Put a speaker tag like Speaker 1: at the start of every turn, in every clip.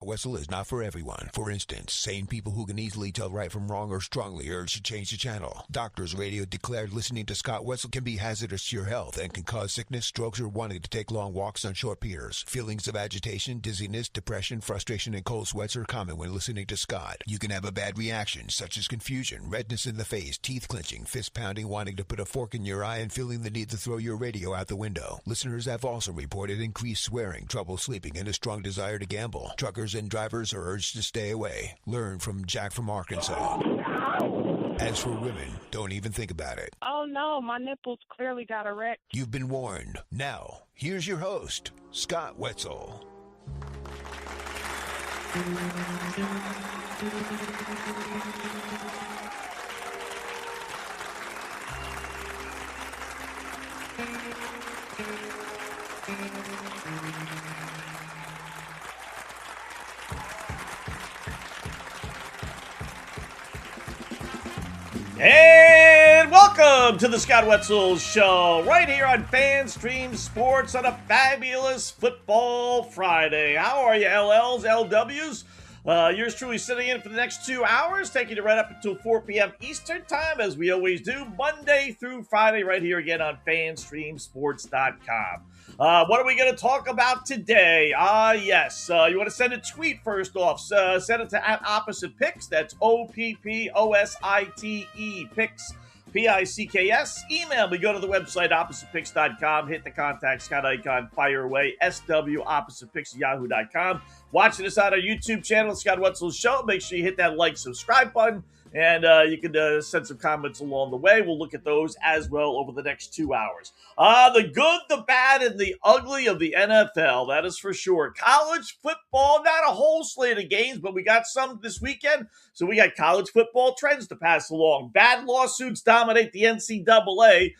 Speaker 1: Wetzel is not for everyone. For instance, sane people who can easily tell right from wrong are strongly urged to change the channel. Doctors Radio declared listening to Scott Wetzel can be hazardous to your health and can cause sickness, strokes, or wanting to take long walks on short piers. Feelings of agitation, dizziness, depression, frustration, and cold sweats are common when listening to Scott. You can have a bad reaction, such as confusion, redness in the face, teeth clenching, fist pounding, wanting to put a fork in your eye, and feeling the need to throw your radio out the window. Listeners have also reported increased swearing, trouble sleeping, and a strong desire to gamble. Truckers and drivers are urged to stay away. Learn from Jack from Arkansas. As for women, don't even think about it.
Speaker 2: Oh no, my nipples clearly got erect.
Speaker 1: You've been warned. Now, here's your host, Scott Wetzel.
Speaker 3: And welcome to the Scott Wetzel Show, right here on FanStream Sports on a fabulous Football Friday. How are you, LLs, LWs? Yours truly sitting in for the next 2 hours, taking you right up until 4 p.m. Eastern Time, as we always do, Monday through Friday, right here again on FanStreamSports.com. What are we going to talk about today? Yes. You want to send a tweet first off. Send it to @OppositePicks. That's OPPOSITE Picks. P-I-C-K-S. Email me. Go to the website, OppositePicks.com. Hit the contact Scott icon. Fire away. SW-OppositePicks@Yahoo.com. Watching us on our YouTube channel, Scott Wetzel Show. Make sure you hit that like, subscribe button. And you can send some comments along the way. We'll look at those as well over the next 2 hours. The good, the bad, and the ugly of the NFL, that is for sure. College football, not a whole slate of games, but we got some this weekend. So we got college football trends to pass along. Bad lawsuits dominate the NCAA.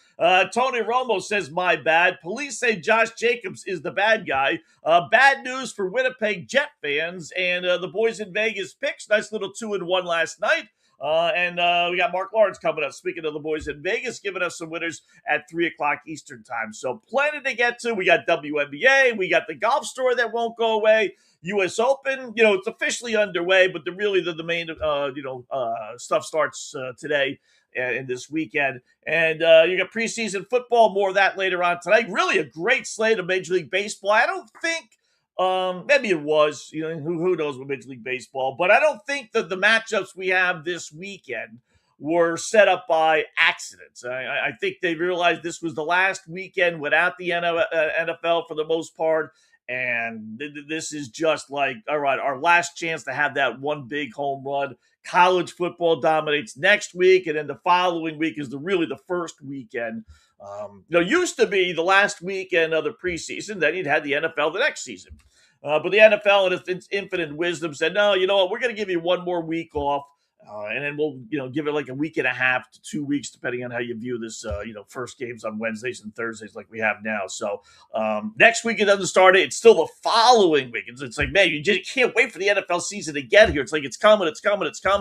Speaker 3: Tony Romo says, my bad. Police say Josh Jacobs is the bad guy. Bad news for Winnipeg Jet fans. And the boys in Vegas picks. Nice little 2-1 last night. And we got Marc Lawrence coming up. Speaking of the boys in Vegas, giving us some winners at 3 o'clock Eastern time. So plenty to get to. We got WNBA. We got the golf story that won't go away. U.S. Open, it's officially underway, but the main, stuff starts today and this weekend. And you got preseason football, more of that later on tonight. Really a great slate of Major League Baseball. I don't think maybe it was, who knows with Major League Baseball, but I don't think that the matchups we have this weekend were set up by accidents. I think they realized this was the last weekend without the NFL for the most part, and this is just like, all right, our last chance to have that one big home run. College football dominates next week, and then the following week is really the first weekend. Used to be the last weekend of the preseason, then you'd had the NFL the next season. But the NFL, in its infinite wisdom, said, no, you know what, we're going to give you one more week off, and then we'll, give it like a week and a half to 2 weeks, depending on how you view this, first games on Wednesdays and Thursdays like we have now. So next week it doesn't start. It's still the following week. It's like, man, you just can't wait for the NFL season to get here. It's like, it's coming,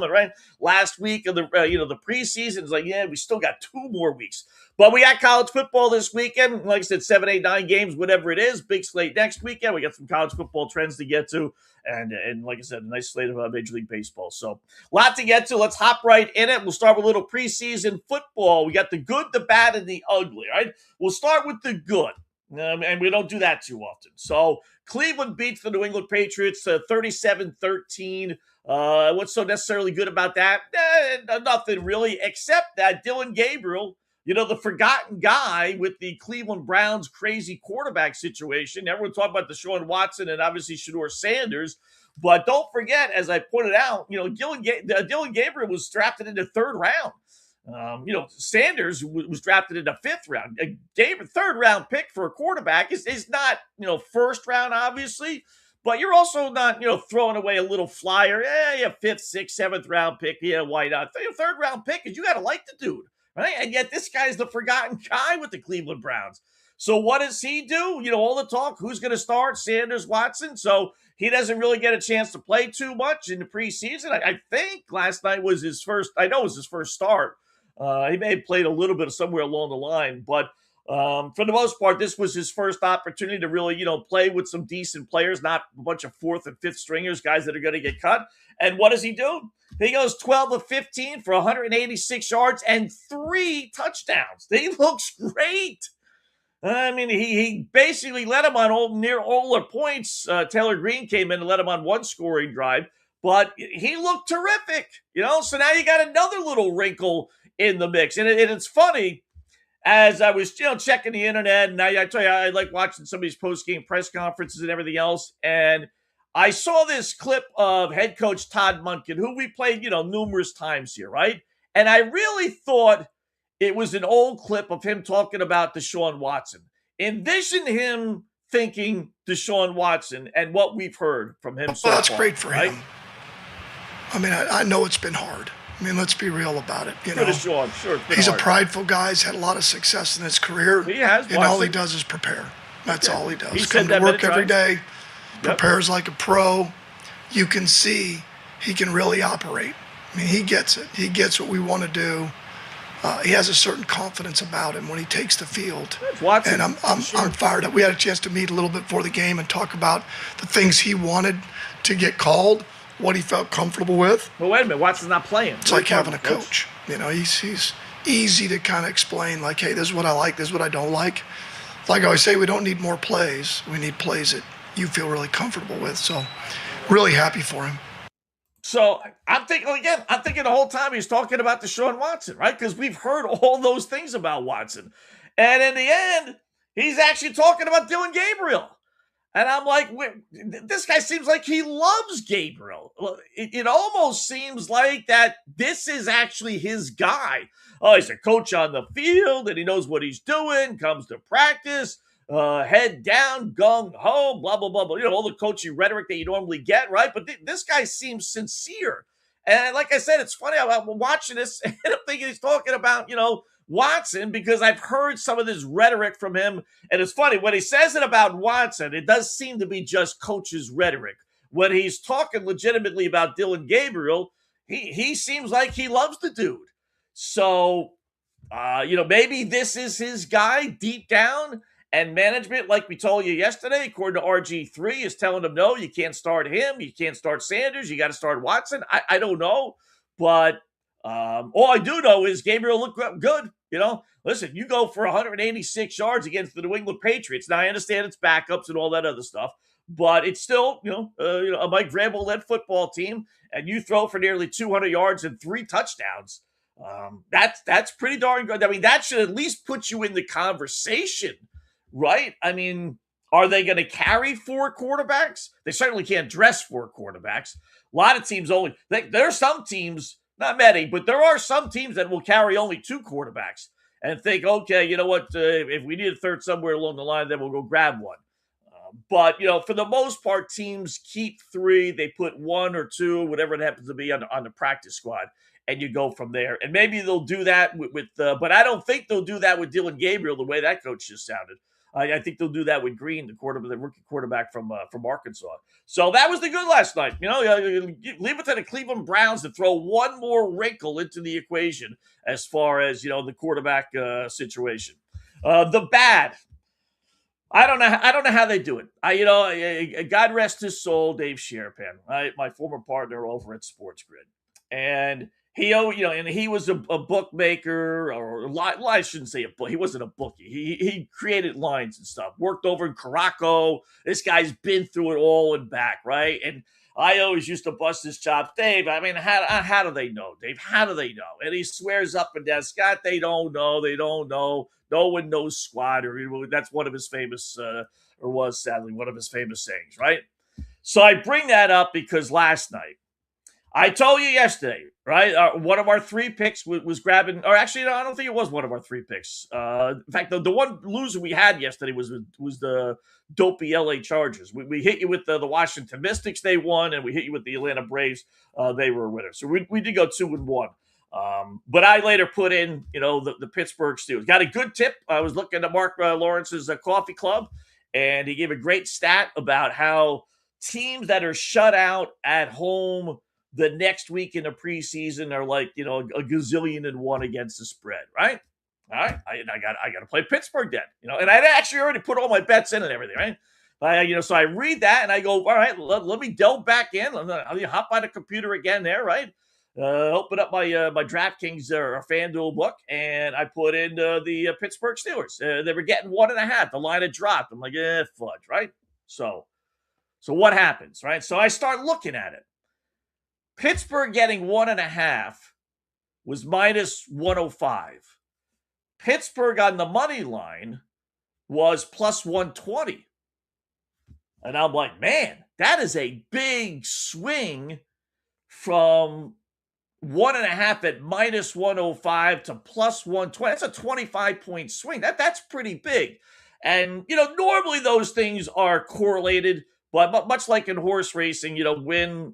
Speaker 3: right? Last week of the, the preseason is like, yeah, we still got 2 more weeks. But we got college football this weekend. Like I said, 7, 8, 9 games, whatever it is. Big slate next weekend. We got some college football trends to get to. And like I said, a nice slate of Major League Baseball. So a lot to get to. Let's hop right in it. We'll start with a little preseason football. We got the good, the bad, and the ugly, right? We'll start with the good. And we don't do that too often. So Cleveland beats the New England Patriots 37-13. What's so necessarily good about that? Nothing really, except that Dylan Gabriel, the forgotten guy with the Cleveland Browns crazy quarterback situation. Everyone talked about Deshaun Watson and obviously Shedeur Sanders. But don't forget, as I pointed out, Dylan Gabriel was drafted in the 3rd round. Sanders was drafted in the 5th round. A 3rd round pick for a quarterback is not, 1st round, obviously. But you're also not, throwing away a little flyer. 5th, 6th, 7th round pick. Yeah, why not? 3rd round pick is you got to like the dude. Right? And yet this guy's the forgotten guy with the Cleveland Browns. So what does he do? All the talk, who's going to start? Sanders, Watson. So he doesn't really get a chance to play too much in the preseason. I think last night was his first, I know it was his first start. He may have played a little bit somewhere along the line, but For the most part, this was his first opportunity to really, play with some decent players, not a bunch of fourth and fifth stringers, guys that are going to get cut. And what does he do? He goes 12 of 15 for 186 yards and 3 touchdowns. He looks great. I mean, he basically led him on near all their points. Taylor Green came in and led him on one scoring drive, but he looked terrific. So now you got another little wrinkle in the mix. And it's funny, as I was checking the internet, and I tell you, I like watching some of these post-game press conferences and everything else, and I saw this clip of head coach Todd Monken, who we played, numerous times here, right? And I really thought it was an old clip of him talking about Deshaun Watson. Envision him thinking Deshaun Watson and what we've heard from him so far.
Speaker 4: That's great for him. I mean, I know it's been hard. I mean, let's be real about it.
Speaker 3: Deshaun, sure,
Speaker 4: he's a prideful guy. He's had a lot of success in his career.
Speaker 3: He has.
Speaker 4: And all he does is prepare. That's all he does. Come to work every day, prepares like a pro. You can see he can really operate. I mean, he gets it. He gets what we want to do. He has a certain confidence about him when he takes the field.
Speaker 3: Watson,
Speaker 4: and I'm fired up. We had a chance to meet a little bit before the game and talk about the things he wanted to get called, what he felt comfortable with.
Speaker 3: Well, wait a minute. Watson's not playing.
Speaker 4: It's like having a coach. He's easy to kind of explain, like, hey, this is what I like, this is what I don't like. Like I always say, we don't need more plays. We need plays that you feel really comfortable with. So really happy for him.
Speaker 3: So I'm thinking the whole time he's talking about Deshaun Watson, right? Because we've heard all those things about Watson. And in the end, he's actually talking about Dylan Gabriel. And I'm like, this guy seems like he loves Gabriel. It almost seems like that this is actually his guy. Oh, he's a coach on the field, and he knows what he's doing, comes to practice, head down, gung-ho, blah, blah, blah, blah. All the coaching rhetoric that you normally get, right? But this guy seems sincere. And like I said, it's funny. I'm watching this, and I'm thinking he's talking about, Watson, because I've heard some of this rhetoric from him. And it's funny, when he says it about Watson, it does seem to be just coach's rhetoric. When he's talking legitimately about Dylan Gabriel, he seems like he loves the dude. So, maybe this is his guy deep down. And management, like we told you yesterday, according to RG3, is telling him, no, you can't start him. You can't start Sanders. You got to start Watson. I don't know. But all I do know is Gabriel looked good. Listen, you go for 186 yards against the New England Patriots. Now, I understand it's backups and all that other stuff, but it's still, a Mike Vrabel-led football team, and you throw for nearly 200 yards and 3 touchdowns. That's pretty darn good. I mean, that should at least put you in the conversation, right? I mean, are they going to carry 4 quarterbacks? They certainly can't dress 4 quarterbacks. A lot of teams only, there are some teams, not many, but there are some teams that will carry only 2 quarterbacks and think, okay, you know what, if we need a third somewhere along the line, then we'll go grab one. But, for the most part, teams keep 3. They put 1 or 2, whatever it happens to be, on the practice squad, and you go from there. And maybe they'll do that with but I don't think they'll do that with Dylan Gabriel the way that coach just sounded. I think they'll do that with Green, the rookie quarterback from Arkansas. So that was the good last night. Leave it to the Cleveland Browns to throw one more wrinkle into the equation as far as the quarterback situation. The bad. I don't know how they do it. God rest his soul, Dave Sherpan, right? My former partner over at Sports Grid, and he was a bookmaker, or I shouldn't say a book. He wasn't a bookie. He created lines and stuff. Worked over in Caraco. This guy's been through it all and back, right? And I always used to bust his chops. Dave, I mean, how do they know, Dave? How do they know? And he swears up and down, Scott, they don't know. They don't know. No one knows squat. Or that's one of his famous, or was sadly one of his famous sayings, right? So I bring that up because last night, I told you yesterday, right? One of our 3 picks was grabbing, or actually, no, I don't think it was one of our 3 picks. In fact, the one loser we had yesterday was the dopey LA Chargers. We hit you with the Washington Mystics, they won, and we hit you with the Atlanta Braves, they were a winner. So we did go 2-1. But I later put in, the Pittsburgh Steelers. Got a good tip. I was looking at Marc Lawrence's coffee club, and he gave a great stat about how teams that are shut out at home the next week in the preseason are like, a gazillion and 1 against the spread, right? All right, I got to play Pittsburgh then, and I'd actually already put all my bets in and everything, right? So I read that and I go, all right, let me delve back in. I'll hop on the computer again there, right? Open up my DraftKings or FanDuel book, and I put in the Pittsburgh Steelers. They were getting 1.5. The line had dropped. I'm like, fudge, right? So what happens, right? So I start looking at it. Pittsburgh getting 1.5 was minus 105. Pittsburgh on the money line was plus 120. And I'm like, man, that is a big swing from 1.5 at minus 105 to plus 120. That's a 25-point swing. That's pretty big. And, normally those things are correlated, but much like in horse racing, win,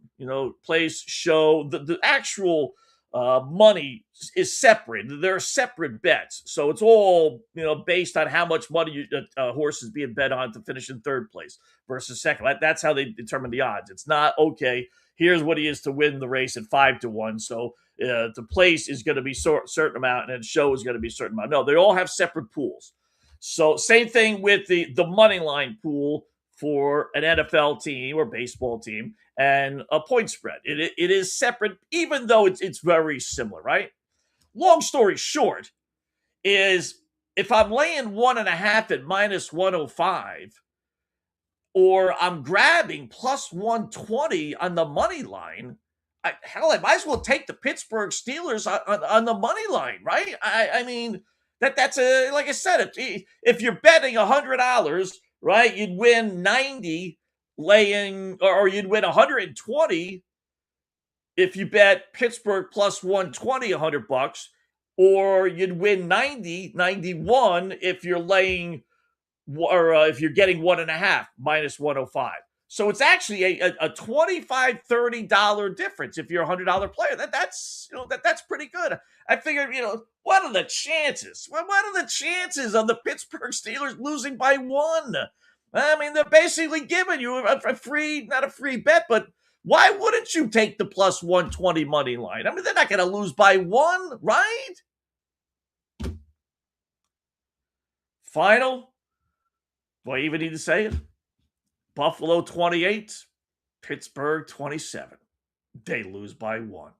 Speaker 3: place, show, the actual money is separate. They're separate bets. So it's all, based on how much money a horse is being bet on to finish in third place versus second. That's how they determine the odds. It's not, okay, here's what he is to win the race at 5-1. So the place is going to be certain amount and then show is going to be a certain amount. No, they all have separate pools. So same thing with the money line pool for an NFL team or baseball team and a point spread. It is separate, even though it's very similar, right? Long story short is if I'm laying 1.5 at minus 105, or I'm grabbing plus 120 on the money line, I might as well take the Pittsburgh Steelers on the money line, right? I mean, that's like I said, if you're betting $100, right, you'd win 90 laying, or you'd win 120 if you bet Pittsburgh plus 120, $100, or you'd win 91 if you're laying, or if you're getting 1.5 minus 105. So it's actually a $25, $30 difference if you're a $100 player. That's pretty good. I figured, what are the chances? What are the chances of the Pittsburgh Steelers losing by 1? I mean, they're basically giving you a free, not a free bet, but why wouldn't you take the plus 120 money line? I mean, they're not going to lose by 1, right? Final. Do I even need to say it? Buffalo 28, Pittsburgh 27. They lose by 1.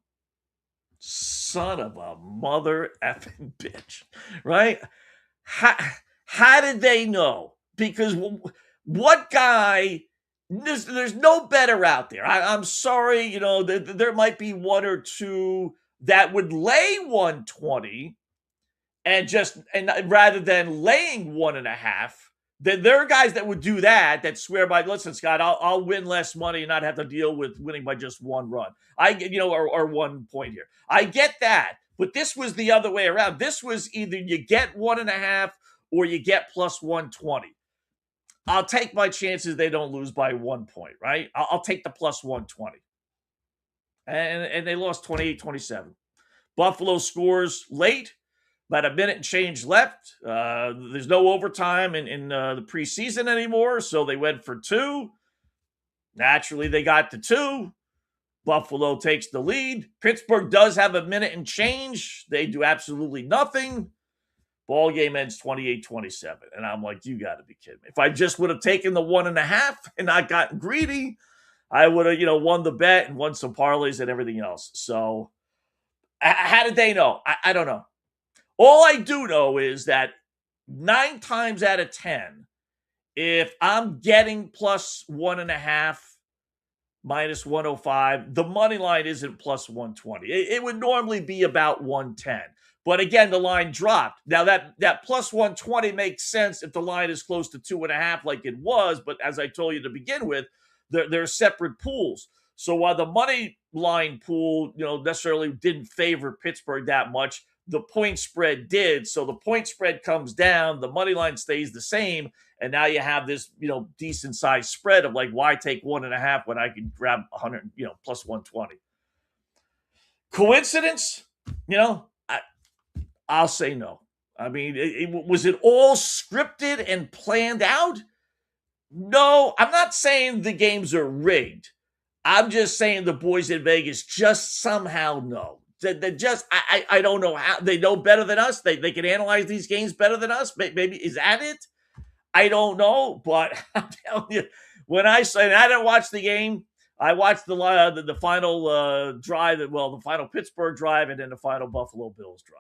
Speaker 3: Son of a mother effing bitch, right? How did they know? Because what guy, there's no better out there. I'm sorry, there might be one or two that would lay 120 and rather than laying 1.5, there are guys that would do that swear by, listen, Scott, I'll win less money and not have to deal with winning by just 1 run. I get, or 1 point here. I get that, but this was the other way around. This was either you get 1.5 or you get plus 120. I'll take my chances they don't lose by 1 point, right? I'll take the plus 120. And they lost 28-27. Buffalo scores late. About a minute and change left. There's no overtime in the preseason anymore, so they went for 2. Naturally, they got to 2. Buffalo takes the lead. Pittsburgh does have a minute and change. They do absolutely nothing. Ball game ends 28-27. And I'm like, you got to be kidding me. If I just would have taken the 1.5 and not gotten greedy, I would have, won the bet and won some parlays and everything else. So how did they know? I don't know. All I do know is that 9 times out of 10, if I'm getting plus 1.5 minus 105, the money line isn't plus 120. It would normally be about 110. But again, the line dropped. Now that plus 120 makes sense if the line is close to 2.5 like it was. But as I told you to begin with, they're separate pools. So while the money line pool, necessarily didn't favor Pittsburgh that much, the point spread did. So the point spread comes down, the money line stays the same, and now you have this, decent sized spread of like, why take 1.5 when I can grab 100, plus 120? Coincidence? I'll say no. I mean, was it all scripted and planned out? No, I'm not saying the games are rigged. I'm just saying the boys in Vegas just somehow know. I don't know how. They know better than us. They can analyze these games better than us. Maybe is that it? I don't know, but I'm telling you, when I say I didn't watch the game, I watched the final drive, the final Pittsburgh drive, and then the final Buffalo Bills drive.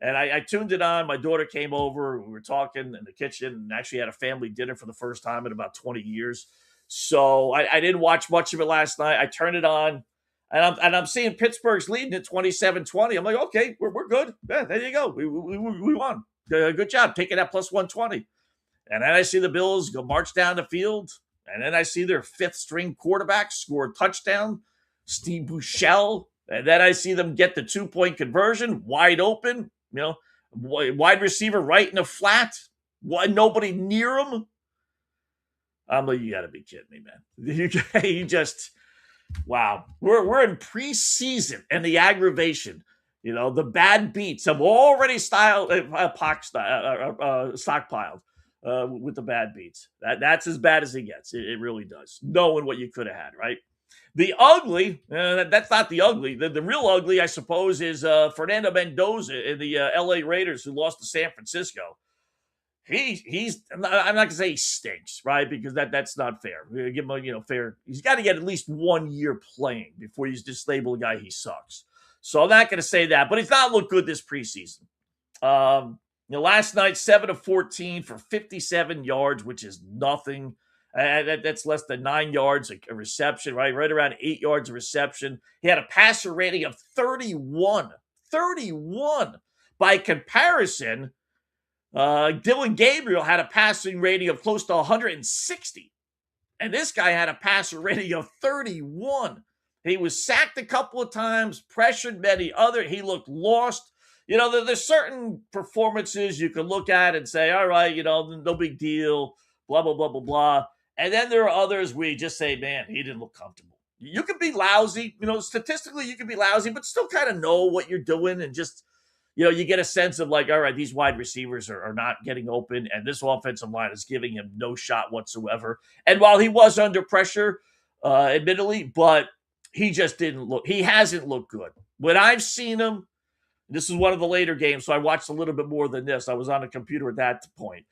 Speaker 3: And I tuned it on. My daughter came over. We were talking in the kitchen and actually had a family dinner for the first time in about 20 years. So I didn't watch much of it last night. I turned it on, and I'm seeing Pittsburgh's leading at 27-20. I'm like, okay, we're good. Yeah, there you go. We won. Good job taking that plus 120. And then I see the Bills go march down the field, and then I see their fifth-string quarterback score a touchdown, Steve Buechele, and then I see them get the 2-point conversion, wide open, wide receiver right in the flat, nobody near him. I'm like, you got to be kidding me, man. You just, wow. We're in preseason, and the aggravation, the bad beats have already stockpiled. With the bad beats. That's as bad as it gets. It really does. Knowing what you could have had, right? The ugly, that's not the ugly. The real ugly, I suppose, is Fernando Mendoza in the LA Raiders who lost to San Francisco. I'm not going to say he stinks, right? Because that's not fair. We give him fair. He's got to get at least 1 year playing before you just label a guy he sucks. So I'm not going to say that, but he's not looked good this preseason. Last night, 7 of 14 for 57 yards, which is nothing. That's less than 9 yards a reception, right? Right around 8 yards of reception. He had a passer rating of 31. 31. By comparison, Dylan Gabriel had a passing rating of close to 160. And this guy had a passer rating of 31. He was sacked a couple of times, pressured many other. He looked lost. There's certain performances you can look at and say, all right, no big deal, blah, blah, blah, blah, blah. And then there are others where you just say, man, he didn't look comfortable. You can be lousy, statistically you can be lousy, but still kind of know what you're doing and just, you get a sense of like, all right, these wide receivers are not getting open and this offensive line is giving him no shot whatsoever. And while he was under pressure, admittedly, but he just he hasn't looked good. When I've seen him, this is one of the later games, so I watched a little bit more than this. I was on a computer at that point.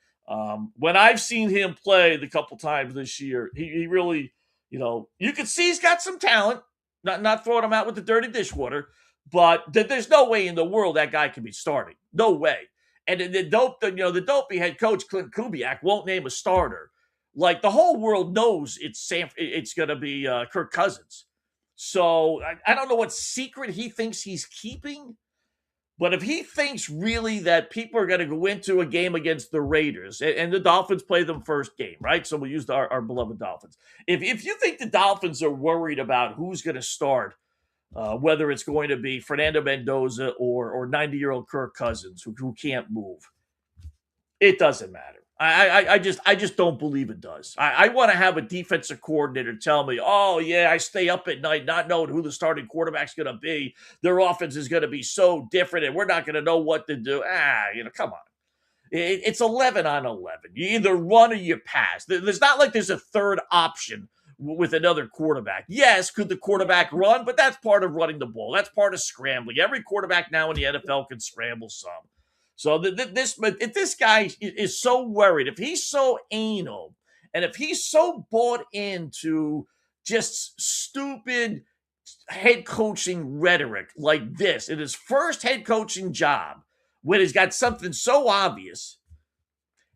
Speaker 3: When I've seen him play the couple times this year, he really, you can see he's got some talent. Not throwing him out with the dirty dishwater, but there's no way in the world that guy can be starting. No way. And the dopey head coach Clint Kubiak won't name a starter. Like the whole world knows it's going to be Kirk Cousins. So I don't know what secret he thinks he's keeping. But if he thinks really that people are going to go into a game against the Raiders, and the Dolphins play them first game, right? So we'll use our beloved Dolphins. If you think the Dolphins are worried about who's going to start, whether it's going to be Fernando Mendoza or 90-year-old Kirk Cousins who can't move, it doesn't matter. I just don't believe it does. I want to have a defensive coordinator tell me, oh, yeah, I stay up at night not knowing who the starting quarterback's going to be. Their offense is going to be so different, and we're not going to know what to do. Come on. It's 11 on 11. You either run or you pass. There's not like there's a third option with another quarterback. Yes, could the quarterback run? But that's part of running the ball. That's part of scrambling. Every quarterback now in the NFL can scramble some. So if this guy is so worried, if he's so anal, and if he's so bought into just stupid head coaching rhetoric like this in his first head coaching job, when he's got something so obvious,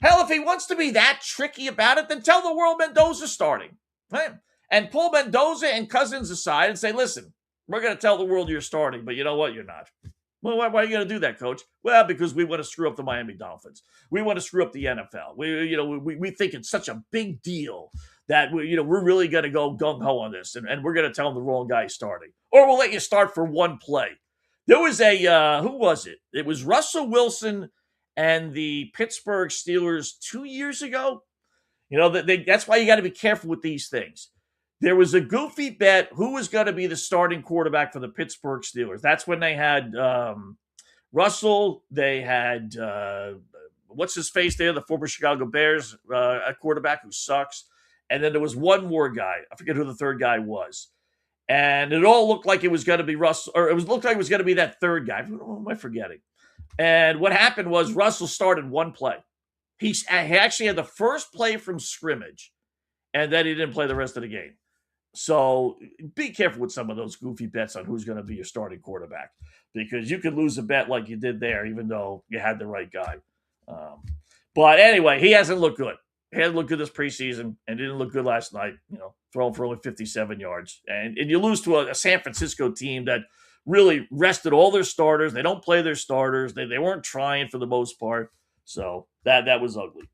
Speaker 3: hell, if he wants to be that tricky about it, then tell the world Mendoza's starting, right? And pull Mendoza and Cousins aside and say, listen, we're going to tell the world you're starting, but you know what? You're not. Well, why are you going to do that, Coach? Well, because we want to screw up the Miami Dolphins. We want to screw up the NFL. We think it's such a big deal that we're really going to go gung-ho on this, and we're going to tell them the wrong guy is starting. Or we'll let you start for one play. There was who was it? It was Russell Wilson and the Pittsburgh Steelers 2 years ago. That's why you got to be careful with these things. There was a goofy bet who was going to be the starting quarterback for the Pittsburgh Steelers. That's when they had Russell. They had, what's his face there, the former Chicago Bears, a quarterback who sucks. And then there was one more guy. I forget who the third guy was. And it all looked like it was going to be Russell, or looked like it was going to be that third guy. Who am I forgetting? And what happened was Russell started one play. He actually had the first play from scrimmage, and then he didn't play the rest of the game. So be careful with some of those goofy bets on who's going to be your starting quarterback, because you could lose a bet like you did there, even though you had the right guy. But anyway, he hasn't looked good. He hasn't looked good this preseason, and didn't look good last night, throwing for only 57 yards. And you lose to a San Francisco team that really rested all their starters. They don't play their starters. They weren't trying for the most part. So that was ugly.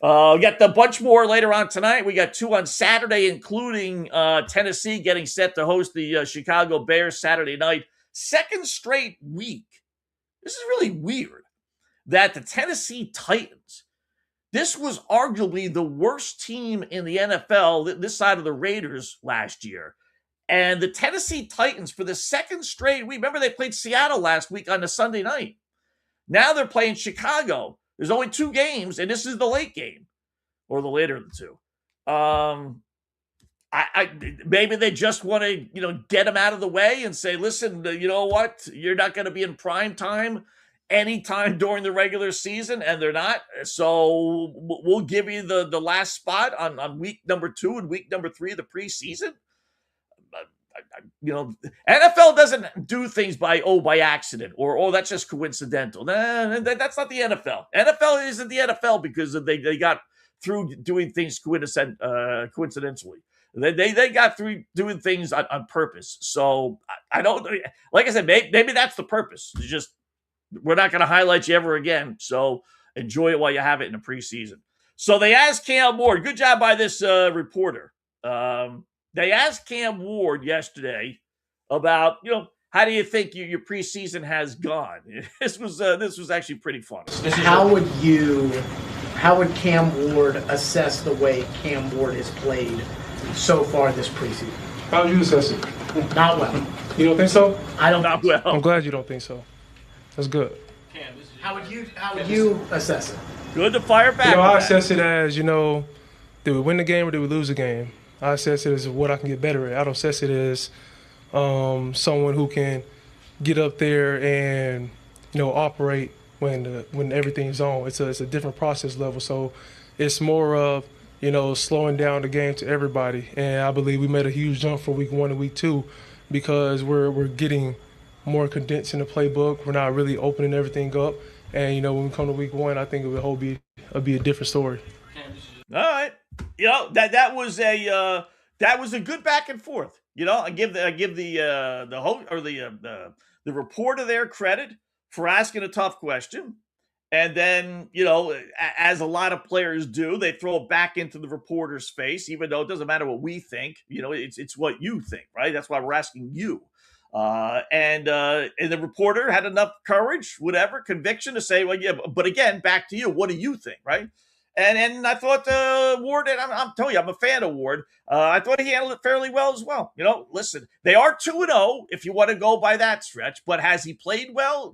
Speaker 3: We got a bunch more later on tonight. We got 2 on Saturday, including Tennessee getting set to host the Chicago Bears Saturday night. Second straight week. This is really weird that the Tennessee Titans, this was arguably the worst team in the NFL, this side of the Raiders last year. And the Tennessee Titans, for the second straight week, remember they played Seattle last week on the Sunday night. Now they're playing Chicago. There's only 2 games, and this is the late game, or the later of the 2. Maybe they just want to, get them out of the way and say, listen, you know what? You're not going to be in prime time anytime during the regular season, and they're not. So we'll give you the last spot on week number 2 and week number 3 of the preseason. NFL doesn't do things by accident or that's just coincidental. Nah, that's not the NFL. NFL isn't the NFL because they got through doing things coincidentally. They got through doing things on purpose. So I don't, like I said, maybe that's the purpose. It's just, we're not going to highlight you ever again. So enjoy it while you have it in the preseason. So they asked Cam Ward, good job by this reporter. They asked Cam Ward yesterday about, how do you think your preseason has gone? This was actually pretty fun.
Speaker 5: How would Cam Ward assess the way Cam Ward has played so far this preseason?
Speaker 6: How would you assess it?
Speaker 5: Not well.
Speaker 6: You don't think so?
Speaker 5: I don't.
Speaker 3: Not well.
Speaker 6: I'm glad you don't think so. That's good.
Speaker 5: How would you assess it?
Speaker 3: Good to fire back.
Speaker 6: I assess it as, did we win the game or did we lose the game? I assess it as what I can get better at. I don't assess it as someone who can get up there and, operate when everything's on. It's a different process level. So it's more of, slowing down the game to everybody. And I believe we made a huge jump from week 1 to week 2 because we're getting more condensed in the playbook. We're not really opening everything up. And, when we come to week 1, I think it will be a different story.
Speaker 3: All right. That was a good back and forth. I give the host or the reporter their credit for asking a tough question. And then, as a lot of players do, they throw it back into the reporter's face, even though it doesn't matter what we think. It's what you think, right? That's why we're asking you. And the reporter had enough courage, conviction to say, well, yeah, but again, back to you. What do you think, right? And I thought Ward, and I'm telling you, I'm a fan of Ward. I thought he handled it fairly well as well. Listen, they are 2-0 if you want to go by that stretch, but has he played well?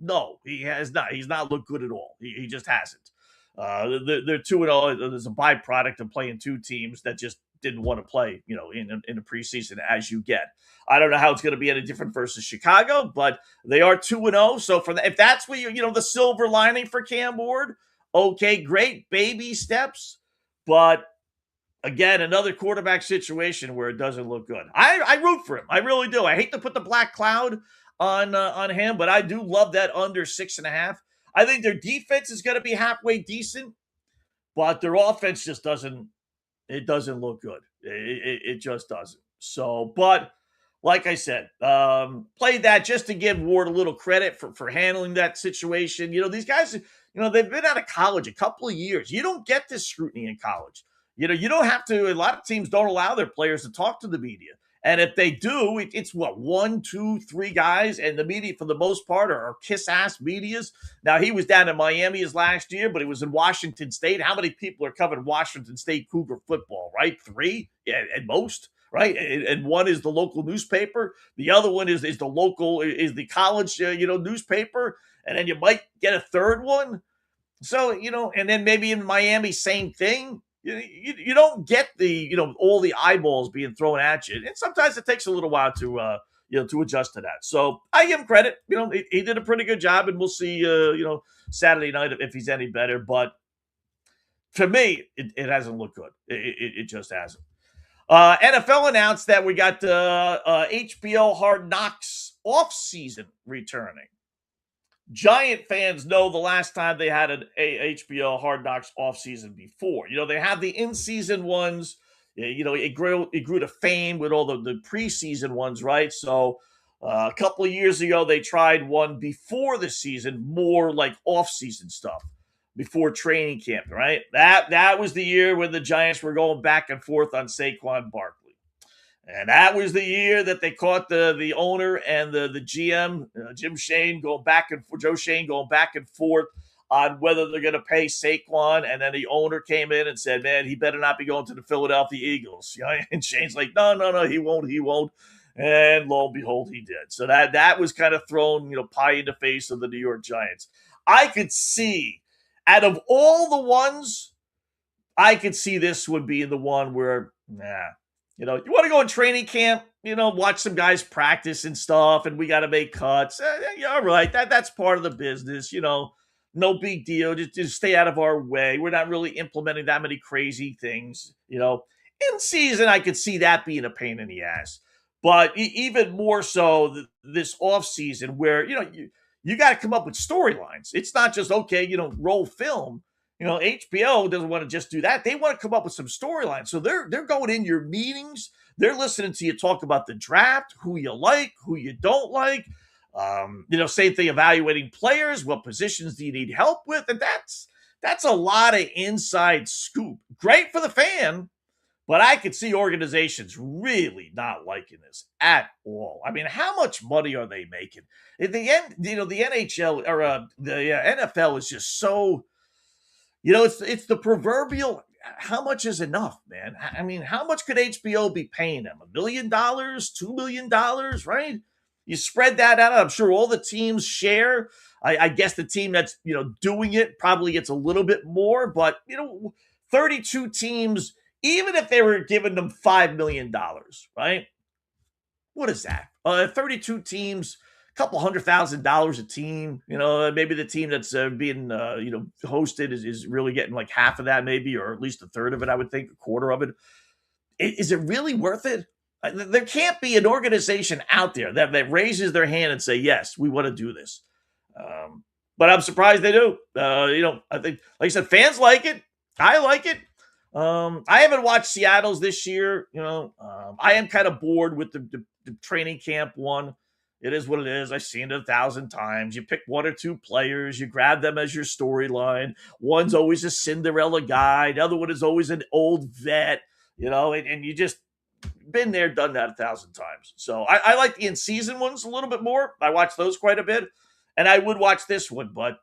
Speaker 3: No, he has not. He's not looked good at all. He just hasn't. They're 2-0 as a byproduct of playing 2 teams that just didn't want to play, in the preseason as you get. I don't know how it's going to be any different versus Chicago, but they are 2-0. So if that's what the silver lining for Cam Ward, okay, great, baby steps. But again, another quarterback situation where it doesn't look good. I root for him. I really do. I hate to put the black cloud on him, but I do love that under 6.5. I think their defense is going to be halfway decent, but their offense just doesn't look good. It just doesn't. So, but like I said, played that just to give Ward a little credit for handling that situation. These guys, they've been out of college a couple of years. You don't get this scrutiny in college. You don't have to. A lot of teams don't allow their players to talk to the media. And if they do, it's 1, 2, 3 guys, and the media, for the most part, are kiss-ass medias. Now, he was down in Miami his last year, but he was in Washington State. How many people are covering Washington State Cougar football, right? 3 at most, right? And one is the local newspaper. The other one is the college, newspaper. And then you might get a third one. So, and then maybe in Miami, same thing. you don't get the all the eyeballs being thrown at you, and sometimes it takes a little while to to adjust to that. So I give him credit. He did a pretty good job, and we'll see Saturday night if he's any better. But to me, it hasn't looked good. It just hasn't. NFL announced that we got HBO Hard Knocks off-season returning. Giant fans know the last time they had an HBO Hard Knocks off-season before. They have the in-season ones. It grew to fame with all the preseason ones, right? So a couple of years ago, they tried one before the season, more like off-season stuff, before training camp, right? That was the year when the Giants were going back and forth on Saquon Barkley. And that was the year that they caught the owner and the GM, Joe Shane, going back and forth on whether they're going to pay Saquon. And then the owner came in and said, man, he better not be going to the Philadelphia Eagles. And Shane's like, no, he won't. And lo and behold, he did. So that was kind of thrown, pie in the face of the New York Giants. I could see, out of all the ones, I could see this would be the one where, you want to go in training camp, watch some guys practice and stuff, and we got to make cuts. Yeah, all right, that's part of the business, no big deal. Just stay out of our way. We're not really implementing that many crazy things, In season, I could see that being a pain in the ass. But even more so this off season where, you got to come up with storylines. It's not just, okay, roll film. HBO doesn't want to just do that. They want to come up with some storylines. So they're going in your meetings. They're listening to you talk about the draft, who you like, who you don't like. Same thing, evaluating players. What positions do you need help with? And that's a lot of inside scoop. Great for the fan, but I could see organizations really not liking this at all. I mean, how much money are they making? At the end, the NHL or the NFL is just so. It's the proverbial, how much is enough, man? I mean, how much could HBO be paying them? $1 million, $2 million, right? You spread that out. I'm sure all the teams share. I guess the team that's, doing it probably gets a little bit more, but, 32 teams, even if they were giving them $5 million, right? What is that? 32 teams, couple $100,000 a team, maybe the team that's being, hosted is really getting like half of that maybe, or at least a third of it, I would think, a quarter of it. Is it really worth it? There can't be an organization out there that raises their hand and say, yes, we want to do this. But I'm surprised they do. I think, like I said, fans like it. I like it. I haven't watched Seattle's this year. I am kind of bored with the training camp one. It is what it is. I've seen it 1,000 times. You pick one or two players. You grab them as your storyline. One's always a Cinderella guy. The other one is always an old vet, and you just been there, done that 1,000 times. So I like the in-season ones a little bit more. I watch those quite a bit, and I would watch this one, but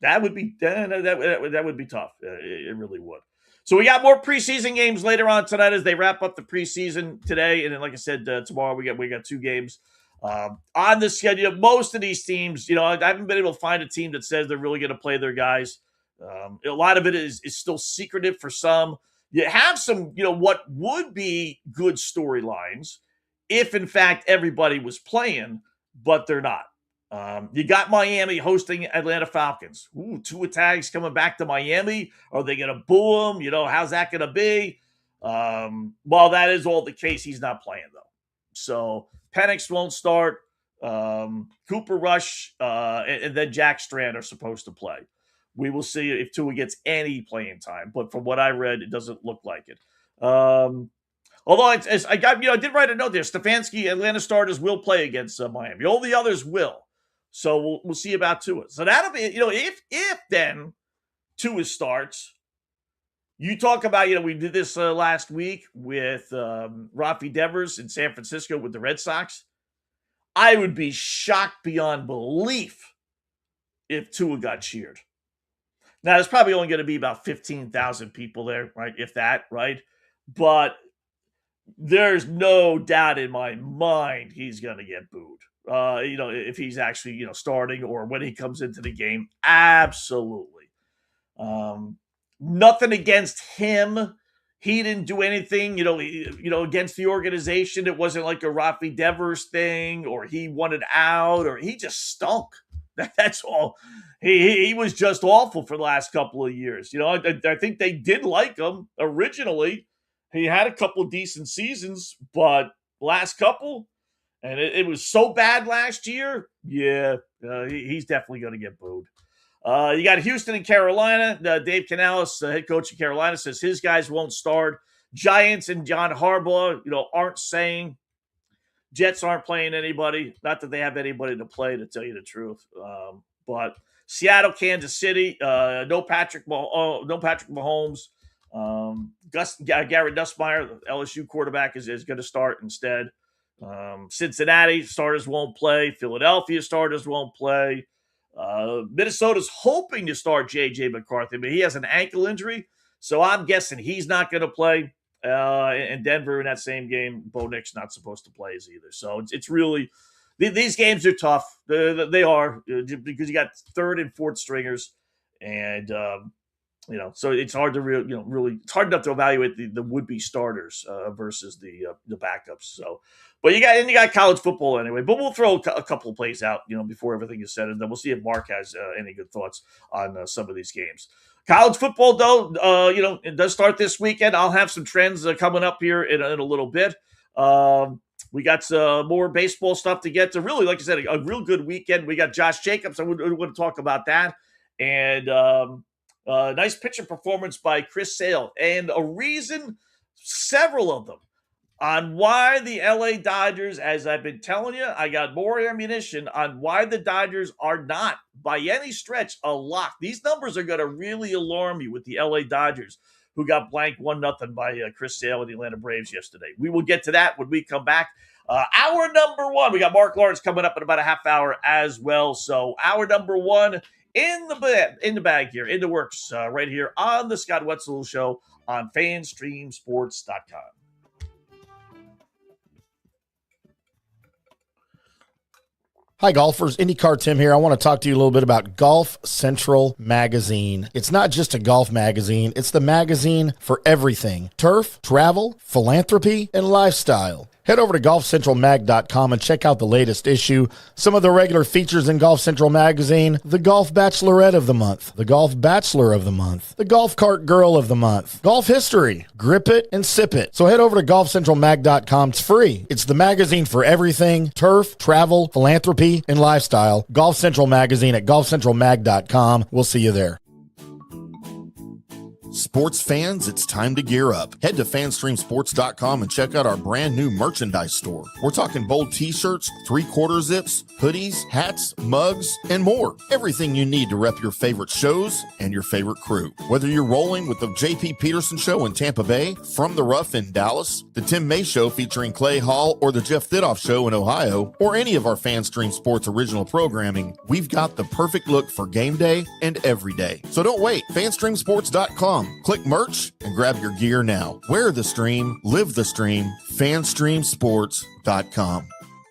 Speaker 3: that would be tough. It really would. So we got more preseason games later on tonight as they wrap up the preseason today, and then, like I said, tomorrow we got 2 games. On the schedule. Most of these teams, I haven't been able to find a team that says they're really going to play their guys. A lot of it is still secretive for some. You have some, what would be good storylines if, in fact, everybody was playing, but they're not. You got Miami hosting Atlanta Falcons. Ooh, Tua Tags coming back to Miami. Are they going to boo him? How's that going to be? Well, that is all the case. He's not playing, though. So Penix won't start. Cooper Rush and then Jack Strand are supposed to play. We will see if Tua gets any playing time, but from what I read, it doesn't look like it. Although I did write a note there. Stefanski, Atlanta starters will play against Miami. All the others will. So we'll see about Tua. So that'll be, if then Tua starts. You talk about, we did this last week with Rafi Devers in San Francisco with the Red Sox. I would be shocked beyond belief if Tua got cheered. Now, there's probably only going to be about 15,000 people there, right? If that, right? But there's no doubt in my mind he's going to get booed. If he's actually, starting or when he comes into the game. Absolutely. Nothing against him. He didn't do anything, against the organization. It wasn't like a Rafi Devers thing, or he wanted out, or he just stunk. That's all. He was just awful for the last couple of years. I think they did like him originally. He had a couple of decent seasons, but last couple, and it was so bad last year. Yeah, he's definitely going to get booed. You got Houston and Carolina. Dave Canales, head coach of Carolina, says his guys won't start. Giants and John Harbaugh, aren't saying. Jets aren't playing anybody. Not that they have anybody to play, to tell you the truth. But Seattle, Kansas City, no Patrick Mahomes. Garrett Nussmeier, the LSU quarterback, is going to start instead. Cincinnati starters won't play. Philadelphia starters won't play. Minnesota's hoping to start J.J. McCarthy, but he has an ankle injury, so I'm guessing he's not going to play. And Denver in that same game, Bo Nick's not supposed to play either. So it's really these games are tough. They are, because you got third and fourth stringers, and so it's hard to really it's hard enough to evaluate the would-be starters versus the backups. So. But you got college football anyway. But we'll throw a couple of plays out, before everything is said, and then we'll see if Mark has any good thoughts on some of these games. College football, though, it does start this weekend. I'll have some trends coming up here in a little bit. We got some more baseball stuff to get to. Really, like I said, a real good weekend. We got Josh Jacobs. I want to talk about that, and nice pitcher performance by Chris Sale, and a reason, several of them, on why the LA Dodgers, as I've been telling you, I got more ammunition on why the Dodgers are not, by any stretch, a lock. These numbers are going to really alarm you with the LA Dodgers, who got blanked 1-0 by Chris Sale and the Atlanta Braves yesterday. We will get to that when we come back. Hour number one, we got Marc Lawrence coming up in about a half hour as well. So hour number one in the bag here, in the works, right here on the Scott Wetzel Show on FanStreamSports.com.
Speaker 7: Hi, golfers. IndyCar Tim here. I want to talk to you a little bit about Golf Central Magazine. It's not just a golf magazine. It's the magazine for everything: turf, travel, philanthropy, and lifestyle. Head over to golfcentralmag.com and check out the latest issue. Some of the regular features in Golf Central Magazine: the Golf Bachelorette of the Month, the Golf Bachelor of the Month, the Golf Cart Girl of the Month, Golf History, Grip It and Sip It. So head over to golfcentralmag.com. It's free. It's the magazine for everything: turf, travel, philanthropy, and lifestyle. Golf Central Magazine at golfcentralmag.com. We'll see you there.
Speaker 8: Sports fans, it's time to gear up. Head to fanstreamsports.com and check out our brand new merchandise store. We're talking bold t-shirts, 3/4 zips, hoodies, hats, mugs, and more. Everything you need to rep your favorite shows and your favorite crew. Whether you're rolling with the J.P. Peterson Show in Tampa Bay, From the Rough in Dallas, the Tim May Show featuring Clay Hall, or the Jeff Thidoff Show in Ohio, or any of our FanStream Sports original programming, we've got the perfect look for game day and every day. So don't wait. fanstreamsports.com. Click merch and grab your gear now. Wear the stream, live the stream. FanStreamSports.com.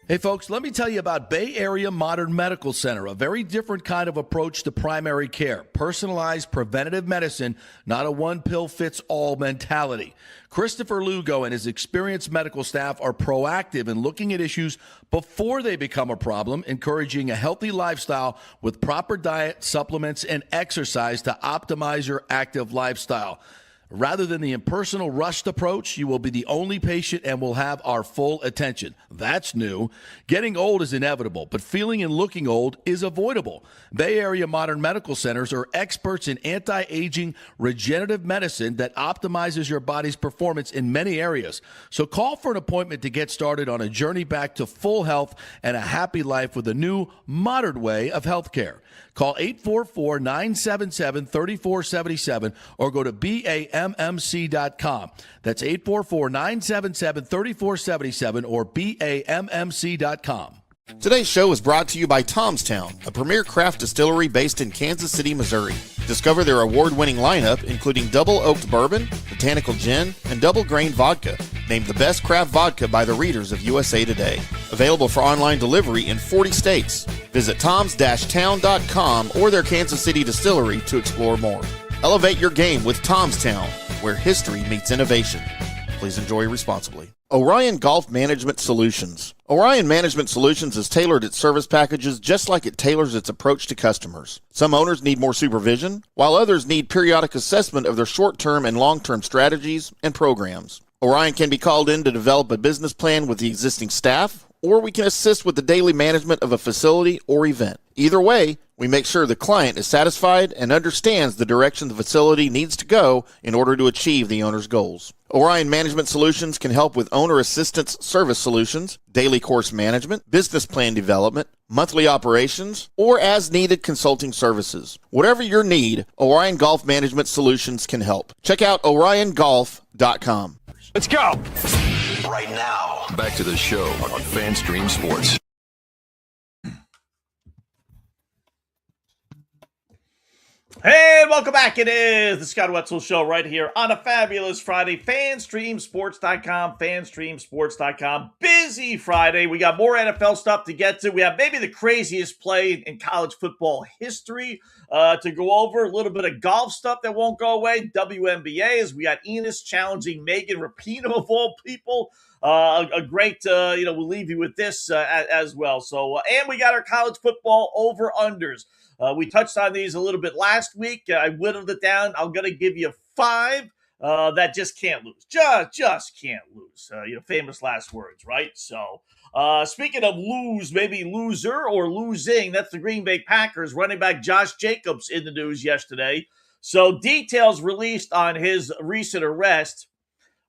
Speaker 9: Hey folks, let me tell you about Bay Area Modern Medical Center, a very different kind of approach to primary care. Personalized preventative medicine, not a one-pill-fits-all mentality. Christopher Lugo and his experienced medical staff are proactive in looking at issues before they become a problem, encouraging a healthy lifestyle with proper diet, supplements, and exercise to optimize your active lifestyle. Rather than the impersonal, rushed approach, you will be the only patient and will have our full attention. That's new. Getting old is inevitable, but feeling and looking old is avoidable. Bay Area Modern Medical Centers are experts in anti-aging regenerative medicine that optimizes your body's performance in many areas. So call for an appointment to get started on a journey back to full health and a happy life with a new, modern way of healthcare. Call 844-977-3477 or go to BAMMC.com. That's 844-977-3477 or BAMMC.com.
Speaker 8: Today's show is brought to you by Tom's Town, a premier craft distillery based in Kansas City, Missouri. Discover their award-winning lineup, including double oaked bourbon, botanical gin, and double grain vodka, named the best craft vodka by the readers of USA Today. Available for online delivery in 40 states. Visit toms-town.com or their Kansas City distillery to explore more. Elevate your game with Tomstown, where history meets innovation. Please enjoy responsibly. Orion Golf Management Solutions. Orion Management Solutions has tailored its service packages just like it tailors its approach to customers. Some owners need more supervision, while others need periodic assessment of their short-term and long-term strategies and programs. Orion can be called in to develop a business plan with the existing staff, or we can assist with the daily management of a facility or event. Either way, we make sure the client is satisfied and understands the direction the facility needs to go in order to achieve the owner's goals. Orion Management Solutions can help with owner assistance service solutions, daily course management, business plan development, monthly operations, or as-needed consulting services. Whatever your need, Orion Golf Management Solutions can help. Check out oriongolf.com.
Speaker 10: Let's go!
Speaker 11: Right now, back to the show on FanStream Sports.
Speaker 3: Hey, welcome back. It is the Scott Wetzel Show right here on a fabulous Friday. FanStreamSports.com, FanStreamSports.com. Busy Friday. We got more NFL stuff to get to. We have maybe the craziest play in college football history to go over. A little bit of golf stuff that won't go away. WNBA, as we got Enos challenging Megan Rapinoe of all people. A great, we'll leave you with this as well. So, and we got our college football over-unders. We touched on these a little bit last week. I whittled it down. I'm going to give you 5 that just can't lose. Just can't lose. Famous last words, right? So, speaking of lose, maybe loser or losing, that's the Green Bay Packers running back Josh Jacobs in the news yesterday. So, details released on his recent arrest.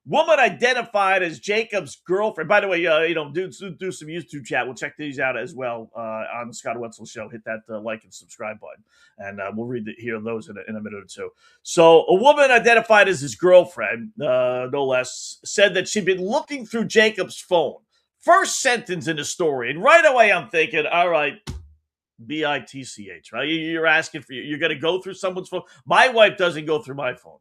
Speaker 3: Woman identified as Jacob's girlfriend. By the way, do some YouTube chat. We'll check these out as well on the Scott Wetzel Show. Hit that like and subscribe button, and we'll hear those in a minute or two. So, a woman identified as his girlfriend, no less, said that she'd been looking through Jacob's phone. First sentence in the story, and right away I'm thinking, all right, BITCH, right? You're asking for you're going to go through someone's phone. My wife doesn't go through my phone.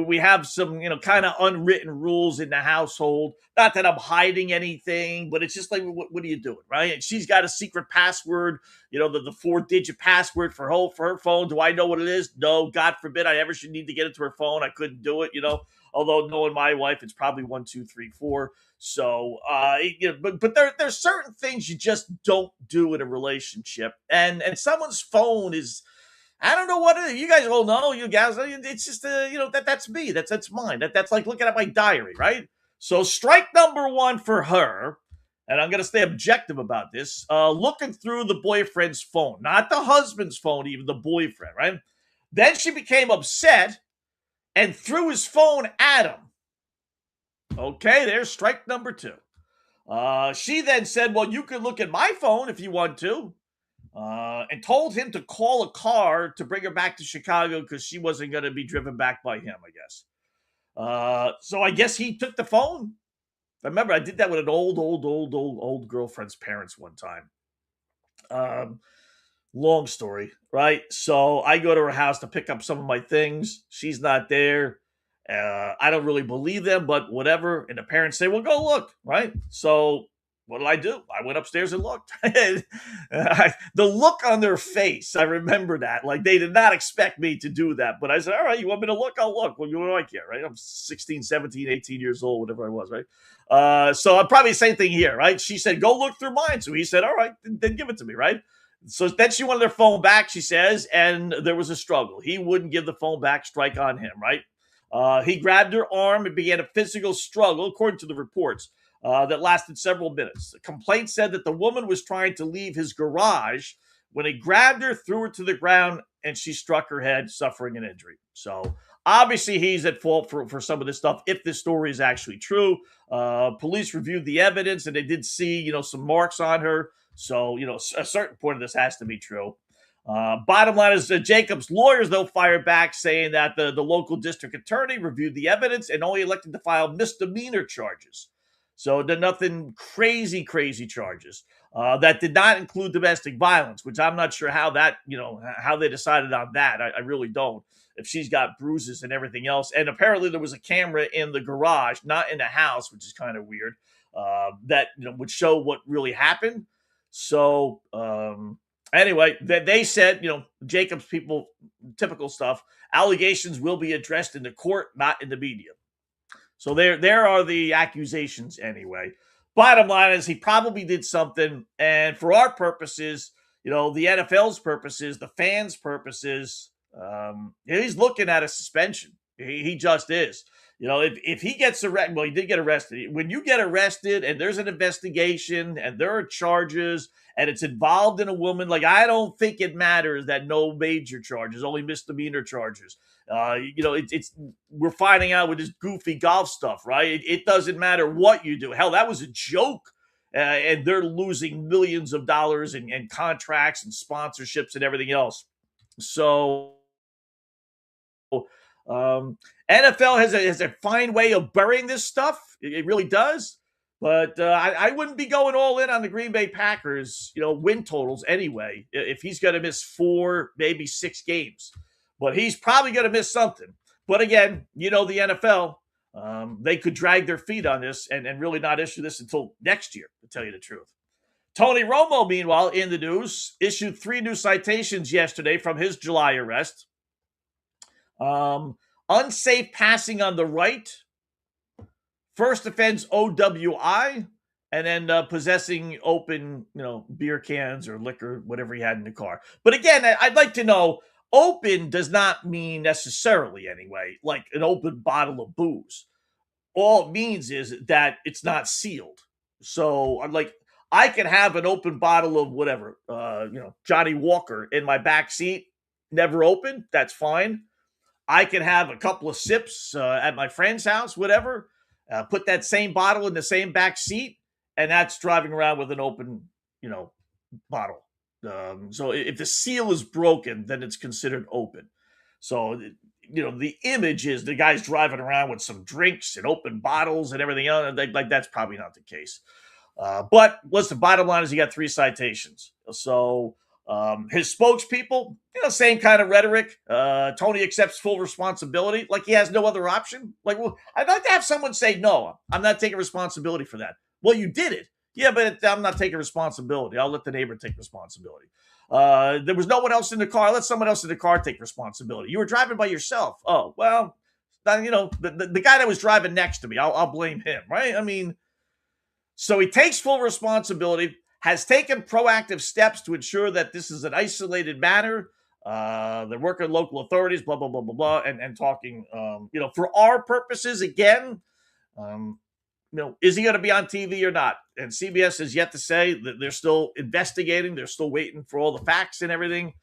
Speaker 3: We have some, kind of unwritten rules in the household. Not that I'm hiding anything, but it's just like, what are you doing, right? And she's got a secret password, the 4-digit password for her phone. Do I know what it is? No, God forbid I ever should need to get into her phone. I couldn't do it, Although knowing my wife, it's probably 1, 2, 3, 4. So, but there's certain things you just don't do in a relationship, and someone's phone is. I don't know what it is. You guys all know, you guys. It's just, that's me. That's mine. That's like looking at my diary, right? So strike number 1 for her, and I'm going to stay objective about this, looking through the boyfriend's phone. Not the husband's phone, even the boyfriend, right? Then she became upset and threw his phone at him. Okay, there's strike number 2. She then said, well, you can look at my phone if you want to. And told him to call a car to bring her back to Chicago because she wasn't going to be driven back by him, I guess. So I guess he took the phone. I remember I did that with an old girlfriend's parents one time. Long story, right? So I go to her house to pick up some of my things. She's not there. I don't really believe them, but whatever. And the parents say, well, go look, right? So what did I do? I went upstairs and looked. The look on their face, I remember that. Like, they did not expect me to do that. But I said, all right, you want me to look? I'll look. Well, you know, I care, right? I'm 16, 17, 18 years old, whatever I was, right? So I'm probably the same thing here, right? She said, go look through mine. So he said, all right, then give it to me, right? So then she wanted her phone back, she says, and there was a struggle. He wouldn't give the phone back, strike on him, right? He grabbed her arm and began a physical struggle, according to the reports. That lasted several minutes. The complaint said that the woman was trying to leave his garage when he grabbed her, threw her to the ground, and she struck her head, suffering an injury. So obviously he's at fault for some of this stuff, if this story is actually true. Police reviewed the evidence, and they did see, some marks on her. So, a certain point of this has to be true. Bottom line is Jacob's lawyers, though, fired back, saying that the local district attorney reviewed the evidence and only elected to file misdemeanor charges. So nothing crazy charges. That did not include domestic violence, which I'm not sure how that, how they decided on that. I really don't. If she's got bruises and everything else. And apparently there was a camera in the garage, not in the house, which is kind of weird, that would show what really happened. So Anyway, they said, Jacobs people, typical stuff, allegations will be addressed in the court, not in the media. So there are the accusations anyway. Bottom line is he probably did something, and for our purposes, the NFL's purposes, the fans' purposes, he's looking at a suspension. He just is. If he gets arrested, well, he did get arrested. When you get arrested and there's an investigation and there are charges and it's involved in a woman, I don't think it matters that no major charges, only misdemeanor charges. We're finding out with this goofy golf stuff, right? It doesn't matter what you do. Hell, that was a joke. And they're losing millions of dollars in contracts and sponsorships and everything else. So NFL has a fine way of burying this stuff. It really does. But I wouldn't be going all in on the Green Bay Packers, win totals anyway, if he's going to miss 4, maybe 6 games. But he's probably going to miss something. But again, the NFL, they could drag their feet on this and really not issue this until next year, to tell you the truth. Tony Romo, meanwhile, in the news, issued 3 new citations yesterday from his July arrest. Unsafe passing on the right, first offense OWI, and then possessing open, beer cans or liquor, whatever he had in the car. But again, I'd like to know, open does not mean necessarily anyway, like an open bottle of booze. All it means is that it's not sealed. So I could have an open bottle of whatever, Johnny Walker in my back seat, never opened. That's fine. I can have a couple of sips at my friend's house, whatever, put that same bottle in the same back seat, and that's driving around with an open, bottle. So if the seal is broken, then it's considered open. So, the image is the guy's driving around with some drinks and open bottles and everything else. That's probably not the case. But the bottom line is he got 3 citations. So his spokespeople, same kind of rhetoric. Tony accepts full responsibility, like he has no other option. I'd like to have someone say, no, I'm not taking responsibility for that. Well, you did it. Yeah, but I'm not taking responsibility. I'll let the neighbor take responsibility. There was no one else in the car. Let someone else in the car take responsibility. You were driving by yourself. Oh, well, the guy that was driving next to me, I'll blame him, right? So he takes full responsibility, has taken proactive steps to ensure that this is an isolated matter. They're working with local authorities, blah, blah, blah, blah, blah, and talking, for our purposes, again, is he going to be on TV or not? And CBS has yet to say. That they're still investigating. They're still waiting for all the facts and everything.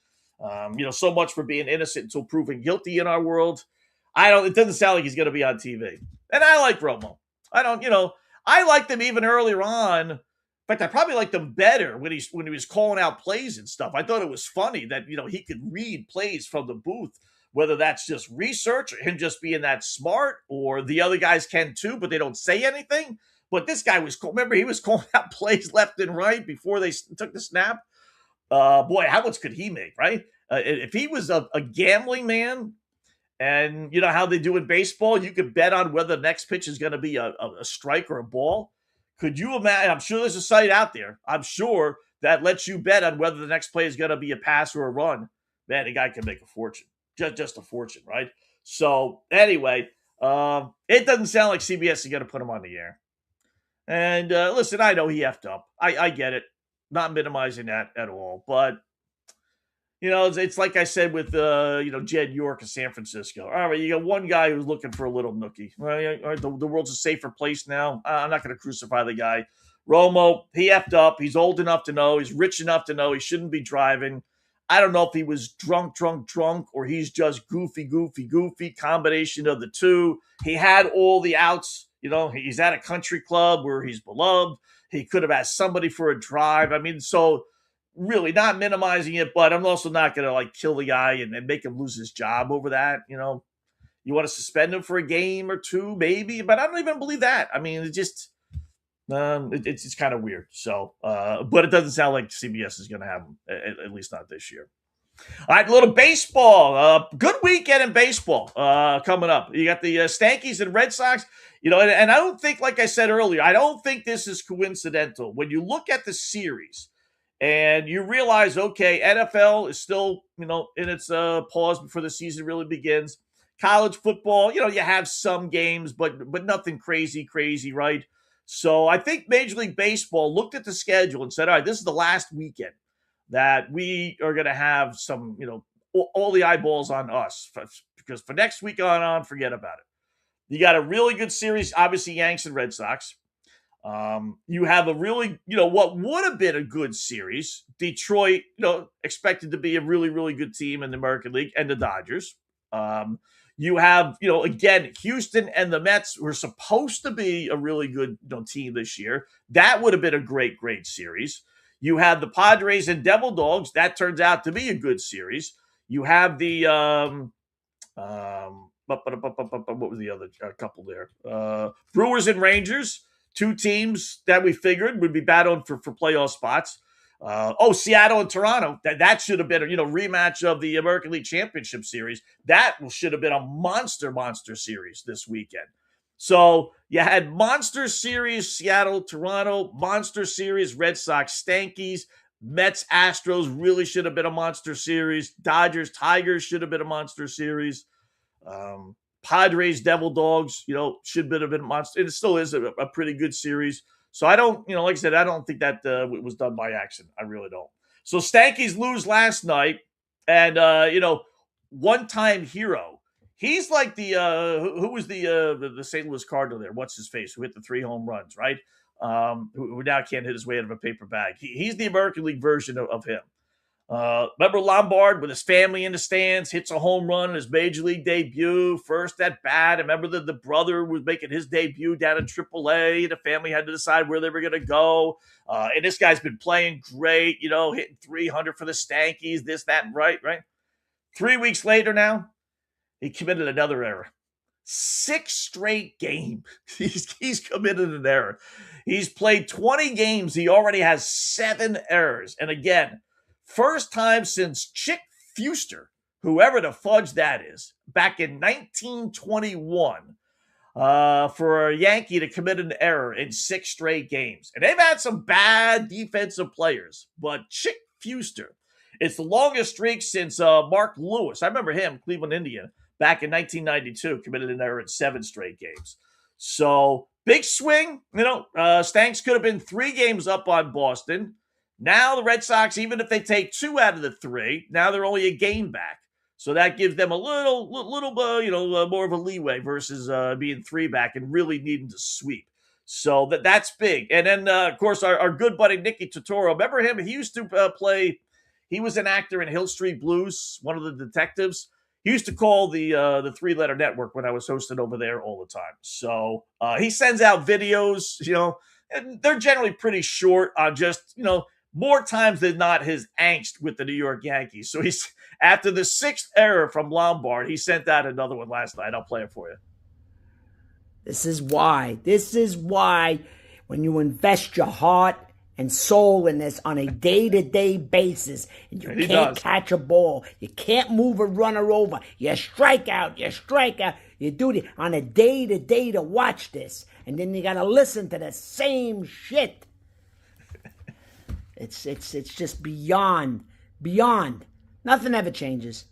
Speaker 3: So much for being innocent until proven guilty in our world. It doesn't sound like he's going to be on TV. And I like Romo. I liked him even earlier on. In fact, I probably liked him better when he was calling out plays and stuff. I thought it was funny that, he could read plays from the booth, whether that's just research or him just being that smart, or the other guys can too, but they don't say anything. But this guy remember, he was calling out plays left and right before they took the snap. Boy, how much could he make, right? If he was a gambling man, and you know how they do in baseball, you could bet on whether the next pitch is going to be a strike or a ball. Could you imagine? I'm sure there's a site out there, I'm sure, that lets you bet on whether the next play is going to be a pass or a run. Man, the guy can make a fortune. Just a fortune, right? So anyway, it doesn't sound like CBS is going to put him on the air. And listen, I know he effed up. I get it. Not minimizing that at all. But, it's like I said with, Jed York of San Francisco. All right, you got one guy who's looking for a little nookie. Right? All right, the world's a safer place now. I'm not going to crucify the guy. Romo, he effed up. He's old enough to know. He's rich enough to know he shouldn't be driving. I don't know if he was drunk, or he's just goofy, combination of the two. He had all the outs. He's at a country club where he's beloved. He could have asked somebody for a drive. So really not minimizing it, but I'm also not going to kill the guy and make him lose his job over that. You want to suspend him for a game or two, maybe, but I don't even believe that. It's just, it's kind of weird. So, but it doesn't sound like CBS is going to have him, at least not this year. All right, a little baseball. Good weekend in baseball coming up. You got the Stankies and Red Sox. And I don't think, like I said earlier, I don't think this is coincidental. When you look at the series, And you realize, okay, NFL is still, in its pause before the season really begins. College football, you have some games, but nothing crazy, right? So I think Major League Baseball looked at the schedule and said, all right, this is the last weekend that we are going to have some, all the eyeballs on us. Because for next week on, forget about it. You got a really good series, obviously Yanks and Red Sox. You have a really, what would have been a good series. Detroit, expected to be a really, really good team in the American League, and the Dodgers. You have, again, Houston and the Mets were supposed to be a really good team this year. That would have been a great, great series. You have the Padres and Devil Dogs. That turns out to be a good series. You have the what was the other couple there? Brewers and Rangers, two teams that we figured would be battling for playoff spots. Seattle and Toronto. That should have been a rematch of the American League Championship Series. That should have been a monster series this weekend. So you had monster series Seattle, Toronto, monster series Red Sox, Stankies, Mets, Astros really should have been a monster series. Dodgers, Tigers should have been a monster series. Padres, Devil Dogs, should have been a monster. It still is a pretty good series. So I don't, like I said, I don't think that was done by accident. I really don't. So Stankies lose last night, and one-time hero. He's like the who was the St. Louis Cardinal there? What's his face? Who hit the 3 home runs, right? Who now can't hit his way out of a paper bag. He's the American League version of him. Remember Lombard with his family in the stands, hits a home run in his Major League debut, first at bat. I remember the brother was making his debut down in AAA. The family had to decide where they were going to go. And this guy's been playing great, hitting 300 for the Stankies, this, that, and right? 3 weeks later now, he committed another error. 6 straight games. He's committed an error. He's played 20 games. He already has 7 errors. And again, first time since Chick Fuster, whoever the fudge that is, back in 1921, for a Yankee to commit an error in 6 straight games. And they've had some bad defensive players, but Chick Fuster, it's the longest streak since Marc Lewis. I remember him, Cleveland Indian, back in 1992, committed an error in 7 straight games. So, big swing. Stanks could have been 3 games up on Boston. Now the Red Sox, even if they take 2 out of the 3, now they're only a game back. So that gives them a little more of a leeway versus being 3 back and really needing to sweep. So that's big. And then, of course, our good buddy Nicky Totoro. Remember him? He used to play. He was an actor in Hill Street Blues, one of the detectives. He used to call the 3-letter network when I was hosting over there all the time. So he sends out videos, and they're generally pretty short on just, more times than not his angst with the New York Yankees. So he's after the 6th error from Lombard, he sent out another one last night. I'll play it for you.
Speaker 10: This is why when you invest your heart and soul in this on a day-to-day basis, and you can't catch a ball, you can't move a runner over, you strike out, you do it on a day-to-day to watch this, and then you got to listen to the same shit. It's just beyond. Nothing ever changes.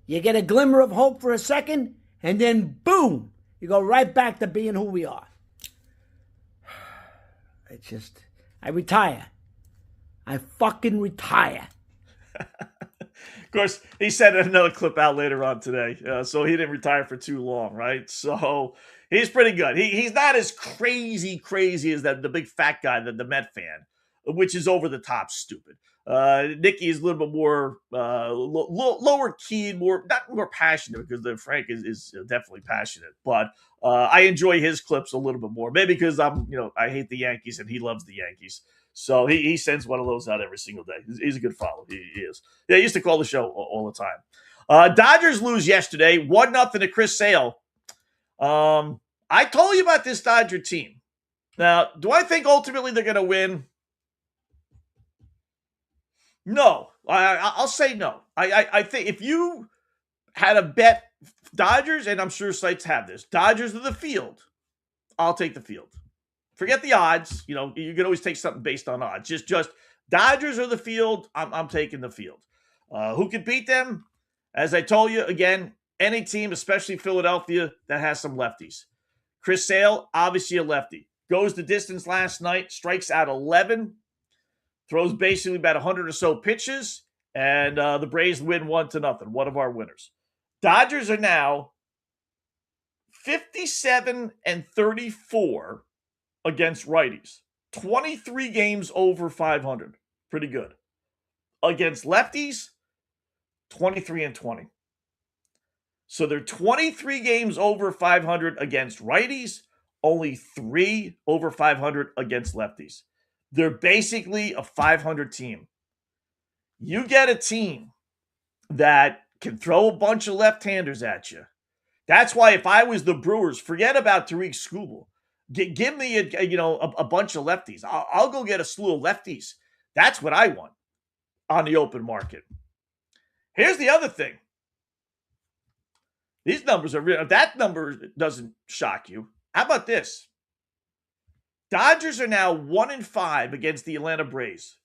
Speaker 10: You get a glimmer of hope for a second, and then boom, you go right back to being who we are. I retire. I fucking retire.
Speaker 3: Of course, he sent another clip out later on today, so he didn't retire for too long, right? So he's pretty good. He's not as crazy as the big fat guy, the Met fan, which is over the top stupid. Nicky is a little bit more lower key, not more passionate, because Frank is definitely passionate. But I enjoy his clips a little bit more, maybe because I hate the Yankees and he loves the Yankees. So he sends one of those out every single day. He's a good follow. He is. Yeah, he used to call the show all the time. Dodgers lose yesterday, 1-0 to Chris Sale. I told you about this Dodger team. Now, do I think ultimately they're going to win? No, I'll say no. I think if you had a bet Dodgers, and I'm sure sites have this, Dodgers to the field, I'll take the field. Forget the odds. You can always take something based on odds. Just Dodgers are the field. I'm taking the field. Who could beat them? As I told you, again, any team, especially Philadelphia, that has some lefties. Chris Sale, obviously a lefty. Goes the distance last night, strikes out 11, throws basically about 100 or so pitches, and the Braves win 1-0. One of our winners. Dodgers are now 57-34 against righties. 23 games over 500. Pretty good. Against lefties, 23-20. So they're 23 games over 500 against righties, only 3 over 500 against lefties. They're basically a 500 team. You get a team that can throw a bunch of left-handers at you. That's why if I was the Brewers, forget about Tariq Skubal. Give me a bunch of lefties. I'll go get a slew of lefties. That's what I want on the open market. Here's the other thing. These numbers are real. If that number doesn't shock you, how about this? Dodgers are now 1-5 against the Atlanta Braves.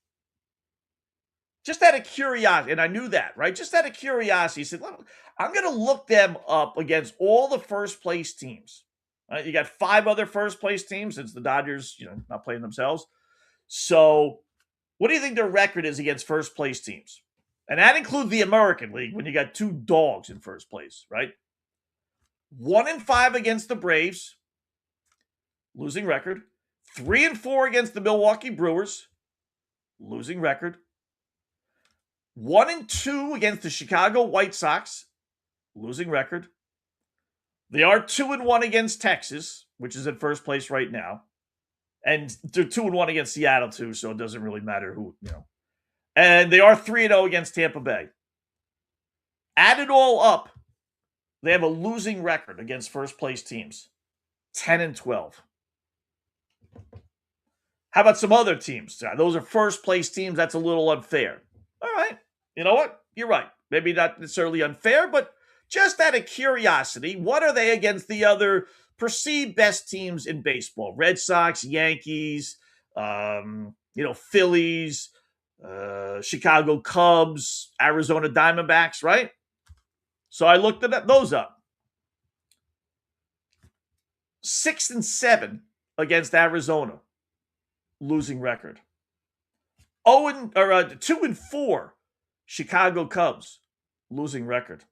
Speaker 3: Just out of curiosity, and I knew that, right? Just out of curiosity, he said, I'm going to look them up against all the first-place teams. Right? You got 5 other first-place teams since the Dodgers, not playing themselves. So what do you think their record is against first-place teams? And that includes the American League when you got 2 dogs in first place, right? 1-5 against the Braves, losing record. 3-4 against the Milwaukee Brewers, losing record. 1-2 against the Chicago White Sox, losing record. They are 2-1 against Texas, which is in first place right now. And they're 2-1 against Seattle, too, so it doesn't really matter who, And they are 3-0 against Tampa Bay. Add it all up, they have a losing record against first place teams. 10-12. How about some other teams? Those are first place teams. That's a little unfair. All right. You know what? You're right. Maybe not necessarily unfair, but just out of curiosity, what are they against the other perceived best teams in baseball? Red Sox, Yankees, Phillies, Chicago Cubs, Arizona Diamondbacks, right? So I looked those up. 6-7 against Arizona, losing record. 2-4 Chicago Cubs, losing record.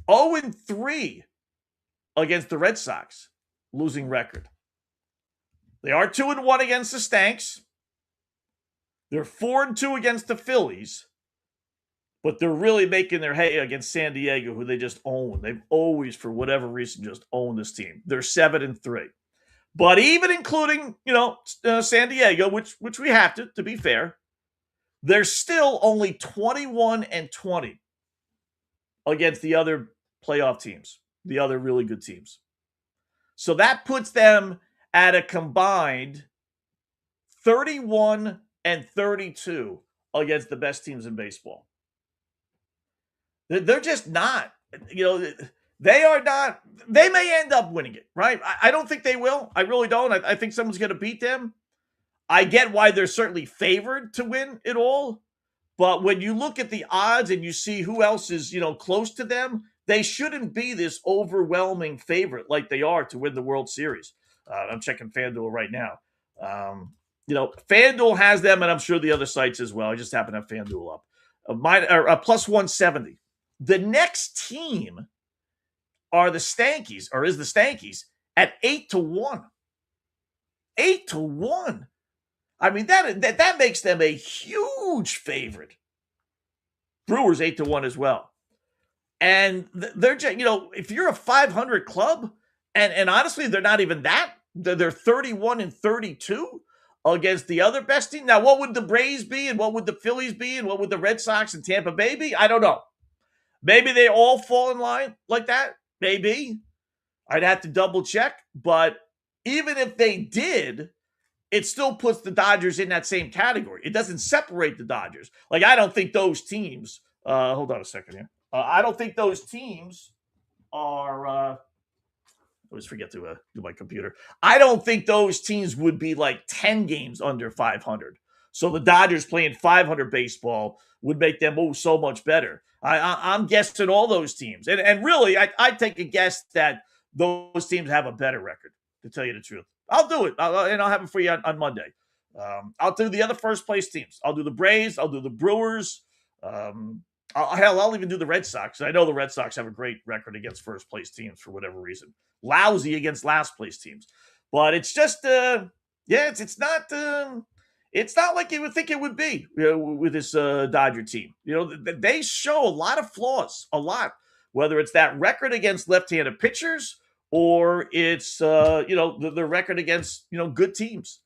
Speaker 3: 0-3 against the Red Sox, losing record. They are 2-1 against the Stanks. They're 4-2 against the Phillies. But they're really making their hay against San Diego, who they just own. They've always, for whatever reason, just owned this team. They're 7-3. But even including, San Diego, which we have to be fair, they're still only 21-20 against the other playoff teams, the other really good teams. So that puts them at a combined 31-32 against the best teams in baseball. They're just not, they are not, they may end up winning it, right? I don't think they will. I really don't. I think someone's going to beat them. I get why they're certainly favored to win it all. But when you look at the odds and you see who else is, close to them, they shouldn't be this overwhelming favorite like they are to win the World Series. I'm checking FanDuel right now. FanDuel has them, and I'm sure the other sites as well. I just happen to have FanDuel up. Plus 170. The next team is the Stankies at 8-1. 8-1. I mean, that makes them a huge favorite. Brewers 8-1 as well. And they're just, if you're a 500 club, and honestly, they're not even that. They're 31-32 against the other best team. Now, what would the Braves be, and what would the Phillies be, and what would the Red Sox and Tampa Bay be? I don't know. Maybe they all fall in line like that. Maybe. I'd have to double check. But even if they did, it still puts the Dodgers in that same category. It doesn't separate the Dodgers. Like, I don't think those teams, hold on a second here. I don't think those teams are, I always forget to do my computer. I don't think those teams would be like 10 games under 500. So the Dodgers playing 500 baseball would make them so much better. I'm guessing all those teams. And really, I take a guess that those teams have a better record, to tell you the truth. I'll do it, and I'll have it for you on Monday. I'll do the other first-place teams. I'll do the Braves. I'll do the Brewers. I'll even do the Red Sox. I know the Red Sox have a great record against first-place teams for whatever reason. Lousy against last-place teams. But it's just, it's not like you would think it would be, with this Dodger team. They show a lot of flaws, a lot. Whether it's that record against left-handed pitchers or it's the record against good teams.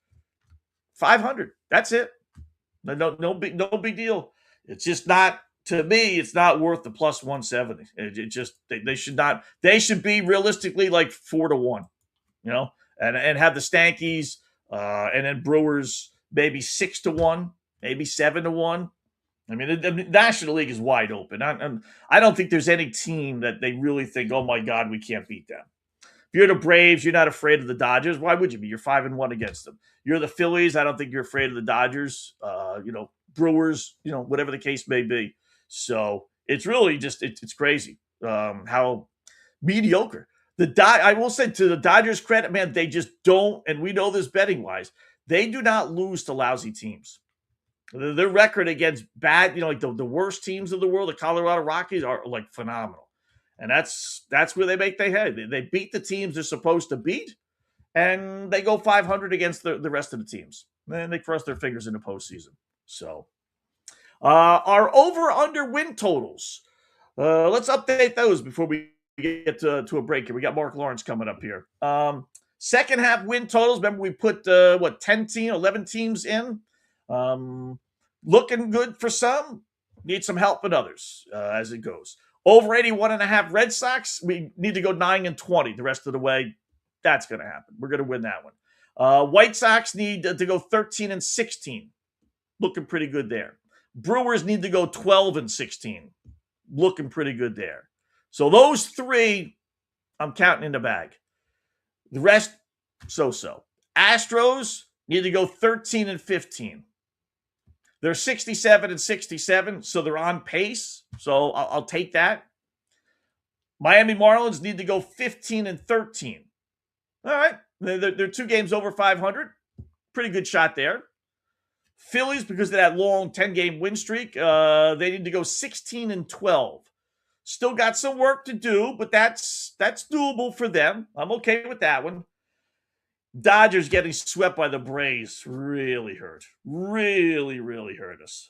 Speaker 3: 500. That's it. No big deal. It's just not. To me, it's not worth the plus 170. It just they should not. They should be realistically like 4-1, and have the Stankies and then Brewers maybe 6-1, maybe 7-1. I mean, the National League is wide open. I don't think there's any team that they really think, oh my God, we can't beat them. If you're the Braves, you're not afraid of the Dodgers. Why would you be? You're 5-1 against them. You're the Phillies. I don't think you're afraid of the Dodgers. Brewers. Whatever the case may be. So it's really just it's crazy how mediocre. I will say, to the Dodgers' credit, man, they just don't, and we know this betting wise, they do not lose to lousy teams. Their record against bad, like the worst teams of the world, the Colorado Rockies, are like phenomenal. And that's where they make their head. They beat the teams they're supposed to beat, and they go 500 against the rest of the teams. And they cross their fingers in the postseason. So our over-under win totals. Let's update those before we get to a break here. We got Marc Lawrence coming up here. Second half win totals. Remember, we put 11 teams in. Looking good for some. Need some help in others as it goes. Over 81.5 Red Sox. We need to go 9-20 the rest of the way. That's going to happen. We're going to win that one. White Sox need to go 13-16. Looking pretty good there. Brewers need to go 12-16. Looking pretty good there. So those three, I'm counting in the bag. The rest, so-so. Astros need to go 13-15. They're 67-67, so they're on pace. So I'll take that. Miami Marlins need to go 15-13. All right. They're 2 games over 500. Pretty good shot there. Phillies, because of that long 10-game win streak, they need to go 16-12. Still got some work to do, but that's doable for them. I'm okay with that one. Dodgers getting swept by the Braves really hurt. Really, really hurt us.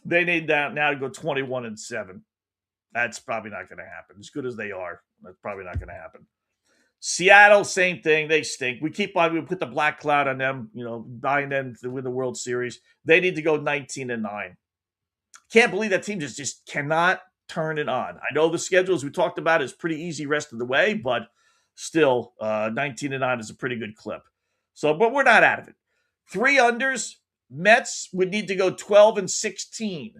Speaker 3: They need now to go 21-7. That's probably not going to happen. As good as they are, that's probably not going to happen. Seattle, same thing. They stink. We put the black cloud on them, buying them to win the World Series. They need to go 19-9. Can't believe that team just cannot turn it on. I know the schedule, as we talked about, is pretty easy rest of the way, but still, 19-9 is a pretty good clip. So, but we're not out of it. 3 unders. Mets would need to go 12-16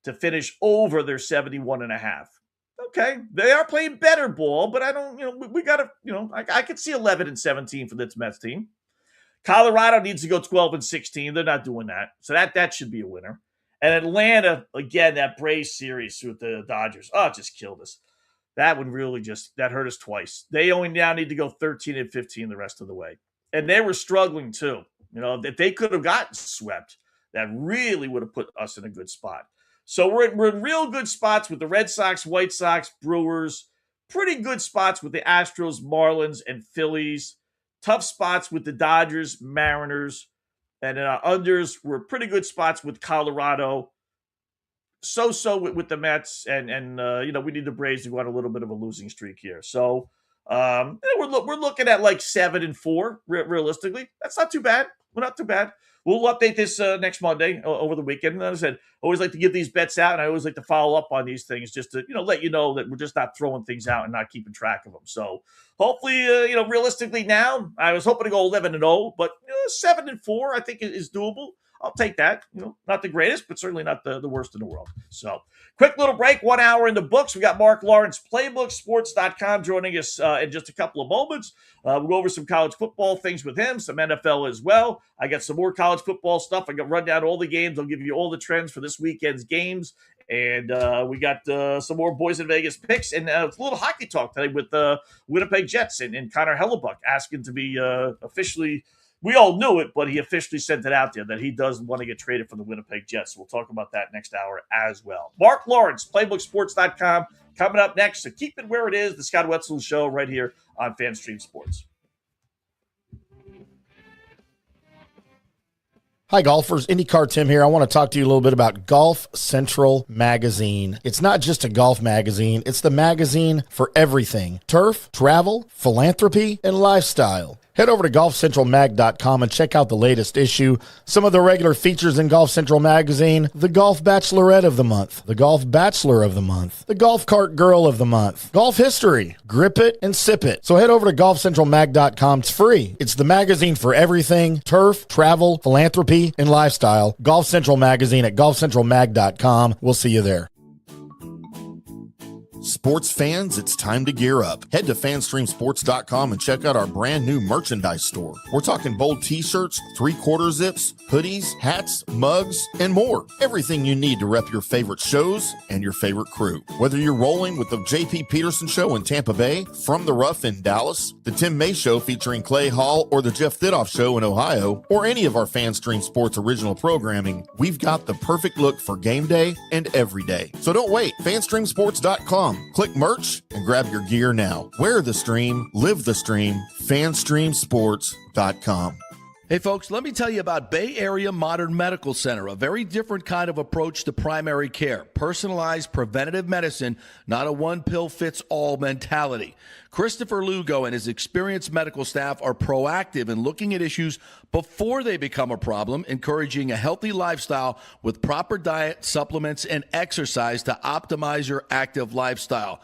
Speaker 3: to finish over their 71.5. Okay, they are playing better ball, but I don't, we got to, I could see 11-17 for this Mets team. Colorado needs to go 12-16. They're not doing that. So that should be a winner. And Atlanta, again, that Braves series with the Dodgers. Oh, it just killed us. That would really that hurt us twice. They only now need to go 13-15 the rest of the way. And they were struggling too. If they could have gotten swept, that really would have put us in a good spot. So we're in real good spots with the Red Sox, White Sox, Brewers. Pretty good spots with the Astros, Marlins, and Phillies. Tough spots with the Dodgers, Mariners. And in our unders, we're pretty good spots with Colorado. So with the Mets. And we need the Braves to go on a little bit of a losing streak here. So we're looking at like 7-4, realistically. That's not too bad. We're not too bad. We'll update this next Monday over the weekend. And as I said, I always like to give these bets out, and I always like to follow up on these things just to, let you know that we're just not throwing things out and not keeping track of them. So hopefully, realistically now, I was hoping to go 11-0, but 7-4 I think is doable. I'll take that. Not the greatest, but certainly not the worst in the world. So quick little break, 1 hour in the books. We got Marc Lawrence, playbooksports.com, joining us in just a couple of moments. We'll go over some college football things with him, some NFL as well. I got some more college football stuff. I got run down all the games. I'll give you all the trends for this weekend's games. And we got some more Boys in Vegas picks and a little hockey talk today with the Winnipeg Jets and Connor Hellebuck asking to be officially, we all knew it, but he officially sent it out there that he does want to get traded from the Winnipeg Jets. So we'll talk about that next hour as well. Marc Lawrence, playbooksports.com, coming up next. So keep it where it is, the Scott Wetzel Show right here on FanStream Sports.
Speaker 7: Hi, golfers. IndyCar Tim here. I want to talk to you a little bit about Golf Central Magazine. It's not just a golf magazine. It's the magazine for everything. Turf, travel, philanthropy, and lifestyle. Head over to golfcentralmag.com and check out the latest issue. Some of the regular features in Golf Central Magazine: the Golf Bachelorette of the Month, the Golf Bachelor of the Month, the Golf Cart Girl of the Month, Golf History, Grip It and Sip It. So head over to golfcentralmag.com. It's free. It's the magazine for everything: turf, travel, philanthropy, and lifestyle. Golf Central Magazine at golfcentralmag.com. We'll see you there.
Speaker 8: Sports fans, it's time to gear up. Head to fanstreamsports.com and check out our brand new merchandise store. We're talking bold t-shirts, 3/4 zips, hoodies, hats, mugs, and more. Everything you need to rep your favorite shows and your favorite crew. Whether you're rolling with the JP Peterson Show in Tampa Bay, From the Rough in Dallas, the Tim May Show featuring Clay Hall, or the Jeff Thidoff Show in Ohio, or any of our FanStream Sports original programming, we've got the perfect look for game day and every day. So don't wait. fanstreamsports.com. Click merch and grab your gear now. Wear the stream, live the stream, fanstreamsports.com.
Speaker 9: Hey folks, let me tell you about Bay Area Modern Medical Center, a very different kind of approach to primary care. Personalized preventative medicine, not a one-pill-fits-all mentality. Christopher Lugo and his experienced medical staff are proactive in looking at issues before they become a problem, encouraging a healthy lifestyle with proper diet, supplements, and exercise to optimize your active lifestyle.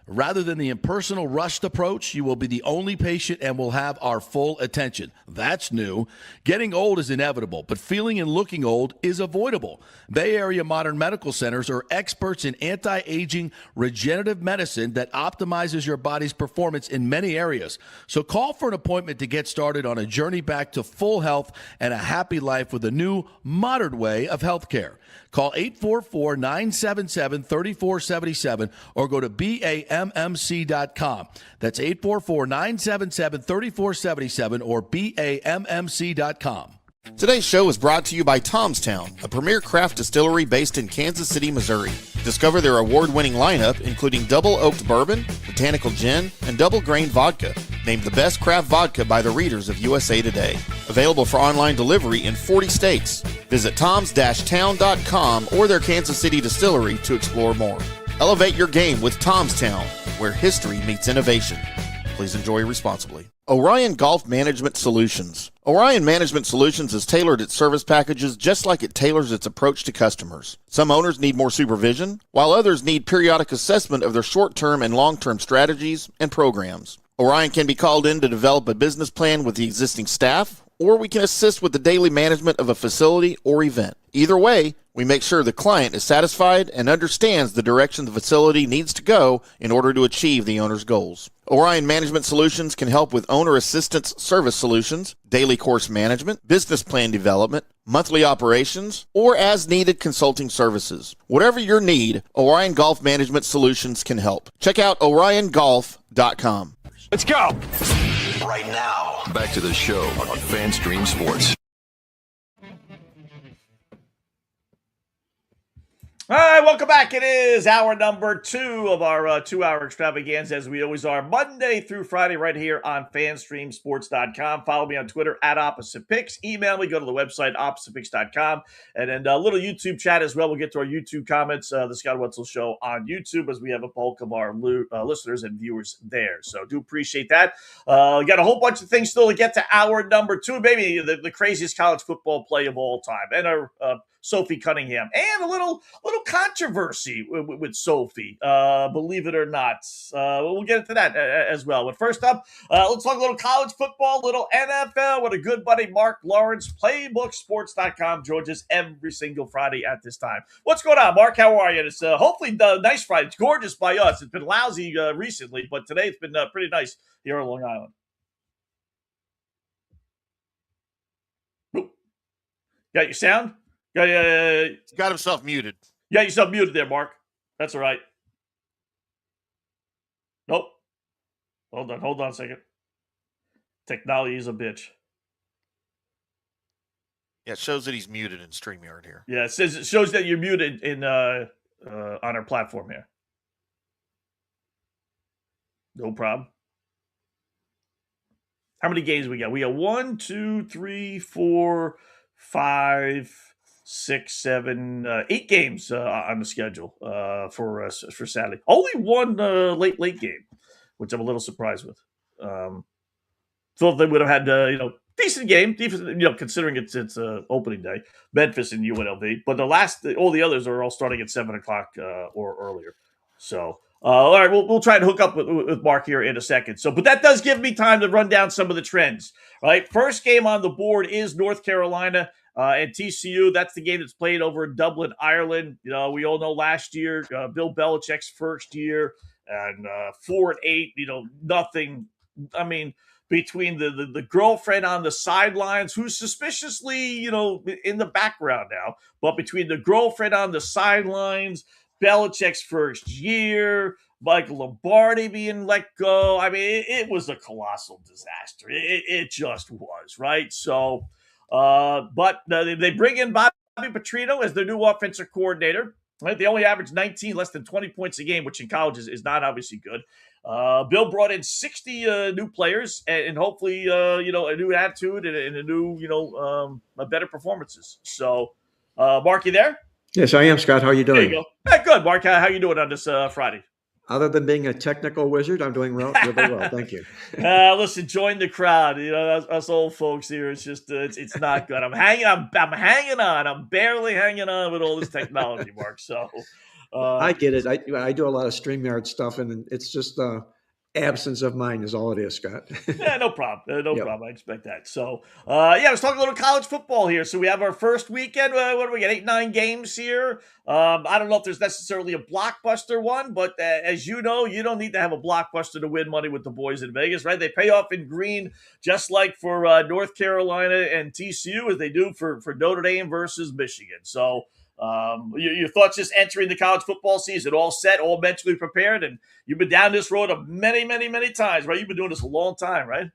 Speaker 9: Rather than the impersonal, rushed approach, you will be the only patient and will have our full attention. That's new. Getting old is inevitable, but feeling and looking old is avoidable. Bay Area Modern Medical Centers are experts in anti-aging regenerative medicine that optimizes your body's performance in many areas. So call for an appointment to get started on a journey back to full health and a happy life with a new, modern way of healthcare. Call 844-977-3477 or go to BAMMC.com. That's 844-977-3477 or BAMMC.com.
Speaker 8: Today's show is brought to you by Tomstown, a premier craft distillery based in Kansas City, Missouri. Discover their award-winning lineup, including double oaked bourbon, botanical gin, and double grain vodka, named the best craft vodka by the readers of USA Today. Available for online delivery in 40 states. Visit toms-town.com or their Kansas City distillery to explore more. Elevate your game with Tomstown, where history meets innovation. Please enjoy responsibly. Orion Golf Management Solutions. Orion Management Solutions has tailored its service packages just like it tailors its approach to customers. Some owners need more supervision, while others need periodic assessment of their short-term and long-term strategies and programs. Orion can be called in to develop a business plan with the existing staff, or we can assist with the daily management of a facility or event. Either way, we make sure the client is satisfied and understands the direction the facility needs to go in order to achieve the owner's goals. Orion Management Solutions can help with owner assistance service solutions, daily course management, business plan development, monthly operations, or as-needed consulting services. Whatever your need, Orion Golf Management Solutions can help. Check out oriongolf.com.
Speaker 11: Let's go! Right now, back to the show on FanStream Sports.
Speaker 3: All right, welcome back. It is hour number 2 of our 2-hour extravaganza, as we always are, Monday through Friday, right here on FanStreamSports.com. Follow me on Twitter at OppositePicks. Email me, go to the website, OppositePicks.com. And then a little YouTube chat as well. We'll get to our YouTube comments, the Scott Wetzel Show on YouTube, as we have a bulk of our listeners and viewers there. So do appreciate that. Got a whole bunch of things still to get to hour number 2. Maybe the craziest college football play of all time. And Sophie Cunningham, and a little controversy with Sophie, believe it or not. We'll get into that as well. But first up, let's talk a little college football, little NFL with a good buddy, Marc Lawrence, PlaybookSports.com, joins us every single Friday at this time. What's going on, Mark? How are you? It's hopefully nice Friday. It's gorgeous by us. It's been lousy recently, but today it's been pretty nice here on Long Island. Oop. Got your sound?
Speaker 8: Got himself muted.
Speaker 3: Got yourself muted there, Mark. That's all right. Nope. Hold on a second. Technology is a bitch.
Speaker 8: Yeah, it shows that he's muted in StreamYard here.
Speaker 3: Yeah, it shows that you're muted in on our platform here. No problem. How many games we got? We got 1, 2, 3, 4, 5, 6, 7, 8 games on the schedule for Saturday. Only one late game, which I'm a little surprised with. Thought they would have had decent game, considering it's opening day, Memphis and UNLV. But all the others are all starting at 7:00 or earlier. So. All right, we'll try to hook up with Mark here in a second. But that does give me time to run down some of the trends. Right, first game on the board is North Carolina and TCU. That's the game that's played over in Dublin, Ireland. We all know last year, Bill Belichick's first year, and 4-8. Nothing. I mean, between the girlfriend on the sidelines, who's suspiciously in the background now, but between the girlfriend on the sidelines, Belichick's first year, Michael Lombardi being let go. I mean, it was a colossal disaster. It just was, right? So, but they bring in Bobby Petrino as their new offensive coordinator. Right? They only average 19, less than 20 points a game, which in college is not obviously good. Bill brought in 60 new players and hopefully, a new attitude and a new, better performances. So, Mark, you there?
Speaker 12: Yes, I am, Scott. How are you doing?
Speaker 3: There you go. Hey, good, Mark. How you doing on this Friday?
Speaker 12: Other than being a technical wizard, I'm doing really well. Thank you.
Speaker 3: Listen, join the crowd. Us old folks here. It's just it's not good. I'm hanging on. I'm barely hanging on with all this technology, Mark. So
Speaker 12: I get it. I do a lot of StreamYard stuff, and it's just absence of mind is all it is, Scott.
Speaker 3: Yeah, no problem. No problem. I expect that. So, let's talk a little college football here. So we have our first weekend. What do we get? 8, 9 games here. I don't know if there's necessarily a blockbuster one, but as you know, you don't need to have a blockbuster to win money with the boys in Vegas, right? They pay off in green, just like for North Carolina and TCU, as they do for Notre Dame versus Michigan. So, your thoughts just entering the college football season, all set, all mentally prepared, and you've been down this road many, many, many times, right? You've been doing this a long time, right?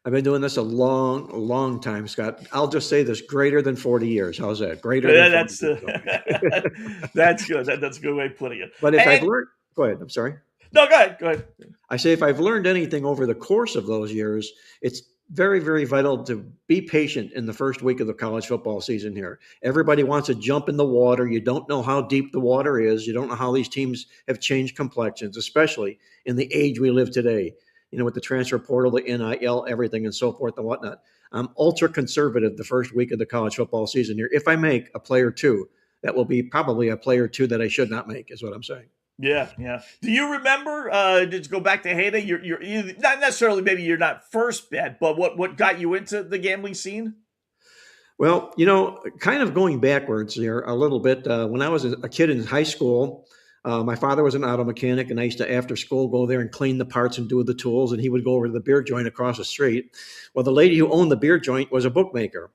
Speaker 12: I've been doing this a long, long time, Scott. I'll just say this: greater than 40 years. How's that? Greater than 40 years.
Speaker 3: That's good. That's a good way of putting it.
Speaker 12: But if I've learned, go ahead. I'm sorry.
Speaker 3: No, go ahead.
Speaker 12: I say if I've learned anything over the course of those years, it's very, very vital to be patient in the first week of the college football season here. Everybody wants to jump in the water. You don't know how deep the water is. You don't know how these teams have changed complexions, especially in the age we live today, with the transfer portal, the NIL, everything and so forth and whatnot. I'm ultra conservative the first week of the college football season here. If I make a play or two, that will be probably a play or two that I should not make, is what I'm saying.
Speaker 3: Yeah. Do you remember, just go back to heyday, you're not necessarily, maybe you're not first bet, but what got you into the gambling scene?
Speaker 12: Well, kind of going backwards here a little bit. When I was a kid in high school, my father was an auto mechanic, and I used to, after school, go there and clean the parts and do the tools, and he would go over to the beer joint across the street. Well, the lady who owned the beer joint was a bookmaker.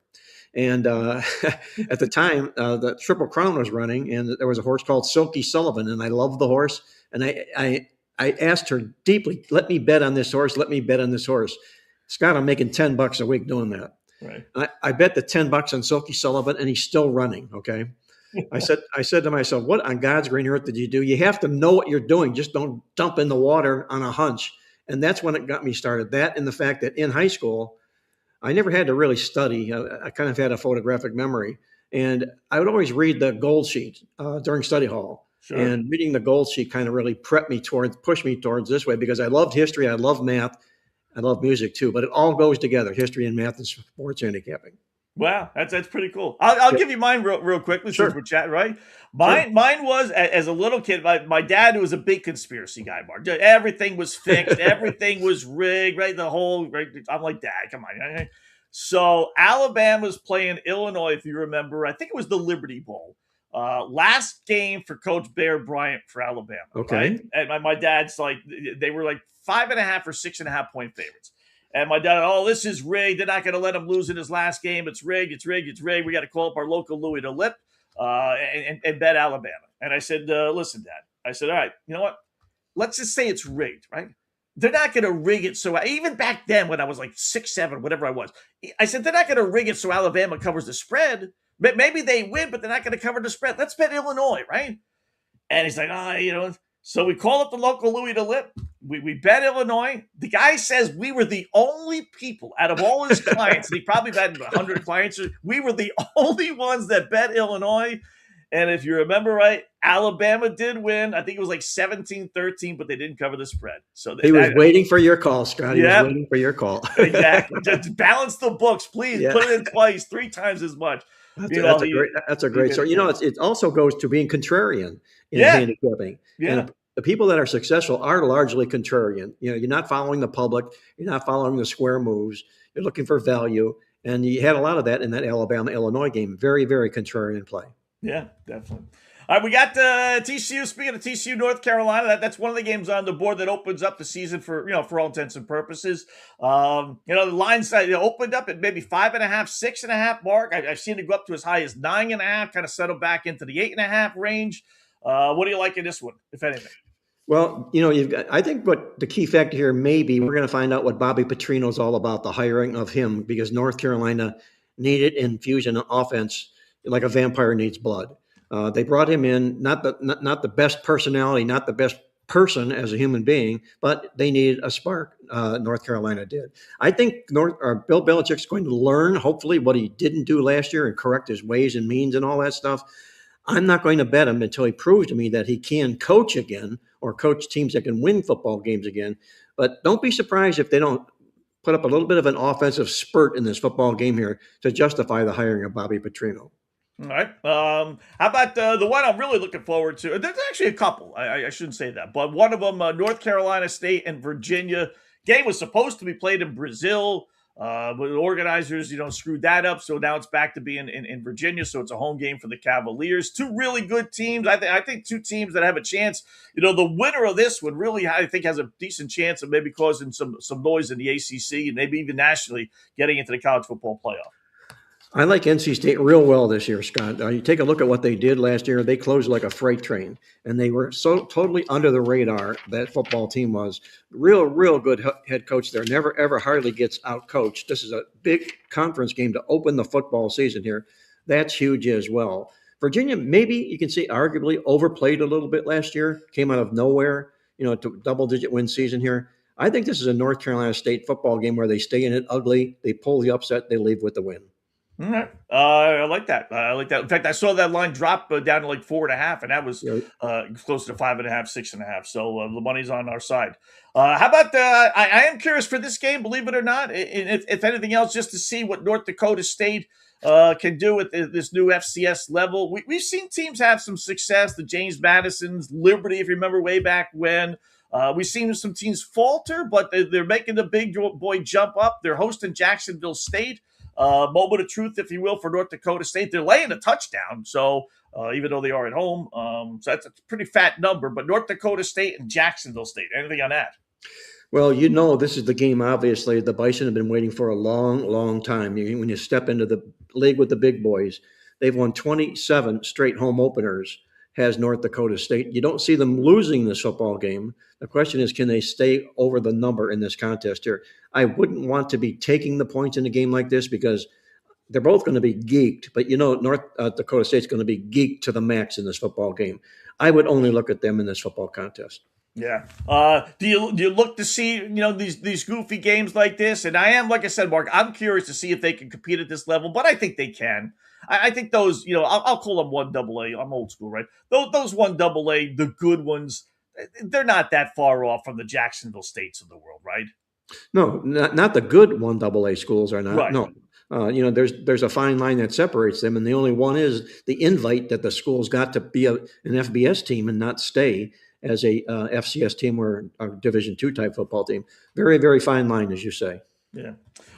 Speaker 12: And at the time, the Triple Crown was running, and there was a horse called Silky Sullivan, and I loved the horse. And I asked her deeply, let me bet on this horse. Let me bet on this horse. Scott, I'm making $10 a week doing that.
Speaker 3: Right.
Speaker 12: I bet the $10 on Silky Sullivan, and he's still running. Okay. I said to myself, what on God's green earth did you do? You have to know what you're doing. Just don't dump in the water on a hunch. And that's when it got me started. That and the fact that in high school, I never had to really study. I kind of had a photographic memory, and I would always read the gold sheet during study hall. Sure. And reading the gold sheet kind of really pushed me towards this way, because I loved history, I loved math, I love music too, but it all goes together: history and math and sports handicapping.
Speaker 3: Wow, that's pretty cool. I'll give you mine real quickly since we're chatting, right? Mine was as a little kid. My dad was a big conspiracy guy, Mark. Everything was fixed, everything was rigged, right? The whole right. I'm like, Dad, come on. So Alabama's playing Illinois, if you remember. I think it was the Liberty Bowl. Last game for Coach Bear Bryant for Alabama.
Speaker 12: Okay,
Speaker 3: right? And my dad's like, they were like 5.5 or 6.5 point favorites. And my dad, this is rigged. They're not going to let him lose in his last game. It's rigged. It's rigged. It's rigged. We got to call up our local Louis DeLip and bet Alabama. And I said, listen, Dad. I said, all right, you know what? Let's just say it's rigged, right? They're not going to rig it so even back then when I was like 6, 7, whatever I was, I said, they're not going to rig it so Alabama covers the spread. But maybe they win, but they're not going to cover the spread. Let's bet Illinois, right? And he's like, So we call up the local Louis DeLip. We bet Illinois. The guy says we were the only people out of all his clients, and he probably bet 100 clients, we were the only ones that bet Illinois. And if you remember right, Alabama did win. I think it was like 17-13, but they didn't cover the spread. So
Speaker 12: he was waiting for your call, Scott. He was waiting for your call.
Speaker 3: Exactly. Just balance the books, please. Yeah. Put it in twice, 3 times as much.
Speaker 12: That's a great story. It also goes to being contrarian in handicapping.
Speaker 3: Yeah.
Speaker 12: And the people that are successful are largely contrarian. You're not following the public. You're not following the square moves. You're looking for value. And you had a lot of that in that Alabama-Illinois game. Very, very contrarian play.
Speaker 3: Yeah, definitely. All right, we got TCU. Speaking of TCU, North Carolina, that's one of the games on the board that opens up the season for all intents and purposes. The line side opened up at maybe 5.5, 6.5 mark. I've seen it go up to as high as 9.5, kind of settle back into the 8.5 range. What do you like in this one, if anything?
Speaker 12: Well, I think what the key factor here may be, we're going to find out what Bobby Petrino's all about, the hiring of him, because North Carolina needed infusion of offense like a vampire needs blood. They brought him in, not the best personality, not the best person as a human being, but they needed a spark. North Carolina did. I think Bill Belichick's going to learn, hopefully, what he didn't do last year and correct his ways and means and all that stuff. I'm not going to bet him until he proves to me that he can coach again or coach teams that can win football games again. But don't be surprised if they don't put up a little bit of an offensive spurt in this football game here to justify the hiring of Bobby Petrino.
Speaker 3: All right. How about the one I'm really looking forward to? There's actually a couple. I shouldn't say that. But one of them, North Carolina State and Virginia. Game was supposed to be played in Brazil. But the organizers, screwed that up. So now it's back to being in Virginia. So it's a home game for the Cavaliers. 2 really good teams. I think 2 teams that have a chance. The winner of this one really, I think, has a decent chance of maybe causing some noise in the ACC and maybe even nationally getting into the college football playoff.
Speaker 12: I like NC State real well this year, Scott. You take a look at what they did last year. They closed like a freight train, and they were so totally under the radar, that football team was. Real good head coach there. Never, ever hardly gets out-coached. This is a big conference game to open the football season here. That's huge as well. Virginia, maybe you can say arguably overplayed a little bit last year, came out of nowhere, to double-digit win season here. I think this is a North Carolina State football game where they stay in it ugly, they pull the upset, they leave with the win.
Speaker 3: All right. I like that. In fact, I saw that line drop down to like 4.5, and that was close to 5.5, 6.5. So the money's on our side. How about I am curious for this game, believe it or not, if anything else, just to see what North Dakota State can do with this new FCS level. We've seen teams have some success. The James Madisons, Liberty, if you remember way back when. We've seen some teams falter, but they're making the big boy jump up. They're hosting Jacksonville State. Moment of truth, if you will, for North Dakota State. They're laying a touchdown, so even though they are at home. So that's a pretty fat number. But North Dakota State and Jacksonville State, anything on that?
Speaker 12: Well, this is the game, obviously, the Bison have been waiting for a long, long time. When you step into the league with the big boys, they've won 27 straight home openers, has North Dakota State. You don't see them losing this football game. The question is, can they stay over the number in this contest here? I wouldn't want to be taking the points in a game like this because they're both going to be geeked. But, North Dakota State's going to be geeked to the max in this football game. I would only look at them in this football contest.
Speaker 3: Yeah. Do you look to see, these goofy games like this? And I am, like I said, Mark, I'm curious to see if they can compete at this level, but I think they can. I think those, I'll call them 1AA. I'm old school, right? Those 1AA, the good ones, they're not that far off from the Jacksonville States of the world, right?
Speaker 12: No, not the good 1AA schools are not.
Speaker 3: Right.
Speaker 12: No. there's a fine line that separates them, and the only one is the invite that the school's got to be an FBS team and not stay as a FCS team or a Division II type football team. Very, very fine line, as you say.
Speaker 3: Yeah.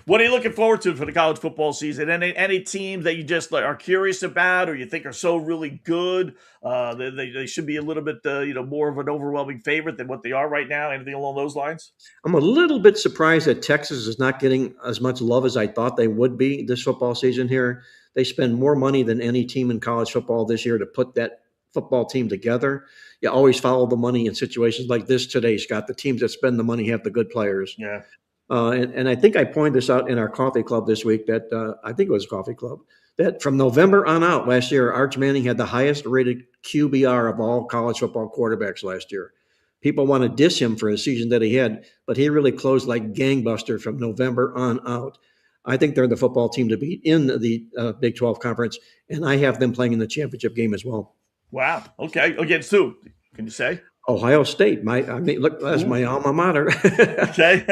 Speaker 3: What are you looking forward to for the college football season? Any teams that you just are curious about, or you think are so really good they should be a little bit more of an overwhelming favorite than what they are right now? Anything along those lines?
Speaker 12: I'm a little bit surprised that Texas is not getting as much love as I thought they would be this football season here. They spend more money than any team in college football this year to put that football team together. You always follow the money in situations like this today, Scott. The teams that spend the money have the good players.
Speaker 3: Yeah.
Speaker 12: And I think I pointed this out in our coffee club this week that I think it was coffee club that from November on out last year, Arch Manning had the highest rated QBR of all college football quarterbacks last year. People want to diss him for the season that he had, but he really closed like gangbuster from November on out. I think they're the football team to beat in the Big 12 conference, and I have them playing in the championship game as well.
Speaker 3: Wow. Okay. Against who? Can you say?
Speaker 12: Ohio State. Look, that's my alma mater.
Speaker 3: Okay.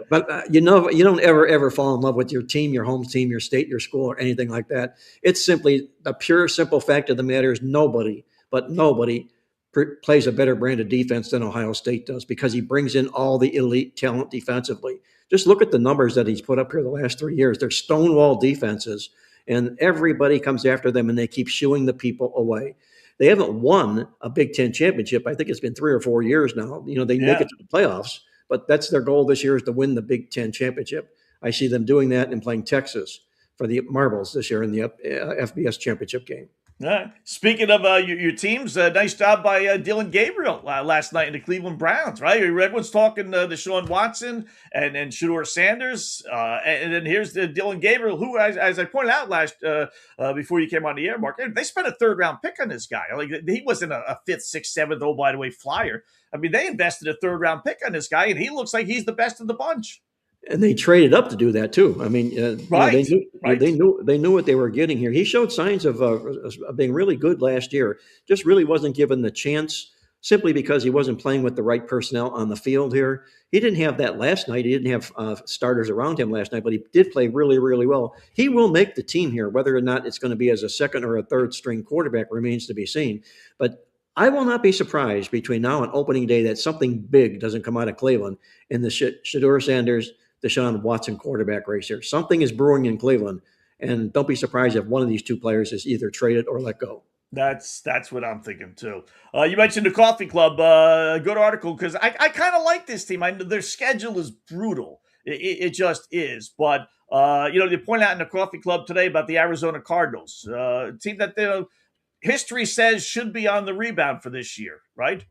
Speaker 12: But you don't ever fall in love with your team, your home team, your state, your school, or anything like that. It's simply the pure, simple fact of the matter is nobody plays a better brand of defense than Ohio State does because he brings in all the elite talent defensively. Just look at the numbers that he's put up here the last 3 years. They're stonewall defenses, and everybody comes after them, and they keep shooing the people away. They haven't won a Big Ten championship. I think it's been 3 or 4 years now. They make it to the playoffs, but that's their goal this year is to win the Big Ten championship. I see them doing that and playing Texas for the marbles this year in the FBS championship game.
Speaker 3: Speaking of your teams, nice job by Dylan Gabriel last night in the Cleveland Browns, right? Everyone's talking to Deshaun Watson and Shedeur Sanders. And then here's the Dylan Gabriel, who, as I pointed out before you came on the air, Mark, they spent a 3rd-round pick on this guy. Like, he wasn't a 5th, 6th, 7th, oh, by the way, flyer. I mean, they invested a 3rd-round pick on this guy, and he looks like he's the best of the bunch.
Speaker 12: And they traded up to do that too. I mean, they knew what they were getting here. He showed signs of being really good last year. Just really wasn't given the chance simply because he wasn't playing with the right personnel on the field here. He didn't have that last night. He didn't have starters around him last night, but he did play really, really well. He will make the team here. Whether or not it's going to be as a 2nd or a 3rd string quarterback remains to be seen. But I will not be surprised between now and opening day that something big doesn't come out of Cleveland in the Shedeur Sanders, Deshaun Watson quarterback race here. Something is brewing in Cleveland, and don't be surprised if one of these two players is either traded or let go.
Speaker 3: That's what I'm thinking too. You mentioned the coffee club. Good article because I kind of like this team. I know their schedule is brutal. It just is. But they point out in the coffee club today about the Arizona Cardinals, a team that history says should be on the rebound for this year, right?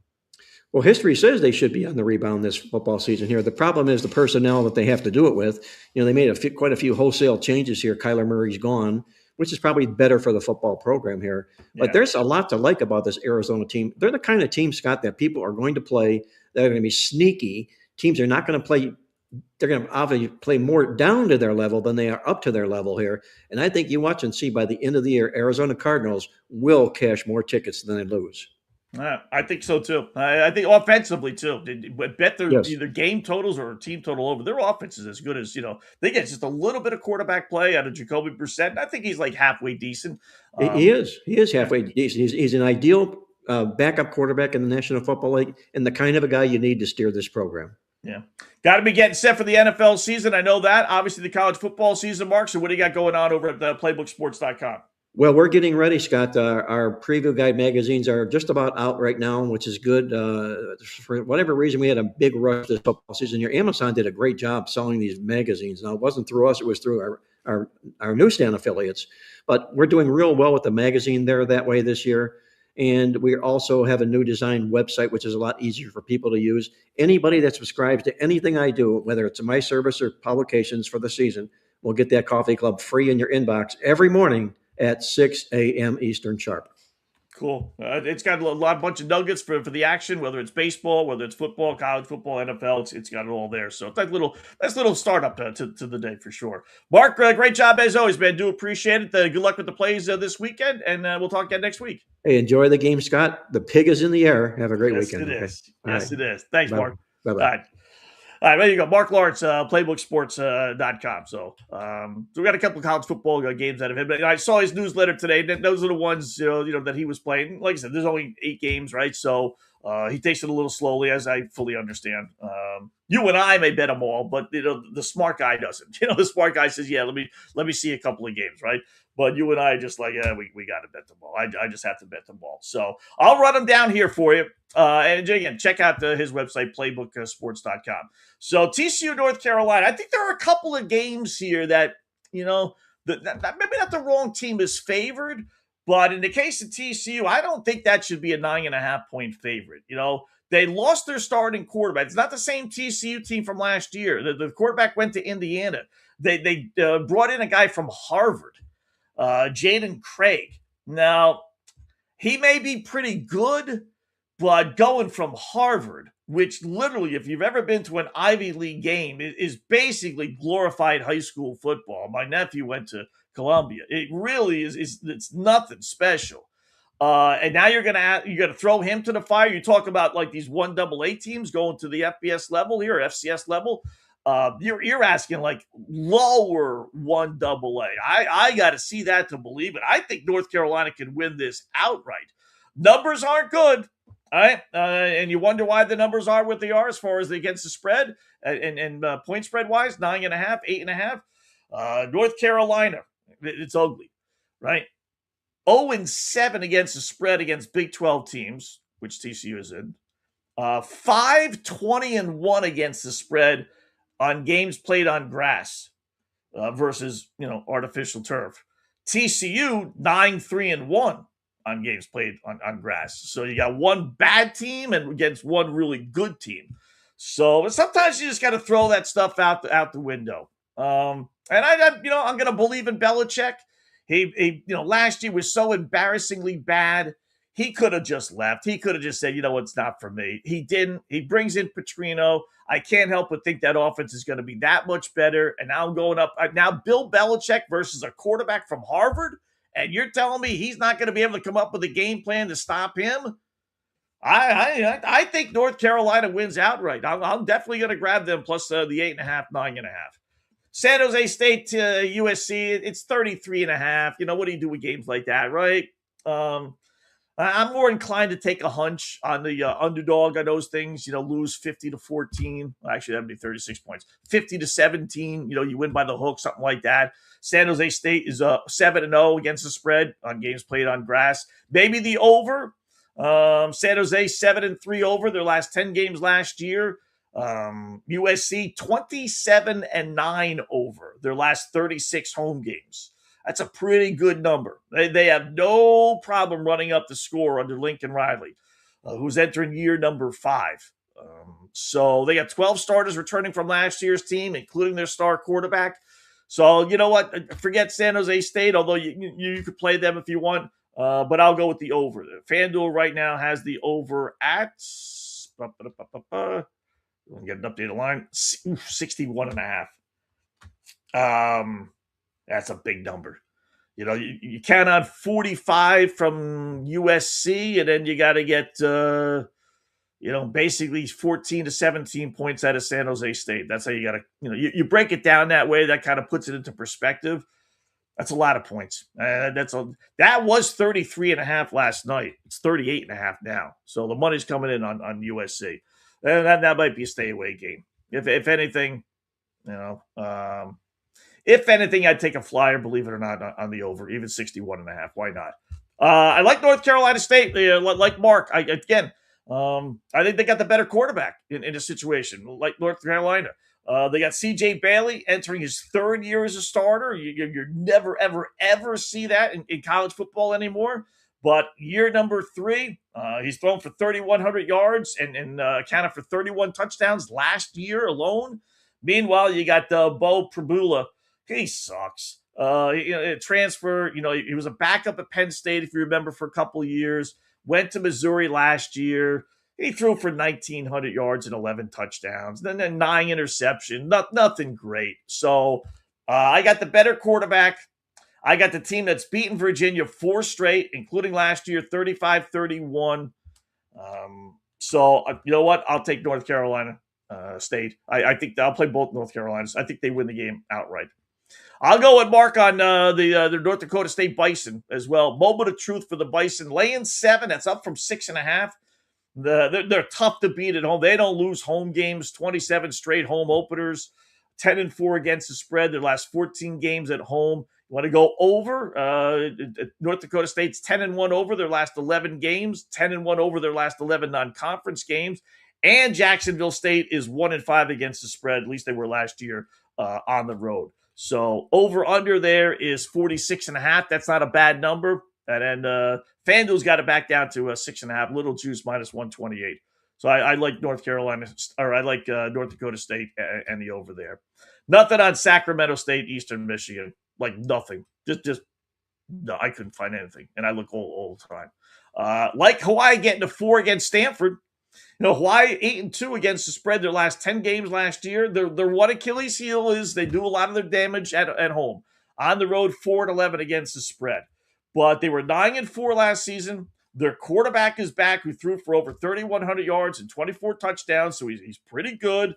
Speaker 12: Well, history says they should be on the rebound this football season here. The problem is the personnel that they have to do it with. They made quite a few wholesale changes here. Kyler Murray's gone, which is probably better for the football program here. But there's a lot to like about this Arizona team. They're the kind of team, Scott, that people are going to play. They're going to be sneaky. Teams are not going to play. They're going to obviously play more down to their level than they are up to their level here. And I think you watch and see by the end of the year, Arizona Cardinals will cash more tickets than they lose.
Speaker 3: I think so too. I think offensively too. Bet their either game totals or team total over. Their offense is as good as they get just a little bit of quarterback play out of Jacoby Brissett. I think he's like halfway decent.
Speaker 12: He is halfway decent. He's an ideal backup quarterback in the National Football League and the kind of a guy you need to steer this program.
Speaker 3: Yeah, got to be getting set for the NFL season. I know that. Obviously, the college football season, Mark. So, what do you got going on over at playbooksports.com?
Speaker 12: Well, we're getting ready, Scott. Our preview guide magazines are just about out right now, which is good. For whatever reason, we had a big rush this football season here. Amazon did a great job selling these magazines. Now, it wasn't through us. It was through our newsstand affiliates. But we're doing real well with the magazine there that way this year. And we also have a new design website, which is a lot easier for people to use. Anybody that subscribes to anything I do, whether it's my service or publications for the season, will get that coffee club free in your inbox every morning at 6 a.m. Eastern sharp.
Speaker 3: Cool. It's got a bunch of nuggets for the action, whether it's baseball, whether it's football, college football, NFL. It's got it all there. So it's nice little startup to the day for sure. Mark, great job as always, man. Do appreciate it. Good luck with the plays this weekend, and we'll talk again next week.
Speaker 12: Hey, enjoy the game, Scott. The pig is in the air. Have a great weekend.
Speaker 3: It is. Yes, it is. Thanks, Mark.
Speaker 12: Bye-bye.
Speaker 3: All right. All right, there you go. Marc Lawrence, playbooksports.com. So we got a couple of college football games out of him. But I saw his newsletter today. Those are the ones that he was playing. Like I said, there's only 8 games, right? So he takes it a little slowly, as I fully understand. You and I may bet them all, but the smart guy doesn't. The smart guy says, "Yeah, let me see a couple of games," right? But you and I are just like, yeah, we got to bet them all. I just have to bet them all. So I'll run them down here for you. And again, check out his website, playbooksports.com. So TCU, North Carolina. I think there are a couple of games here that, maybe not the wrong team is favored, but in the case of TCU, I don't think that should be a 9.5-point favorite. They lost their starting quarterback. It's not the same TCU team from last year. The quarterback went to Indiana. They brought in a guy from Harvard, Jaden Craig. Now, he may be pretty good, but going from Harvard, which literally, if you've ever been to an Ivy League game, is basically glorified high school football. My nephew went to Columbia. It really is. It's nothing special. And now you're gonna throw him to the fire. You talk about like these 1AA teams going to the FBS level here, or FCS level. You're asking like lower 1AA. I got to see that to believe it. I think North Carolina can win this outright. Numbers aren't good. All right, and you wonder why the numbers are what they are as far as against the spread and point spread wise, 9.5, 8.5. North Carolina, it's ugly, right? 0-7 against the spread against Big 12 teams, which TCU is in. 5-20-1 against the spread on games played on grass versus artificial turf. TCU 9-3-1. On games played on grass. So you got one bad team and against one really good team. So sometimes you just got to throw that stuff out the window. And I'm going to believe in Belichick. He last year was so embarrassingly bad. He could have just left. He could have just said, it's not for me. He didn't. He brings in Petrino. I can't help but think that offense is going to be that much better. And now I'm going up. Now Bill Belichick versus a quarterback from Harvard. And you're telling me he's not going to be able to come up with a game plan to stop him? I think North Carolina wins outright. I'm definitely going to grab them plus the 8.5, 9.5. San Jose State to USC, it's 33.5. What do you do with games like that, right? I'm more inclined to take a hunch on the underdog on those things. Lose 50-14. Actually, that'd be 36 points. 50-17. You win by the hook, something like that. San Jose State is 7-0 against the spread on games played on grass. Maybe the over. San Jose 7-3 over their last 10 games last year. USC 27-9 over their last 36 home games. That's a pretty good number. They have no problem running up the score under Lincoln Riley, who's entering year number 5. So they got 12 starters returning from last year's team, including their star quarterback. So you know what? Forget San Jose State, although you could play them if you want. But I'll go with the over. FanDuel right now has the over at get an updated line 61.5. That's a big number. You count on 45 from USC, and then you got to get basically 14 to 17 points out of San Jose State. That's how you got to, you break it down that way. That kind of puts it into perspective. That's a lot of points. That was 33.5 last night. It's 38.5 now. So the money's coming in on USC. And that might be a stay away game. If anything, if anything, I'd take a flyer, believe it or not, on the over, even 61.5. Why not? I like North Carolina State. Like Mark, I think they got the better quarterback in a situation like North Carolina. They got C.J. Bailey entering his 3rd year as a starter. You never, ever, ever see that in college football anymore. But year number 3, he's thrown for 3,100 yards and accounted for 31 touchdowns last year alone. Meanwhile, you got Bo Prabula. He sucks. Transfer, he was a backup at Penn State, if you remember, for a couple of years. Went to Missouri last year. He threw for 1,900 yards and 11 touchdowns. Then 9 interceptions. Nothing great. So I got the better quarterback. I got the team that's beaten Virginia 4 straight, including last year, 35-31. So you know what? I'll take North Carolina. State. I think I'll play both North Carolinas. I think they win the game outright. I'll go with Mark on the North Dakota State Bison as well. Moment of truth for the Bison. Laying 7. That's up from 6.5. They're tough to beat at home. They don't lose home games. 27 straight home openers. 10-4 against the spread. Their last 14 games at home. You want to go over? North Dakota State's 10-1 over their last 11 games. 10-1 over their last 11 non-conference games. And Jacksonville State is 1-5 against the spread. At least they were last year on the road. So over-under there is 46.5. That's not a bad number. And then FanDuel's got it back down to 6.5. Little juice minus 128. So I like North Carolina, or I like North Dakota State and the over there. Nothing on Sacramento State, Eastern Michigan. Like nothing. Just no, I couldn't find anything. And I look all the time. Like Hawaii getting a 4 against Stanford. You know, Hawaii 8-2 against the spread their last 10 games last year. Their one Achilles heel is they do a lot of their damage at home. On the road, 4-11 against the spread. But they were 9-4 last season. Their quarterback is back, who threw for over 3,100 yards and 24 touchdowns, so he's pretty good.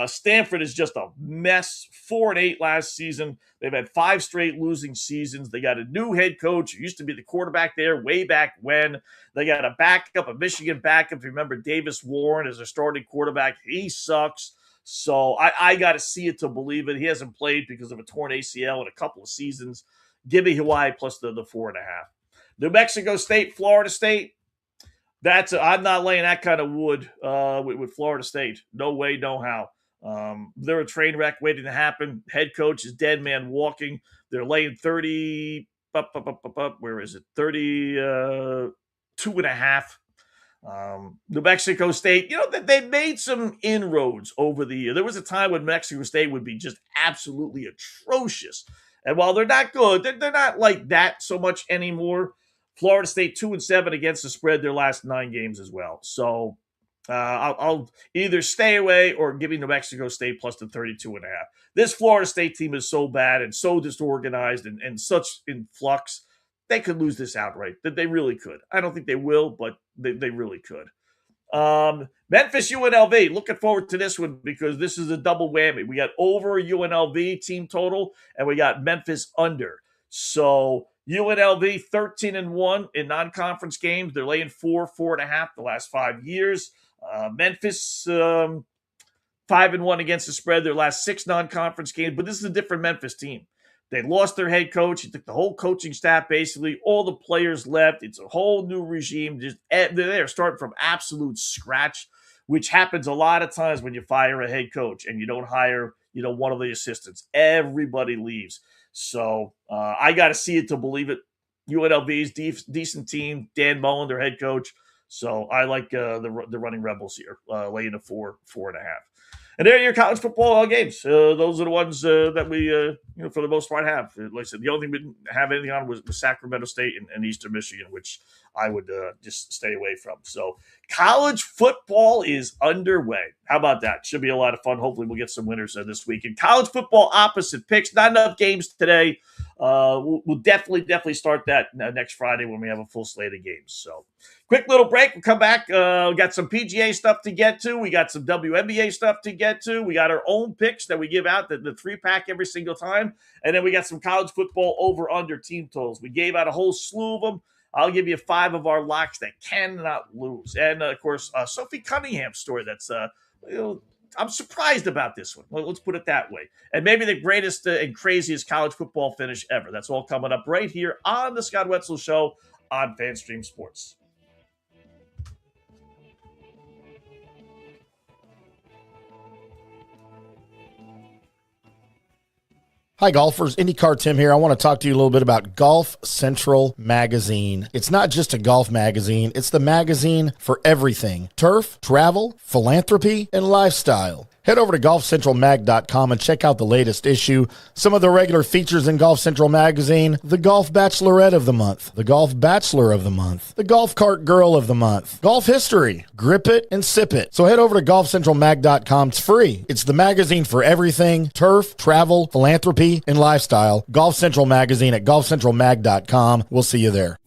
Speaker 3: Stanford is just a mess. 4-8 last season. They've had 5 straight losing seasons. They got a new head coach who used to be the quarterback there way back when. They got a backup, a Michigan backup. If you remember Davis Warren as a starting quarterback, he sucks. So I got to see it to believe it. He hasn't played because of a torn ACL in a couple of seasons. Give me Hawaii plus the 4.5. New Mexico State, Florida State. I'm not laying that kind of wood with Florida State. No way, no how. They're a train wreck waiting to happen. Head coach is dead man walking. They're laying 30. Where is it? 32.5. New Mexico State, you know, they made some inroads over the year. There was a time when Mexico State would be just absolutely atrocious. And while they're not good, they're not like that so much anymore. Florida State 2-7 against the spread their last 9 games as well. So I'll either stay away or give you New Mexico State plus the 32.5. This Florida State team is so bad and so disorganized and such in flux. They could lose this outright. That they really could. I don't think they will, but they really could. Memphis UNLV. Looking forward to this one because this is a double whammy. We got over UNLV team total, and we got Memphis under. So UNLV 13-1 in non-conference games. They're laying 4.5 the last 5 years. Memphis 5-1 against the spread their last 6 non-conference games. But this is a different Memphis team. They lost their head coach. He took the whole coaching staff, basically. All the players left. It's a whole new regime. They're starting from absolute scratch, which happens a lot of times when you fire a head coach and you don't hire, one of the assistants. Everybody leaves. So I got to see it to believe it. UNLV's decent team. Dan Mullen, their head coach. So I like the Running Rebels here, laying a 4.5. And there are your college football games. Those are the ones that we, for the most part have. Like I said, the only thing we didn't have anything on was Sacramento State and Eastern Michigan, which I would just stay away from. So college football is underway. How about that? Should be a lot of fun. Hopefully we'll get some winners this week. And college football opposite picks. Not enough games today. We'll definitely start that next Friday when we have a full slate of games. So quick little break. We'll come back. We got some PGA stuff to get to. We got some WNBA stuff to get to. We got our own picks that we give out, the 3-pack every single time. And then we got some college football over-under team totals. We gave out a whole slew of them. I'll give you 5 of our locks that cannot lose. And, of course, Sophie Cunningham's story that's I'm surprised about this one. Well, let's put it that way. And maybe the greatest and craziest college football finish ever. That's all coming up right here on the Scott Wetzel Show on FanStream Sports.
Speaker 7: Hi, golfers. IndyCar Tim here. I want to talk to you a little bit about Golf Central Magazine. It's not just a golf magazine. It's the magazine for everything. Turf, travel, philanthropy, and lifestyle. Head over to golfcentralmag.com and check out the latest issue. Some of the regular features in Golf Central Magazine: the Golf Bachelorette of the Month, the Golf Bachelor of the Month, the Golf Cart Girl of the Month, Golf History, Grip It and Sip It. So head over to golfcentralmag.com. It's free. It's the magazine for everything: turf, travel, philanthropy, and lifestyle. Golf Central Magazine at golfcentralmag.com. We'll see you there.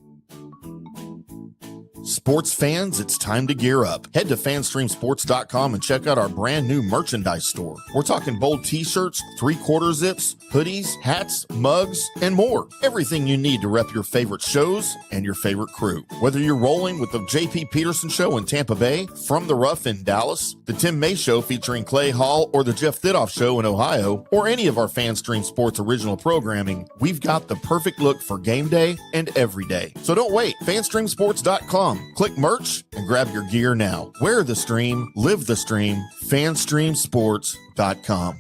Speaker 8: Sports fans, it's time to gear up. Head to fanstreamsports.com and check out our brand new merchandise store. We're talking bold t-shirts, 3/4 zips, hoodies, hats, mugs, and more. Everything you need to rep your favorite shows and your favorite crew. Whether you're rolling with the J.P. Peterson Show in Tampa Bay, From the Rough in Dallas, the Tim May Show featuring Clay Hall, or the Jeff Thitoff Show in Ohio, or any of our FanStream Sports original programming, we've got the perfect look for game day and every day. So don't wait. fanstreamsports.com. Click merch and grab your gear now. Wear the stream, live the stream. fanstreamsports.com.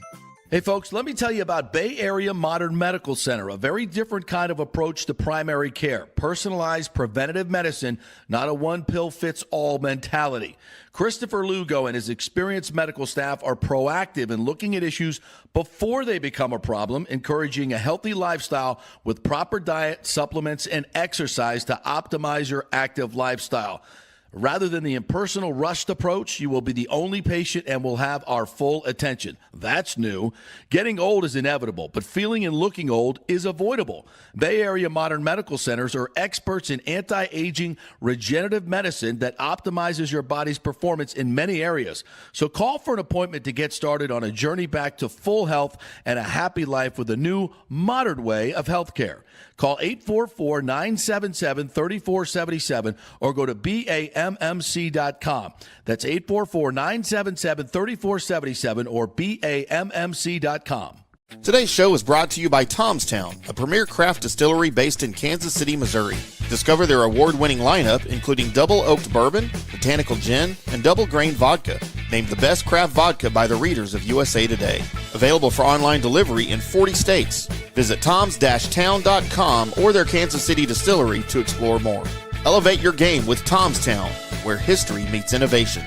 Speaker 9: Hey folks, let me tell you about Bay Area Modern Medical Center, a very different kind of approach to primary care. Personalized preventative medicine, not a one-pill-fits-all mentality. Christopher Lugo and his experienced medical staff are proactive in looking at issues before they become a problem, encouraging a healthy lifestyle with proper diet, supplements, and exercise to optimize your active lifestyle. Rather than the impersonal, rushed approach, you will be the only patient and will have our full attention. That's new. Getting old is inevitable, but feeling and looking old is avoidable. Bay Area Modern Medical Centers are experts in anti-aging regenerative medicine that optimizes your body's performance in many areas. So call for an appointment to get started on a journey back to full health and a happy life with a new, modern way of healthcare. Call 844-977-3477 or go to BAMMC.com. That's 844-977-3477 or BAMMC.com.
Speaker 8: Today's show is brought to you by Tom's Town, a premier craft distillery based in Kansas City, Missouri. Discover their award-winning lineup, including double oaked bourbon, botanical gin, and double grain vodka, named the best craft vodka by the readers of USA Today. Available for online delivery in 40 states. Visit toms-town.com or their Kansas City distillery to explore more. Elevate your game with Tom's Town, where history meets innovation.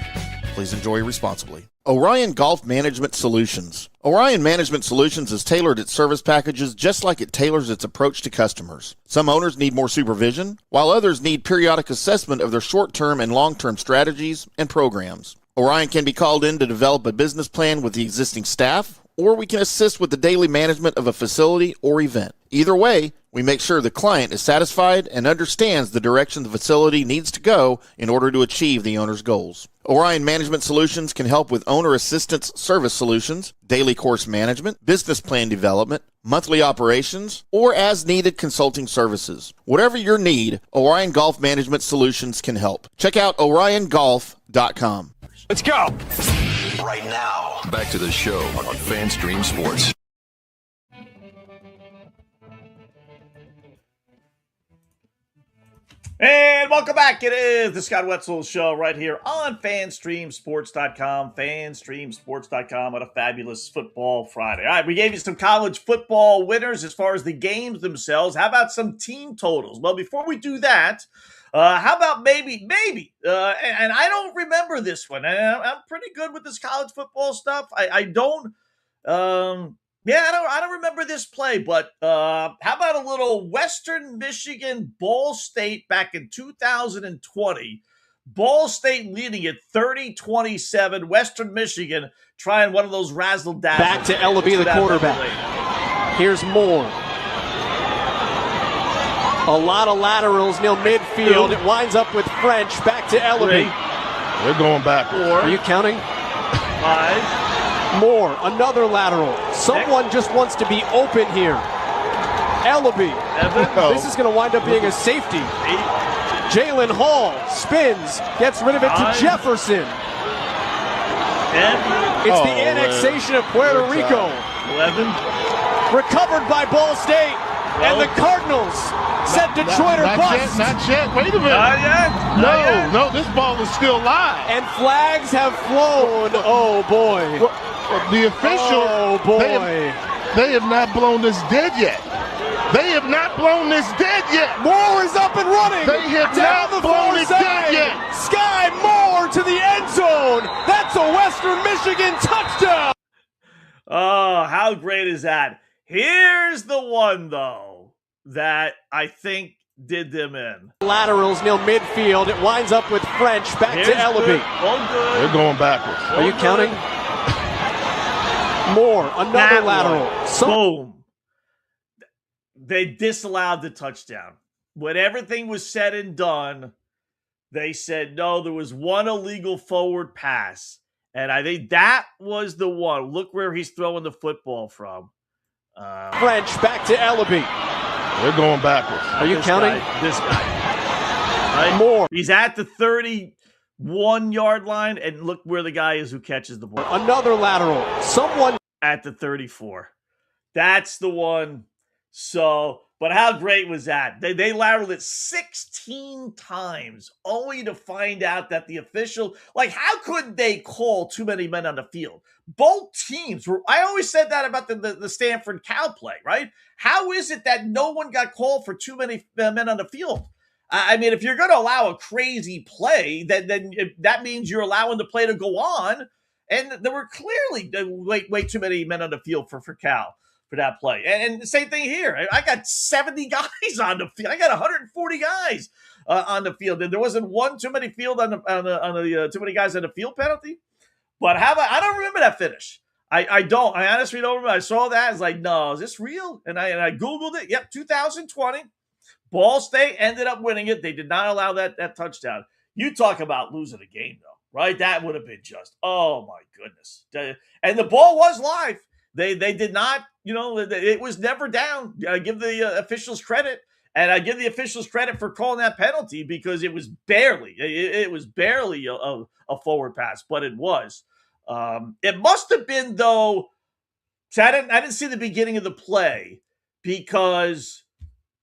Speaker 8: Please enjoy responsibly. Orion Golf Management Solutions. Orion Management Solutions has tailored its service packages just like it tailors its approach to customers. Some owners need more supervision, while others need periodic assessment of their short-term and long-term strategies and programs. Orion can be called in to develop a business plan with the existing staff, or we can assist with the daily management of a facility or event. Either way, we make sure the client is satisfied and understands the direction the facility needs to go in order to achieve the owner's goals. Orion Management Solutions can help with owner assistance service solutions, daily course management, business plan development, monthly operations, or as-needed consulting services. Whatever your need, Orion Golf Management Solutions can help. Check out oriongolf.com.
Speaker 11: Let's go! Right now, back to the show on FanStream Sports.
Speaker 3: And welcome back. It is the Scott Wetzel Show right here on FanStreamSports.com. FanStreamSports.com on a fabulous football Friday. All right, we gave you some college football winners as far as the games themselves. How about some team totals? Well, before we do that, how about maybe, and I don't remember this one. And I'm pretty good with this college football stuff. I don't remember this play, but how about a little Western Michigan Ball State back in 2020? Ball State leading at 30-27. Western Michigan trying one of those razzle-dazzle.
Speaker 13: Back to Ellaby, the quarterback. Here's Moore. A lot of laterals near midfield. It winds up with French. Back to Ellaby.
Speaker 14: They're going backwards.
Speaker 13: Are you counting?
Speaker 3: 5.
Speaker 13: Moore, another lateral. Someone just wants to be open here. Ellaby. This is going to wind up being a safety.
Speaker 3: 8.
Speaker 13: Jalen Hall spins, gets rid of it to Jefferson.
Speaker 3: 10.
Speaker 13: It's the annexation of Puerto Rico.
Speaker 3: 11.
Speaker 13: Recovered by Ball State. 12. And the Cardinals said Detroit or bust.
Speaker 14: Not yet. Wait a minute.
Speaker 3: Not yet.
Speaker 14: No, this ball is still live.
Speaker 13: And flags have flown. Oh, boy.
Speaker 14: The official, they have not blown this dead yet. They have not blown this dead yet.
Speaker 13: Moore is up and running.
Speaker 14: They have
Speaker 13: down
Speaker 14: not blown it dead yet.
Speaker 13: Sky Moore to the end zone. That's a Western Michigan touchdown.
Speaker 3: Oh, how great is that? Here's the one, though, that I think did them in.
Speaker 13: Laterals near midfield. It winds up with French. Back to Ellaby.
Speaker 3: All good.
Speaker 14: They're going backwards.
Speaker 13: Are you counting? Moore, another lateral.
Speaker 3: Boom. They disallowed the touchdown. When everything was said and done, they said, no, there was one illegal forward pass. And I think that was the one. Look where he's throwing the football from.
Speaker 13: French back to Ellaby.
Speaker 14: They're going backwards.
Speaker 13: Are you counting?
Speaker 3: This guy. Right?
Speaker 13: More.
Speaker 3: He's at the 31-yard line, and look where the guy is who catches the ball.
Speaker 13: Another lateral. Someone
Speaker 3: at the 34. That's the one. So, but how great was that? They lateraled it 16 times, only to find out that the official, like, how could they call too many men on the field? Both teams were, I always said that about the Stanford Cal play, right? How is it that no one got called for too many men on the field? I mean, if you're going to allow a crazy play, then that means you're allowing the play to go on. And there were clearly way too many men on the field for Cal for that play. And the same thing here. I got 70 guys on the field. I got 140 guys on the field. And there wasn't one too many too many guys on the field penalty. But how about, I don't remember that finish. I don't. I honestly don't remember. I saw that. I was like, no, is this real? And I Googled it. Yep, 2020. Ball State ended up winning it. They did not allow that touchdown. You talk about losing a game, though, right? That would have been just, oh, my goodness. And the ball was live. They did not, it was never down. I give the officials credit. And I give the officials credit for calling that penalty because it was barely a forward pass, but it was. It must have been, though, so I didn't see the beginning of the play because,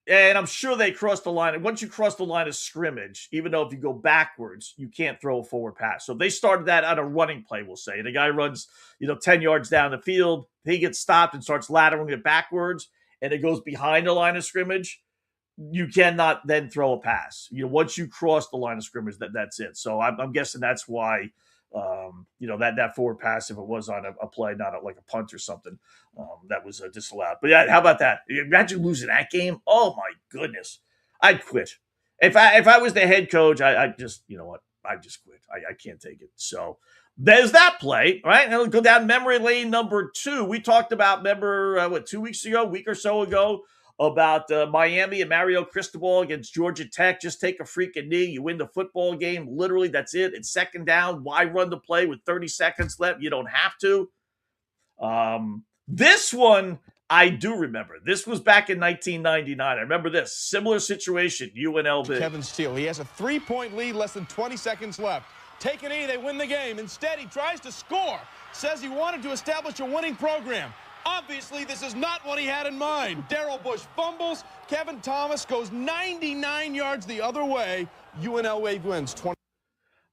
Speaker 3: and I'm sure they crossed the line. And once you cross the line of scrimmage, even though if you go backwards, you can't throw a forward pass. So they started that on a running play, we'll say. The guy runs, 10 yards down the field. He gets stopped and starts lateraling it backwards, and it goes behind the line of scrimmage. You cannot then throw a pass. Once you cross the line of scrimmage, that's it. So I'm guessing that's why, that forward pass, if it was on a play, not like a punt or something, that was disallowed. But yeah, how about that? Imagine losing that game. Oh my goodness, I'd quit. If I was the head coach, I just, I just quit. I can't take it. So there's that play, right? And we'll go down memory lane number 2. We talked about, remember, 2 weeks ago, a week or so ago, about Miami and Mario Cristobal against Georgia Tech. Just take a freaking knee. You win the football game. Literally, that's it. It's second down. Why run the play with 30 seconds left? You don't have to. This one, I do remember. This was back in 1999. I remember this. Similar situation, UNLV.
Speaker 15: Kevin Steele. He has a 3-point lead, less than 20 seconds left. Take an knee. They win the game. Instead, he tries to score. Says he wanted to establish a winning program. Obviously, this is not what he had in mind. Darrell Bush fumbles. Kevin Thomas goes 99 yards the other way. UNLV wins 20.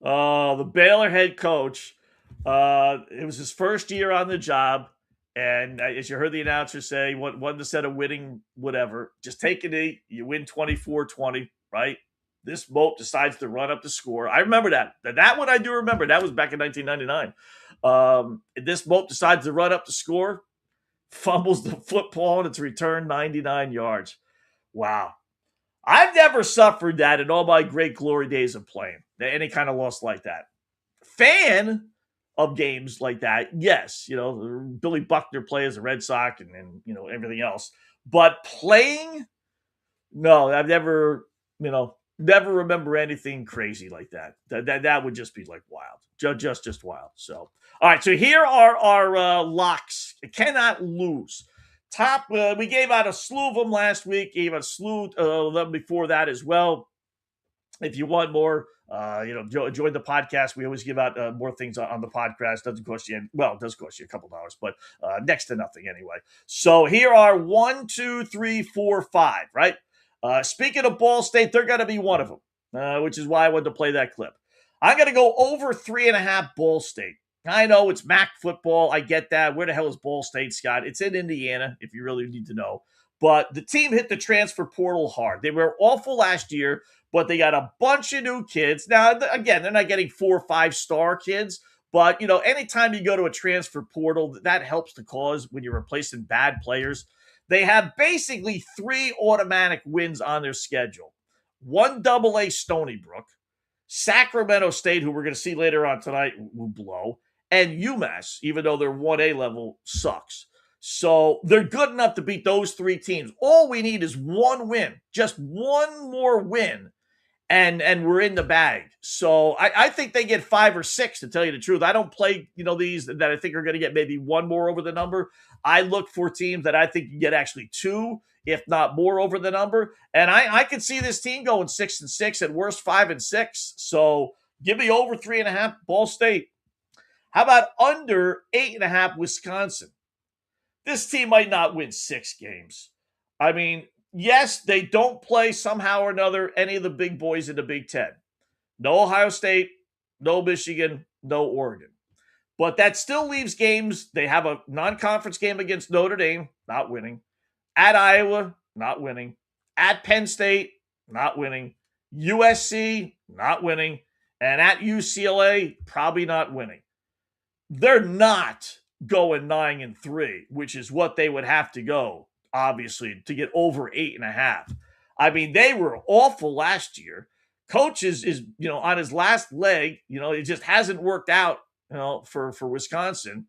Speaker 3: The Baylor head coach, it was his first year on the job. And as you heard the announcer say, one to set a winning whatever. Just take a knee. You win 24-20, right? This Mope decides to run up the score. I remember that. That one I do remember. That was back in 1999. This Mope decides to run up the score. Fumbles the football, and it's returned 99 yards. Wow. I've never suffered that in all my great glory days of playing. Any kind of loss like that. Fan of games like that, yes. Billy Buckner plays the Red Sox and everything else. But playing, no, I've never, never remember anything crazy like that. That would just be like wild. Just wild. So, all right. So here are our locks. It cannot lose. Top. We gave out a slew of them last week. Gave out a slew of them before that as well. If you want more, join the podcast. We always give out more things on the podcast. Doesn't cost you. Well, it does cost you a couple $, but next to nothing anyway. So here are 1, 2, 3, 4, 5. Right. Speaking of Ball State, they're going to be one of them, which is why I wanted to play that clip. I'm going to go over 3.5 Ball State. I know it's MAC football. I get that. Where the hell is Ball State, Scott? It's in Indiana, if you really need to know. But the team hit the transfer portal hard. They were awful last year, but they got a bunch of new kids. Now, again, they're not getting 4 or 5-star kids. But, anytime you go to a transfer portal, that helps the cause when you're replacing bad players. They have basically 3 automatic wins on their schedule. 1 AA Stony Brook, Sacramento State, who we're going to see later on tonight, will blow, and UMass, even though their 1A level sucks. So they're good enough to beat those 3 teams. All we need is 1 win, just 1 more win, and we're in the bag. So I think they get 5 or 6, to tell you the truth. I don't play, these that I think are going to get maybe one more over the number. I look for teams that I think you get actually 2, if not more, over the number. And I could see this team going 6-6, at worst 5-6. So give me over 3.5, Ball State. How about under 8.5, Wisconsin? This team might not win 6 games. I mean, yes, they don't play somehow or another any of the big boys in the Big Ten. No Ohio State, no Michigan, no Oregon. But that still leaves games. They have a non-conference game against Notre Dame, not winning. At Iowa, not winning. At Penn State, not winning. USC, not winning. And at UCLA, probably not winning. They're not going 9-3, which is what they would have to go, obviously, to get over 8.5. I mean, they were awful last year. Coach is on his last leg. It just hasn't worked out, for Wisconsin.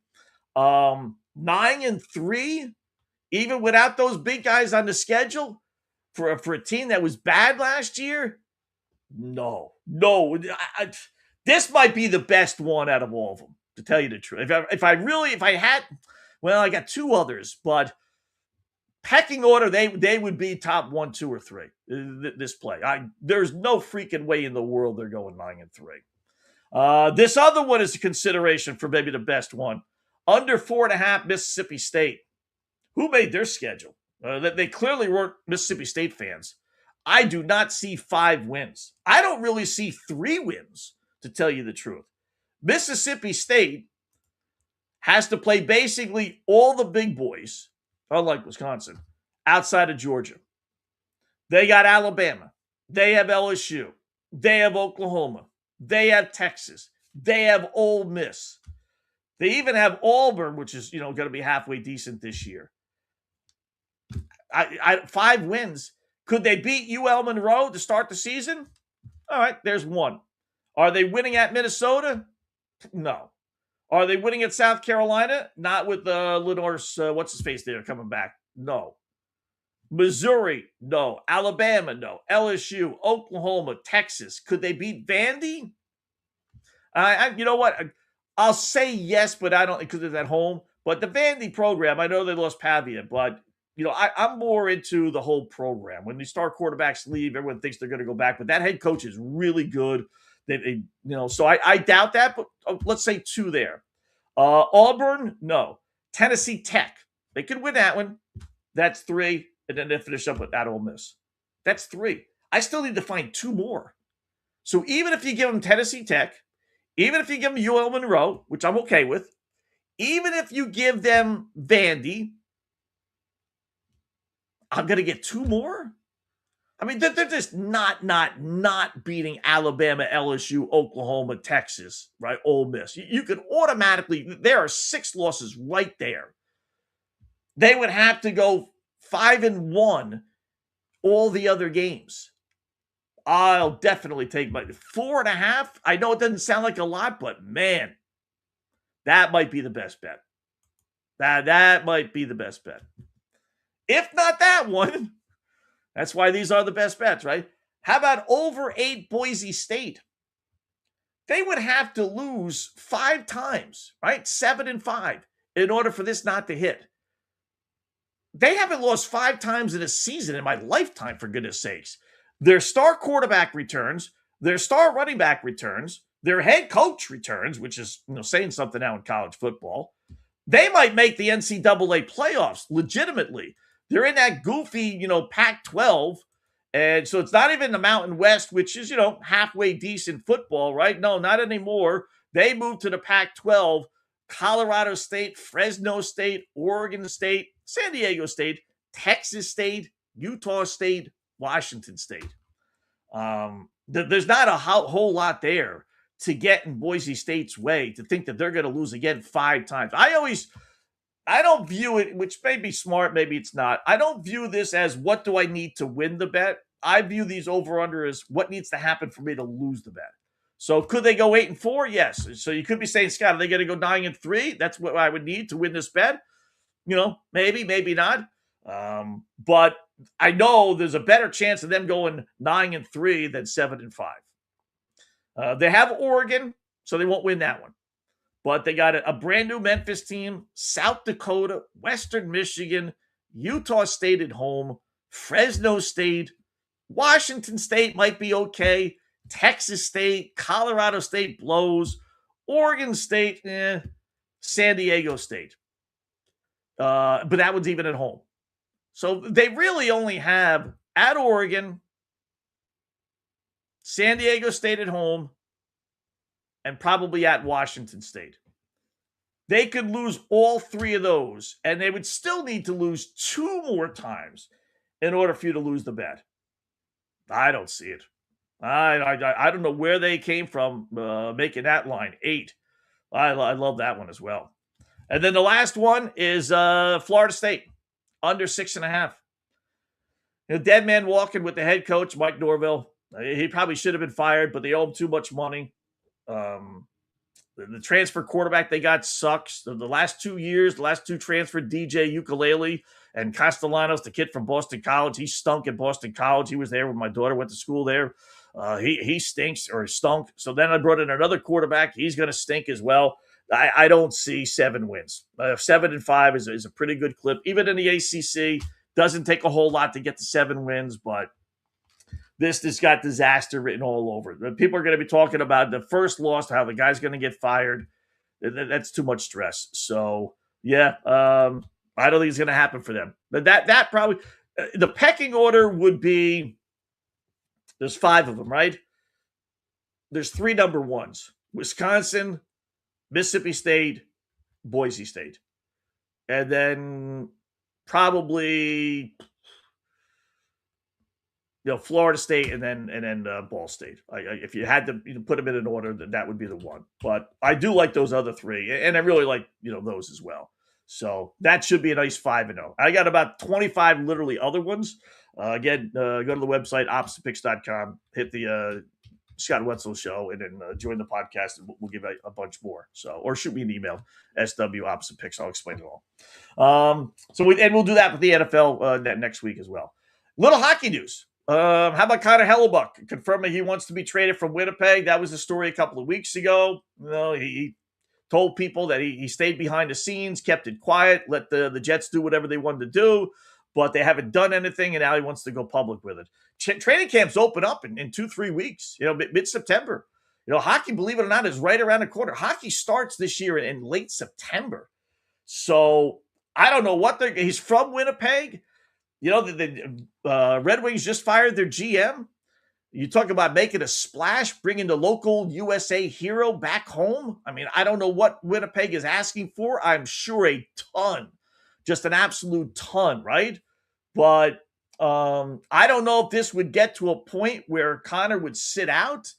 Speaker 3: 9-3, even without those big guys on the schedule, for a team that was bad last year. No. This might be the best one out of all of them, to tell you the truth. I got 2 others, but pecking order, they would be top 1, 2, or 3. This play, there's no freaking way in the world they're going 9-3. This other one is a consideration for maybe the best one. Under 4.5, Mississippi State. Who made their schedule? They clearly weren't Mississippi State fans. I do not see 5 wins. I don't really see 3 wins, to tell you the truth. Mississippi State has to play basically all the big boys, unlike Wisconsin, outside of Georgia. They got Alabama. They have LSU. They have Oklahoma. They have Texas. They have Ole Miss. They even have Auburn, which is, going to be halfway decent this year. 5 wins. Could they beat UL Monroe to start the season? All right, there's 1. Are they winning at Minnesota? No. Are they winning at South Carolina? Not with Lenore's, what's-his-face there coming back. No. Missouri? No. Alabama? No. LSU? Oklahoma? Texas? Could they beat Vandy? You know what? I'll say yes, but I don't, because it's at home. But the Vandy program, I know they lost Pavia, but I'm more into the whole program. When these star quarterbacks leave, everyone thinks they're going to go back, but that head coach is really good. So I doubt that, but let's say 2 there. Auburn, no. Tennessee Tech, they could win that one. That's 3, and then they finish up with that Ole Miss. That's 3. I still need to find 2 more. So even if you give them Tennessee Tech, even if you give them UL Monroe, which I'm okay with, even if you give them Vandy, I'm going to get 2 more? I mean, they're just not beating Alabama, LSU, Oklahoma, Texas, right? Ole Miss. You could automatically, there are 6 losses right there. They would have to go 5-1 all the other games. I'll definitely take my 4.5. I know it doesn't sound like a lot, but man, that might be the best bet. That might be the best bet. If not that one, that's why these are the best bets, right? How about over 8 Boise State? They would have to lose 5 times, right? 7-5 in order for this not to hit. They haven't lost 5 times in a season in my lifetime, for goodness sakes. Their star quarterback returns, their star running back returns, their head coach returns, which is saying something now in college football. They might make the NCAA playoffs legitimately. They're in that goofy, Pac-12. And so it's not even the Mountain West, which is, halfway decent football, right? No, not anymore. They moved to the Pac-12. Colorado State, Fresno State, Oregon State, San Diego State, Texas State, Utah State, Washington State. There's not a whole lot there to get in Boise State's way to think that they're going to lose again 5 times. I don't view it, which may be smart, maybe it's not. I don't view this as what do I need to win the bet. I view these over-under as what needs to happen for me to lose the bet. So could they go 8-4? Yes. So you could be saying, Scott, are they going to go 9-3? That's what I would need to win this bet. Maybe, maybe not. But I know there's a better chance of them going 9-3 than 7-5. They have Oregon, so they won't win that one. But they got a brand new Memphis team, South Dakota, Western Michigan, Utah State at home, Fresno State, Washington State might be okay, Texas State, Colorado State blows, Oregon State, San Diego State. But that one's even at home. So they really only have at Oregon, San Diego State at home, and probably at Washington State. They could lose all three of those, and they would still need to lose 2 more times in order for you to lose the bet. I don't see it. I don't know where they came from making that line 8. I love that one as well. And then the last one is Florida State, under 6.5. Dead man walking with the head coach, Mike Norvell. He probably should have been fired, but they owe him too much money. The transfer quarterback they got sucks. The last 2 years, the last 2 transferred, DJ Ukulele and Castellanos, the kid from Boston College. He stunk at Boston College. He was there when my daughter went to school there. He stinks or stunk. So then I brought in another quarterback. He's going to stink as well. I don't see 7 wins. 7-5 is a pretty good clip. Even in the ACC, doesn't take a whole lot to get to 7 wins, but this got disaster written all over it. People are going to be talking about the first loss, how the guy's going to get fired. That's too much stress. So, yeah, I don't think it's going to happen for them. But that probably – the pecking order would be – there's 5 of them, right? There's 3 number 1s. Wisconsin, Mississippi State, Boise State. And then probably – Florida State and then Ball State. If you had to put them in an order, that would be the one. But I do like those other 3, and I really like those as well. So that should be a nice 5-0. I got about 25 literally other ones. Again, go to the website oppositepicks.com, hit the Scott Wetzel Show, and then join the podcast, and we'll give you a bunch more. So, or shoot me an email, SW_oppositepicks. I'll explain it all. We'll do that with the NFL next week as well. Little hockey news. How about Connor Hellebuck confirming he wants to be traded from Winnipeg? That was a story a couple of weeks ago. He told people that he stayed behind the scenes, kept it quiet, let the Jets do whatever they wanted to do, but they haven't done anything, and now he wants to go public with it. Training camps open up in 2-3 weeks, mid-September. Hockey, believe it or not, is right around the corner. Hockey starts this year in late September. So I don't know what he's from Winnipeg. The Red Wings just fired their GM. You talk about making a splash, bringing the local USA hero back home. I mean, I don't know what Winnipeg is asking for. I'm sure a ton, just an absolute ton, right? But I don't know if this would get to a point where Connor would sit out.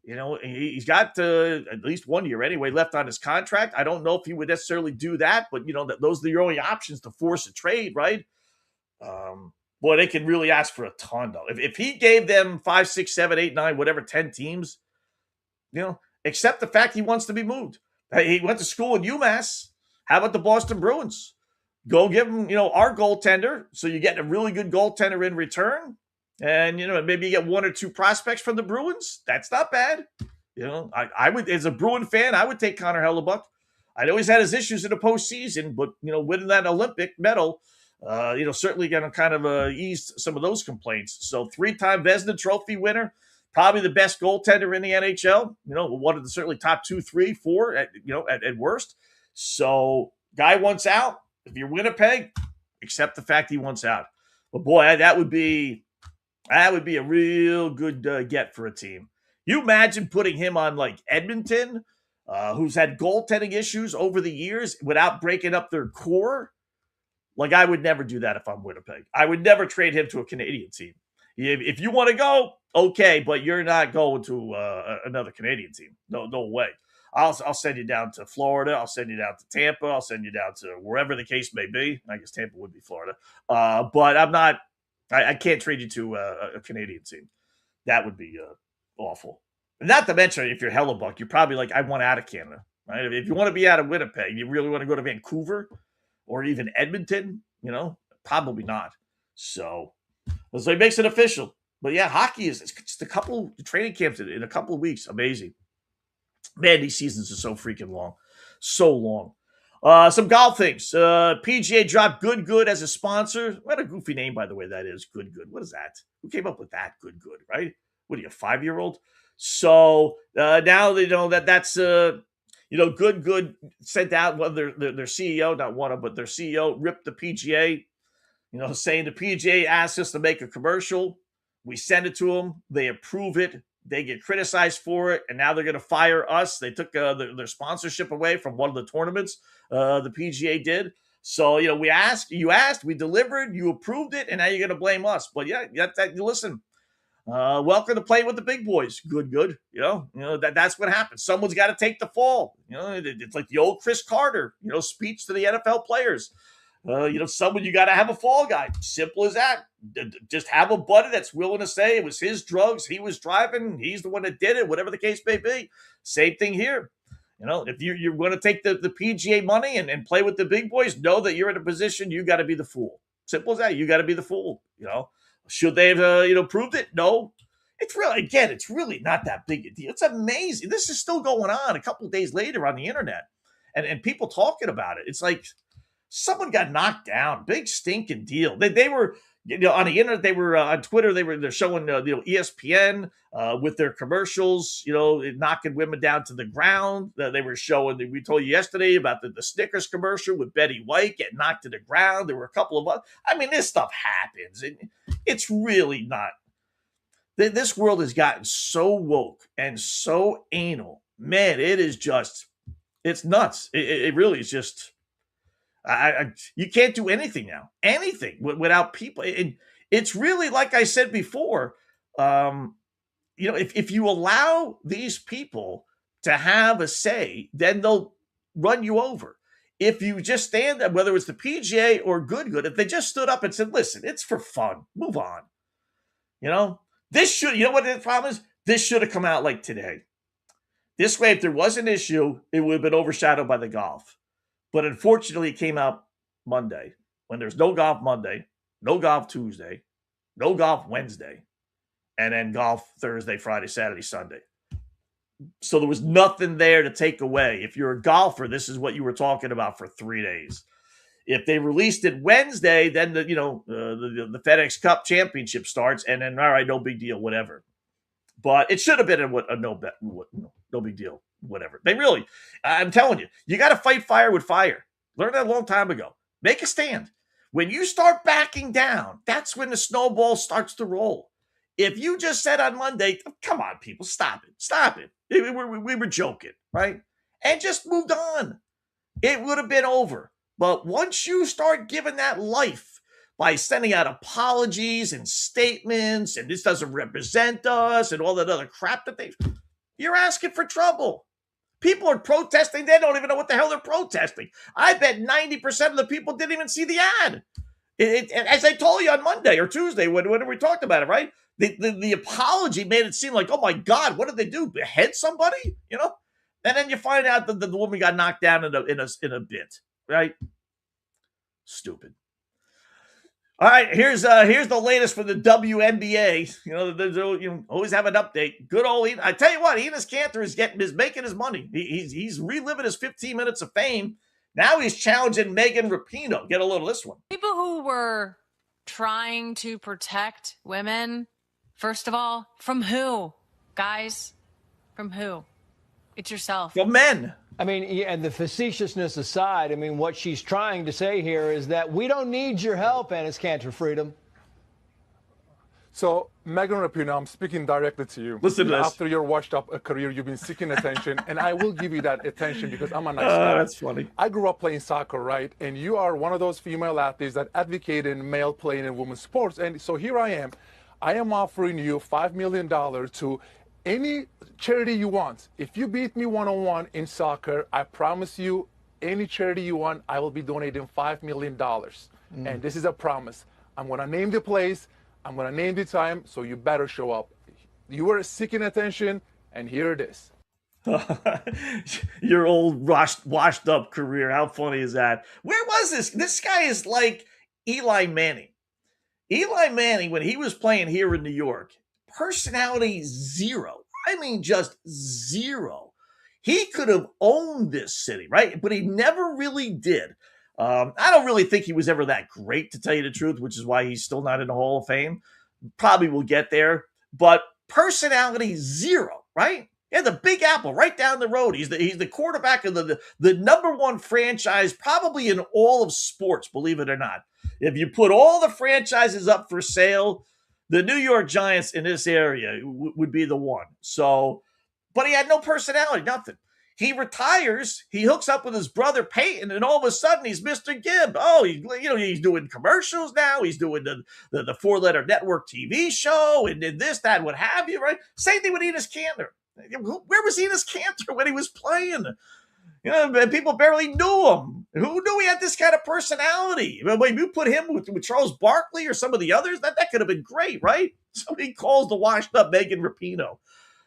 Speaker 3: He's got at least 1 year anyway left on his contract. I don't know if he would necessarily do that, but those are the only options to force a trade, right? Boy, they can really ask for a ton, though. If he gave them 5, 6, 7, 8, 9, whatever, 10 teams, except the fact he wants to be moved. He went to school in UMass. How about the Boston Bruins? Go give him, our goaltender, so you get a really good goaltender in return, and maybe you get 1 or 2 prospects from the Bruins. That's not bad. I would, as a Bruin fan, I would take Connor Hellebuck. I know he's had his issues in the postseason, but winning that Olympic medal. Certainly going to kind of ease some of those complaints. So 3-time Vezina Trophy winner, probably the best goaltender in the NHL. One of the certainly top 2, 3, 4 at worst. So guy wants out. If you're Winnipeg, accept the fact he wants out. But boy, that would be a real good get for a team. You imagine putting him on like Edmonton, who's had goaltending issues over the years without breaking up their core. Like, I would never do that if I'm Winnipeg. I would never trade him to a Canadian team. If you want to go, okay, but you're not going to another Canadian team. No way. I'll send you down to Florida. I'll send you down to Tampa. I'll send you down to wherever the case may be. I guess Tampa would be Florida. But I'm not – I can't trade you to a Canadian team. That would be awful. Not to mention, if you're Hellebuck, you're probably like, I want out of Canada. Right? If you want to be out of Winnipeg, you really want to go to Vancouver – or even Edmonton, probably not. So So he makes it official. But yeah, hockey is just a couple training camps in a couple of weeks. Amazing. Man, these seasons are so freaking long. So long. Some golf things. PGA dropped Good as a sponsor. What a goofy name, by the way, that is. Good. What is that? Who came up with that? Good, right? What are you, a 5-year-old? So now they know that's Good sent out their CEO, not one of, but their CEO ripped the PGA, saying the PGA asked us to make a commercial. We send it to them. They approve it. They get criticized for it, and now they're going to fire us. They took their sponsorship away from one of the tournaments the PGA did. So, you asked, we delivered, you approved it, and now you're going to blame us. But yeah, listen, welcome to playing with the big boys. Good. That's what happens. Someone's got to take the fall. It's like the old Chris Carter, speech to the NFL players. Someone, you got to have a fall guy. Simple as that. Just have a buddy that's willing to say it was his drugs. He was driving. He's the one that did it, whatever the case may be. Same thing here. If you're going to take the PGA money and play with the big boys, know that you're in a position, you got to be the fool. Simple as that. You got to be the fool. Should they have, proved it? No. It's really not that big a deal. It's amazing. This is still going on a couple of days later on the internet and people talking about it. It's like, someone got knocked down. Big stinking deal. They were, on the internet. They were on Twitter. They're showing ESPN with their commercials. Knocking women down to the ground. They were showing. We told you yesterday about the Snickers commercial with Betty White getting knocked to the ground. There were a couple of. This stuff happens. It's really not. This world has gotten so woke and so anal. Man, it is just. It's nuts. It really is just. You can't do anything now, without people. It's really, like I said before, if you allow these people to have a say, then they'll run you over. If you just stand there, whether it's the PGA or Good, if they just stood up and said, listen, it's for fun, move on. This should, what the problem is? This should have come out like today. This way, if there was an issue, it would have been overshadowed by the golf. But unfortunately, it came out Monday when there's no golf Monday, no golf Tuesday, no golf Wednesday, and then golf Thursday, Friday, Saturday, Sunday. So there was nothing there to take away. If you're a golfer, this is what you were talking about for 3 days. If they released it Wednesday, then the FedEx Cup Championship starts, and then all right, no big deal, whatever. But it should have been a no big deal. Whatever. I'm telling you, you got to fight fire with fire. Learned that a long time ago. Make a stand. When you start backing down, that's when the snowball starts to roll. If you just said on Monday, come on, people, stop it. We were joking, right? And just moved on. It would have been over. But once you start giving that life by sending out apologies and statements, and this doesn't represent us and all that other crap you're asking for trouble. People are protesting. They don't even know what the hell they're protesting. I bet 90% of the people didn't even see the ad. As I told you on Monday or Tuesday, whenever we talked about it, right? The apology made it seem like, oh my God, what did they do? Behead somebody? And then you find out that the woman got knocked down in a bit, right? Stupid. All right, here's the latest for the WNBA. You always have an update. Good old Enos. I tell you what, Enos Kanter is making his money. He's reliving his 15 minutes of fame. Now he's challenging Megan Rapinoe. Get a load of this one.
Speaker 16: People who were trying to protect women, first of all, from who? Guys, from who? It's yourself.
Speaker 3: From men.
Speaker 17: And the facetiousness aside, what she's trying to say here is that we don't need your help, Enes Kanter Freedom.
Speaker 18: So, Megan Rapinoe, I'm speaking directly to you.
Speaker 3: Listen to this.
Speaker 18: After your washed-up career, you've been seeking attention, and I will give you that attention because I'm a nice guy.
Speaker 3: That's funny.
Speaker 18: I grew up playing soccer, right? And you are one of those female athletes that advocate in male playing in women's sports. And so here I am. I am offering you $5 million to any charity you want. If you beat me one-on-one in soccer, I promise you, any charity you want, I will be donating $5 million. And this is a promise. I'm going to name the place. I'm going to name the time, so you better show up. You were seeking attention, and here it is.
Speaker 3: Your old washed up career. How funny is that? Where was this? This guy is like Eli Manning. Eli Manning, when he was playing here in New York, personality zero. I mean, just zero. He could have owned this city, right? But he never really did. I don't really think he was ever that great, to tell you the truth, which is why he's still not in the Hall of Fame. Probably will get there. But personality zero, right? Yeah, the Big Apple right down the road. He's the quarterback of the number one franchise probably in all of sports, believe it or not. If you put all the franchises up for sale, the New York Giants in this area would be the one. So, but he had no personality, nothing. He retires, he hooks up with his brother Peyton, and all of a sudden he's Mr. Gibb. Oh, he's doing commercials now. He's doing the four-letter network TV show and this, that, what have you, right? Same thing with Enos Kanter. Where was Enos Kanter when he was playing? People barely knew him. Who knew he had this kind of personality? Maybe you put him with Charles Barkley or some of the others, that could have been great, right? Somebody calls the washed-up Megan Rapinoe.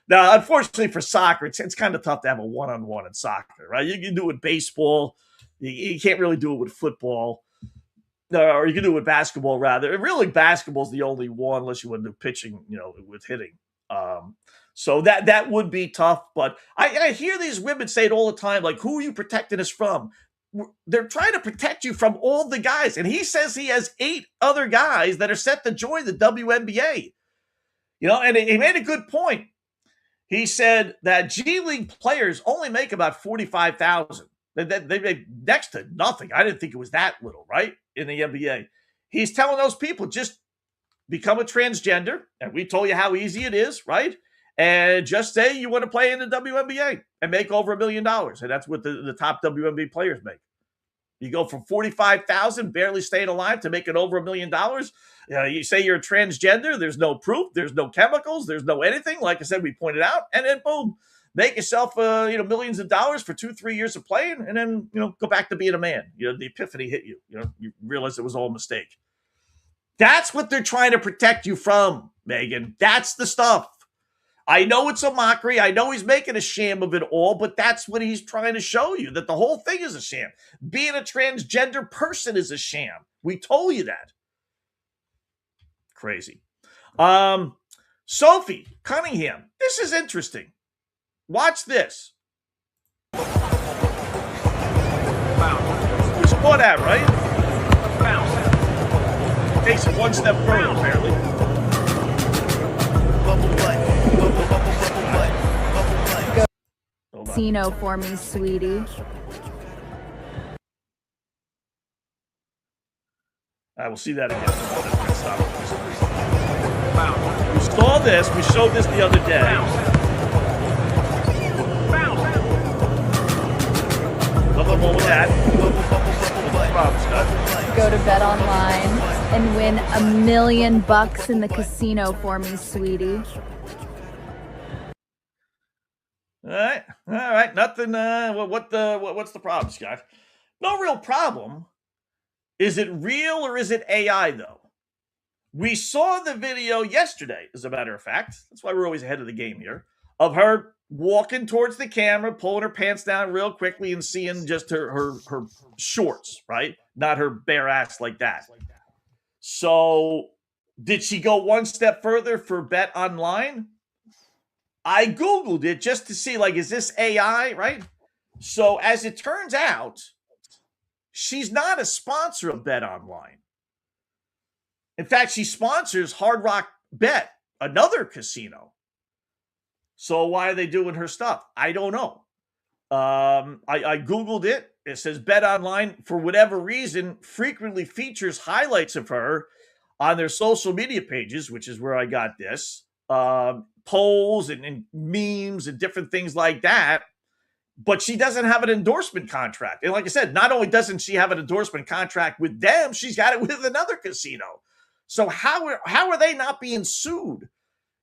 Speaker 3: Now, unfortunately for soccer, it's kind of tough to have a one-on-one in soccer, right? You can do it with baseball. You can't really do it with football. Or you can do it with basketball, rather. And really, basketball is the only one, unless you want to do pitching, with hitting. So that would be tough. But I hear these women say it all the time, like, who are you protecting us from? They're trying to protect you from all the guys. And he says he has 8 other guys that are set to join the WNBA. And he made a good point. He said that G League players only make about $45,000. They make next to nothing. I didn't think it was that little, right? In the NBA. He's telling those people, just become a transgender. And we told you how easy it is, right? And just say you want to play in the WNBA and make over $1 million. And that's what the top WNBA players make. You go from $45,000, barely staying alive, to making over $1 million. You say you're a transgender. There's no proof. There's no chemicals. There's no anything. Like I said, we pointed out. And then, boom, make yourself, millions of dollars for 2-3 years of playing. And then, go back to being a man. The epiphany hit you. You realize it was all a mistake. That's what they're trying to protect you from, Megan. That's the stuff. I know it's a mockery. I know he's making a sham of it all, but that's what he's trying to show you, that the whole thing is a sham. Being a transgender person is a sham. We told you that. Crazy. Sophie Cunningham. This is interesting. Watch this. You saw that, right? Takes it one step further, apparently.
Speaker 19: Casino for me, sweetie.
Speaker 3: I will see that again. We saw this. We showed this the other day. Nothing wrong with that.
Speaker 19: Go to Bet Online and win $1 million in the casino for me, sweetie.
Speaker 3: All right. Nothing. What's the problem, Scott? No real problem. Is it real or is it AI, though? We saw the video yesterday, as a matter of fact. That's why we're always ahead of the game here. Of her walking towards the camera, pulling her pants down real quickly and seeing just her shorts, right? Not her bare ass like that. So, did she go one step further for Bet Online? I Googled it just to see, is this AI, right? So, as it turns out, she's not a sponsor of Bet Online. In fact, she sponsors Hard Rock Bet, another casino. So why are they doing her stuff? I don't know. I Googled it. It says Bet Online, for whatever reason, frequently features highlights of her on their social media pages, which is where I got this. Polls and memes and different things like that. But she doesn't have an endorsement contract. And like I said, not only doesn't she have an endorsement contract with them, she's got it with another casino. So how are they not being sued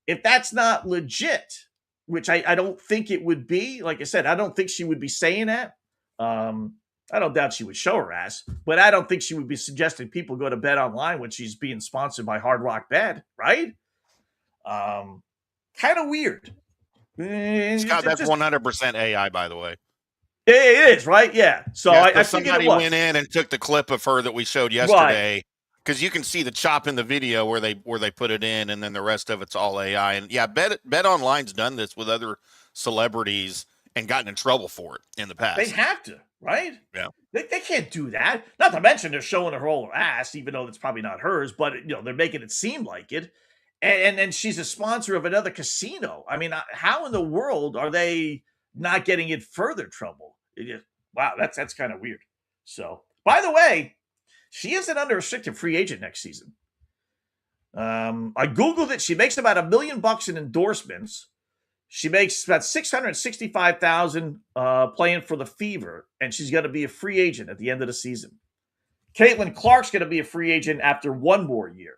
Speaker 3: if that's not legit? Which I don't think it would be. Like I said, I don't think she would be saying that. I don't doubt she would show her ass, but I don't think she would be suggesting people go to Bet Online when she's being sponsored by Hard Rock Bet, right? Kind of weird.
Speaker 20: Scott, that's 100% AI, by the way.
Speaker 3: It is, right? Yeah. So I
Speaker 20: somebody went in and took the clip of her that we showed yesterday, because you can see the chop in the video where they put it in, and then the rest of it's all AI. And yeah, Bet Online's done this with other celebrities and gotten in trouble for it in the past.
Speaker 3: They have to, right?
Speaker 20: Yeah.
Speaker 3: They can't do that. Not to mention they're showing her whole ass, even though it's probably not hers, but they're making it seem like it. And she's a sponsor of another casino. I mean, how in the world are they not getting in further trouble? Wow, that's kind of weird. So, by the way, she is an unrestricted free agent next season. I Googled it. She makes about $1 million in endorsements. She makes about $665,000 playing for the Fever, and she's going to be a free agent at the end of the season. Caitlin Clark's going to be a free agent after one more year.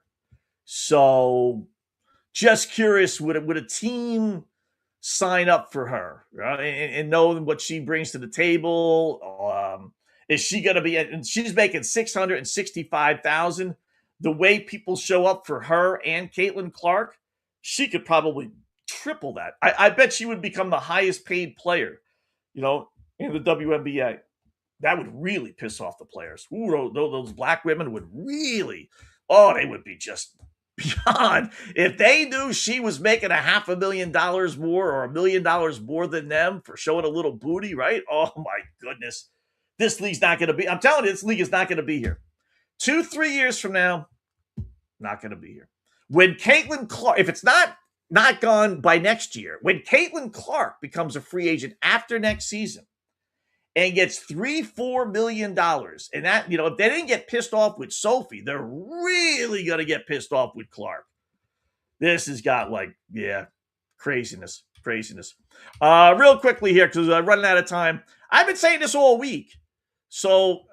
Speaker 3: So, just curious, would a team sign up for her and know what she brings to the table? Is she going to be? And she's making $665,000. The way people show up for her and Caitlin Clark, she could probably triple that. I bet she would become the highest paid player, in the WNBA. That would really piss off the players. Ooh, those black women would really, they would be just beyond. If they knew she was making $500,000 more or $1 million more than them for showing a little booty, right? Oh my goodness. This league's not going to be, I'm telling you, this league is not going to be here. 2-3 years from now, not going to be here. When Caitlin Clark, if it's not gone by next year, when Caitlin Clark becomes a free agent after next season and gets $3-4 million, and that, if they didn't get pissed off with Sophie, they're really going to get pissed off with Clark. This has got craziness. Real quickly here, because I'm running out of time. I've been saying this all week, so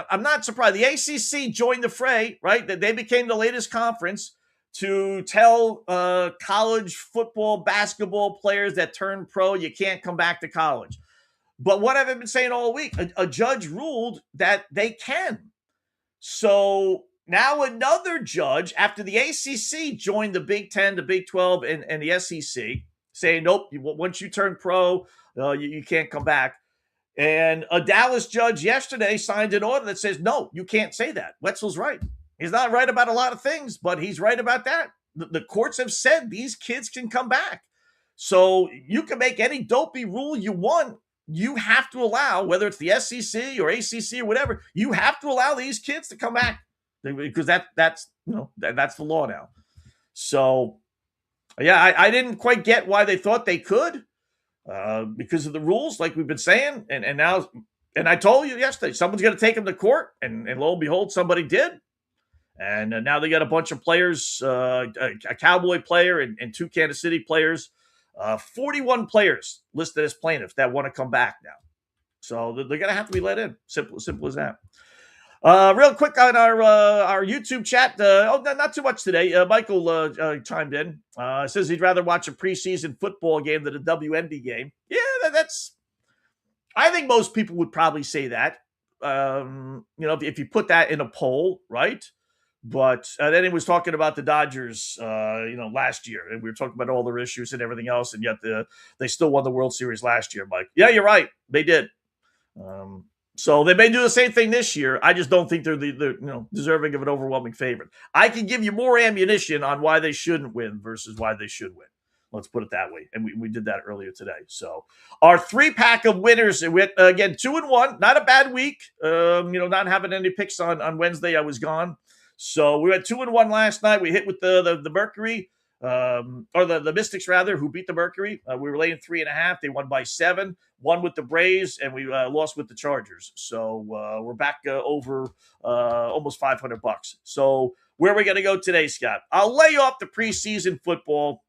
Speaker 3: I'm not surprised. The ACC joined the fray, right? That they became the latest conference to tell college football, basketball players that turn pro, you can't come back to college. But what I've been saying all week, a judge ruled that they can. So now another judge, after the ACC joined the Big 10, the Big 12, and the SEC, saying, nope, once you turn pro, you can't come back. And a Dallas judge yesterday signed an order that says, no, you can't say that. Wetzel's right. He's not right about a lot of things, but he's right about that. The courts have said these kids can come back. So you can make any dopey rule you want. You have to allow, whether it's the SEC or ACC or whatever, you have to allow these kids to come back because that's the law now. So, yeah, I didn't quite get why they thought they could because of the rules, like we've been saying. And now, and I told you yesterday, someone's going to take them to court, and lo and behold, somebody did. And now they got a bunch of players, a Cowboy player and 2 Kansas City players. 41 players listed as plaintiffs that want to come back now. So they're going to have to be let in. Simple as that. Real quick on our YouTube chat. Not too much today. Michael chimed in. Says he'd rather watch a preseason football game than a WNBA game. Yeah, I think most people would probably say that. If you put that in a poll, right? But then he was talking about the Dodgers, last year. And we were talking about all their issues and everything else. And yet they still won the World Series last year, Mike. Yeah, you're right. They did. So they may do the same thing this year. I just don't think they're deserving of an overwhelming favorite. I can give you more ammunition on why they shouldn't win versus why they should win. Let's put it that way. And we did that earlier today. So our 3-pack of winners, again, 2-1. Not a bad week. Not having any picks on Wednesday. I was gone. So we had 2-1 last night. We hit with the Mercury, or the Mystics rather, who beat the Mercury. We were laying 3.5. They won by 7. Won with the Braves, and we lost with the Chargers. So we're back over almost $500. So where are we going to go today, Scott? I'll lay off the preseason football.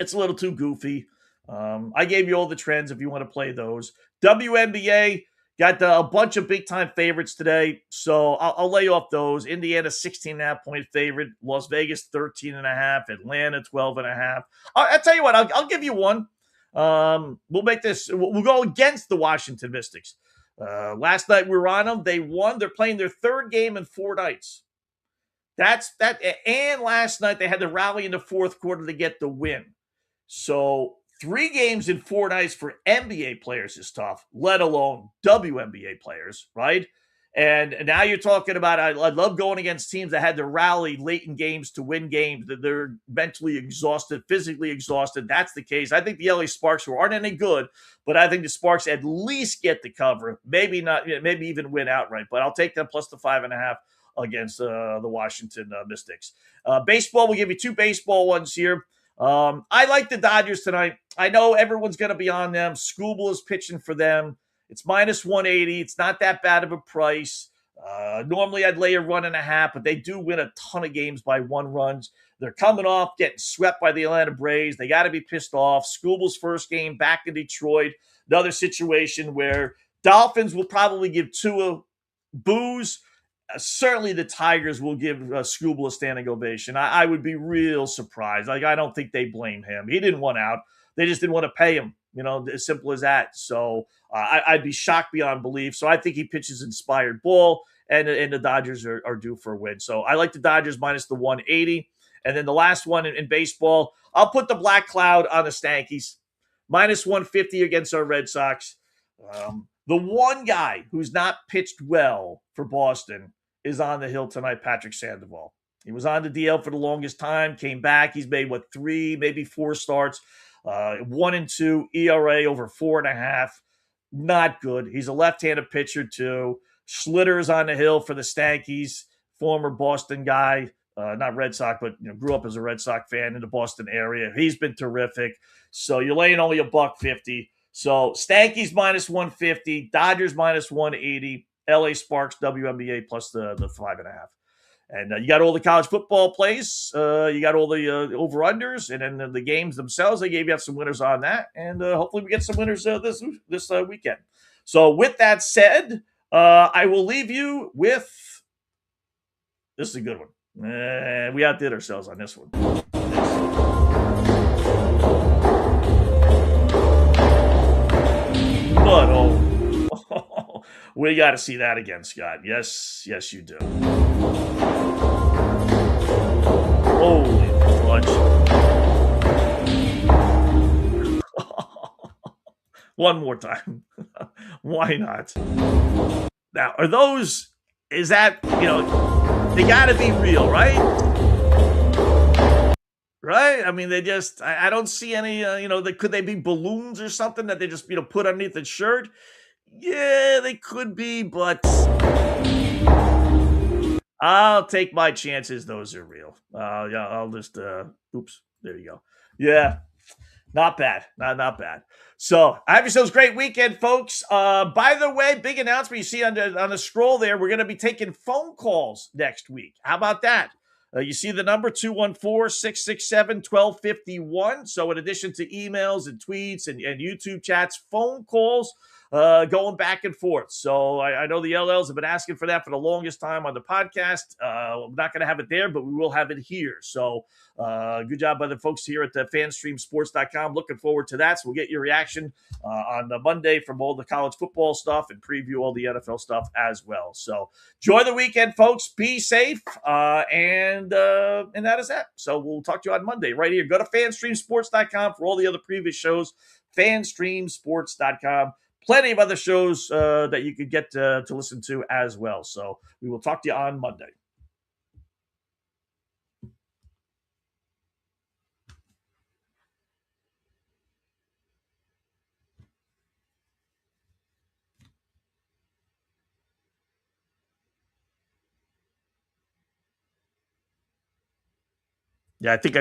Speaker 3: It's a little too goofy. I gave you all the trends if you want to play those. WNBA. Got a bunch of big-time favorites today, so I'll lay off those. Indiana, 16.5-point favorite. Las Vegas, 13.5. Atlanta, 12.5. I'll tell you what, I'll give you one. We'll make this. We'll go against the Washington Mystics. Last night we were on them. They won. They're playing their 3rd game in 4 nights. That's that. And last night they had to rally in the 4th quarter to get the win. So 3 games in 4 nights for NBA players is tough, let alone WNBA players, right? And now you're talking about, I love going against teams that had to rally late in games to win games, that they're mentally exhausted, physically exhausted. That's the case. I think the LA Sparks, who aren't any good, but I think the Sparks at least get the cover. Maybe not, maybe even win outright, but I'll take them plus the 5.5 against the Washington Mystics. Baseball, we'll give you 2 baseball ones here. I like the Dodgers tonight. I know everyone's going to be on them. Skubal is pitching for them. It's minus 180. It's not that bad of a price. Normally, I'd lay a 1.5, but they do win a ton of games by 1 runs. They're coming off getting swept by the Atlanta Braves. They got to be pissed off. Skubal's first game back in Detroit. Another situation where Dolphins will probably give Tua boos. Certainly the Tigers will give Skubal a standing ovation. I would be real surprised. I don't think they blame him. He didn't want out. They just didn't want to pay him. As simple as that. So I'd be shocked beyond belief. So I think he pitches inspired ball, and the Dodgers are due for a win. So I like the Dodgers minus the 180. And then the last one in baseball, I'll put the black cloud on the Stankies. Minus 150 against our Red Sox. The one guy who's not pitched well for Boston is on the hill tonight, Patrick Sandoval. He was on the DL for the longest time, came back. He's made, 3, maybe 4 starts. 1-2 ERA over 4.5. Not good. He's a left-handed pitcher too. Schlitter's on the hill for the Stankies, former Boston guy, not Red Sox, but grew up as a Red Sox fan in the Boston area. He's been terrific. So you're laying only $1.50. So Stankies minus 150, Dodgers minus 180, LA Sparks WNBA plus the 5.5. And you got all the college football plays. You got all the over-unders. And then the games themselves, they gave you some winners on that. And hopefully we get some winners this weekend. So with that said, I will leave you with – this is a good one. We outdid ourselves on this one. But, we got to see that again, Scott. Yes, you do. Holy fudge. One more time. Why not? Now, is that, they got to be real, right? Right? I mean, I don't see any, could they be balloons or something that they just, put underneath the shirt? Yeah, they could be, but I'll take my chances. Those are real. Yeah, I'll just, oops, there you go. Yeah, not bad. Not bad. So have yourselves a great weekend, folks. By the way, big announcement you see on the scroll there, we're going to be taking phone calls next week. How about that? You see the number 214-667-1251. So in addition to emails and tweets and YouTube chats, phone calls going back and forth. So I know the LLs have been asking for that for the longest time on the podcast. I'm not going to have it there, but we will have it here. So good job by the folks here at fanstreamsports.com. Looking forward to that. So we'll get your reaction on Monday from all the college football stuff and preview all the NFL stuff as well. So enjoy the weekend, folks. Be safe. And that is that. So we'll talk to you on Monday right here. Go to fanstreamsports.com for all the other previous shows. Fanstreamsports.com. Plenty of other shows that you could get to listen to as well. So we will talk to you on Monday. Yeah, I think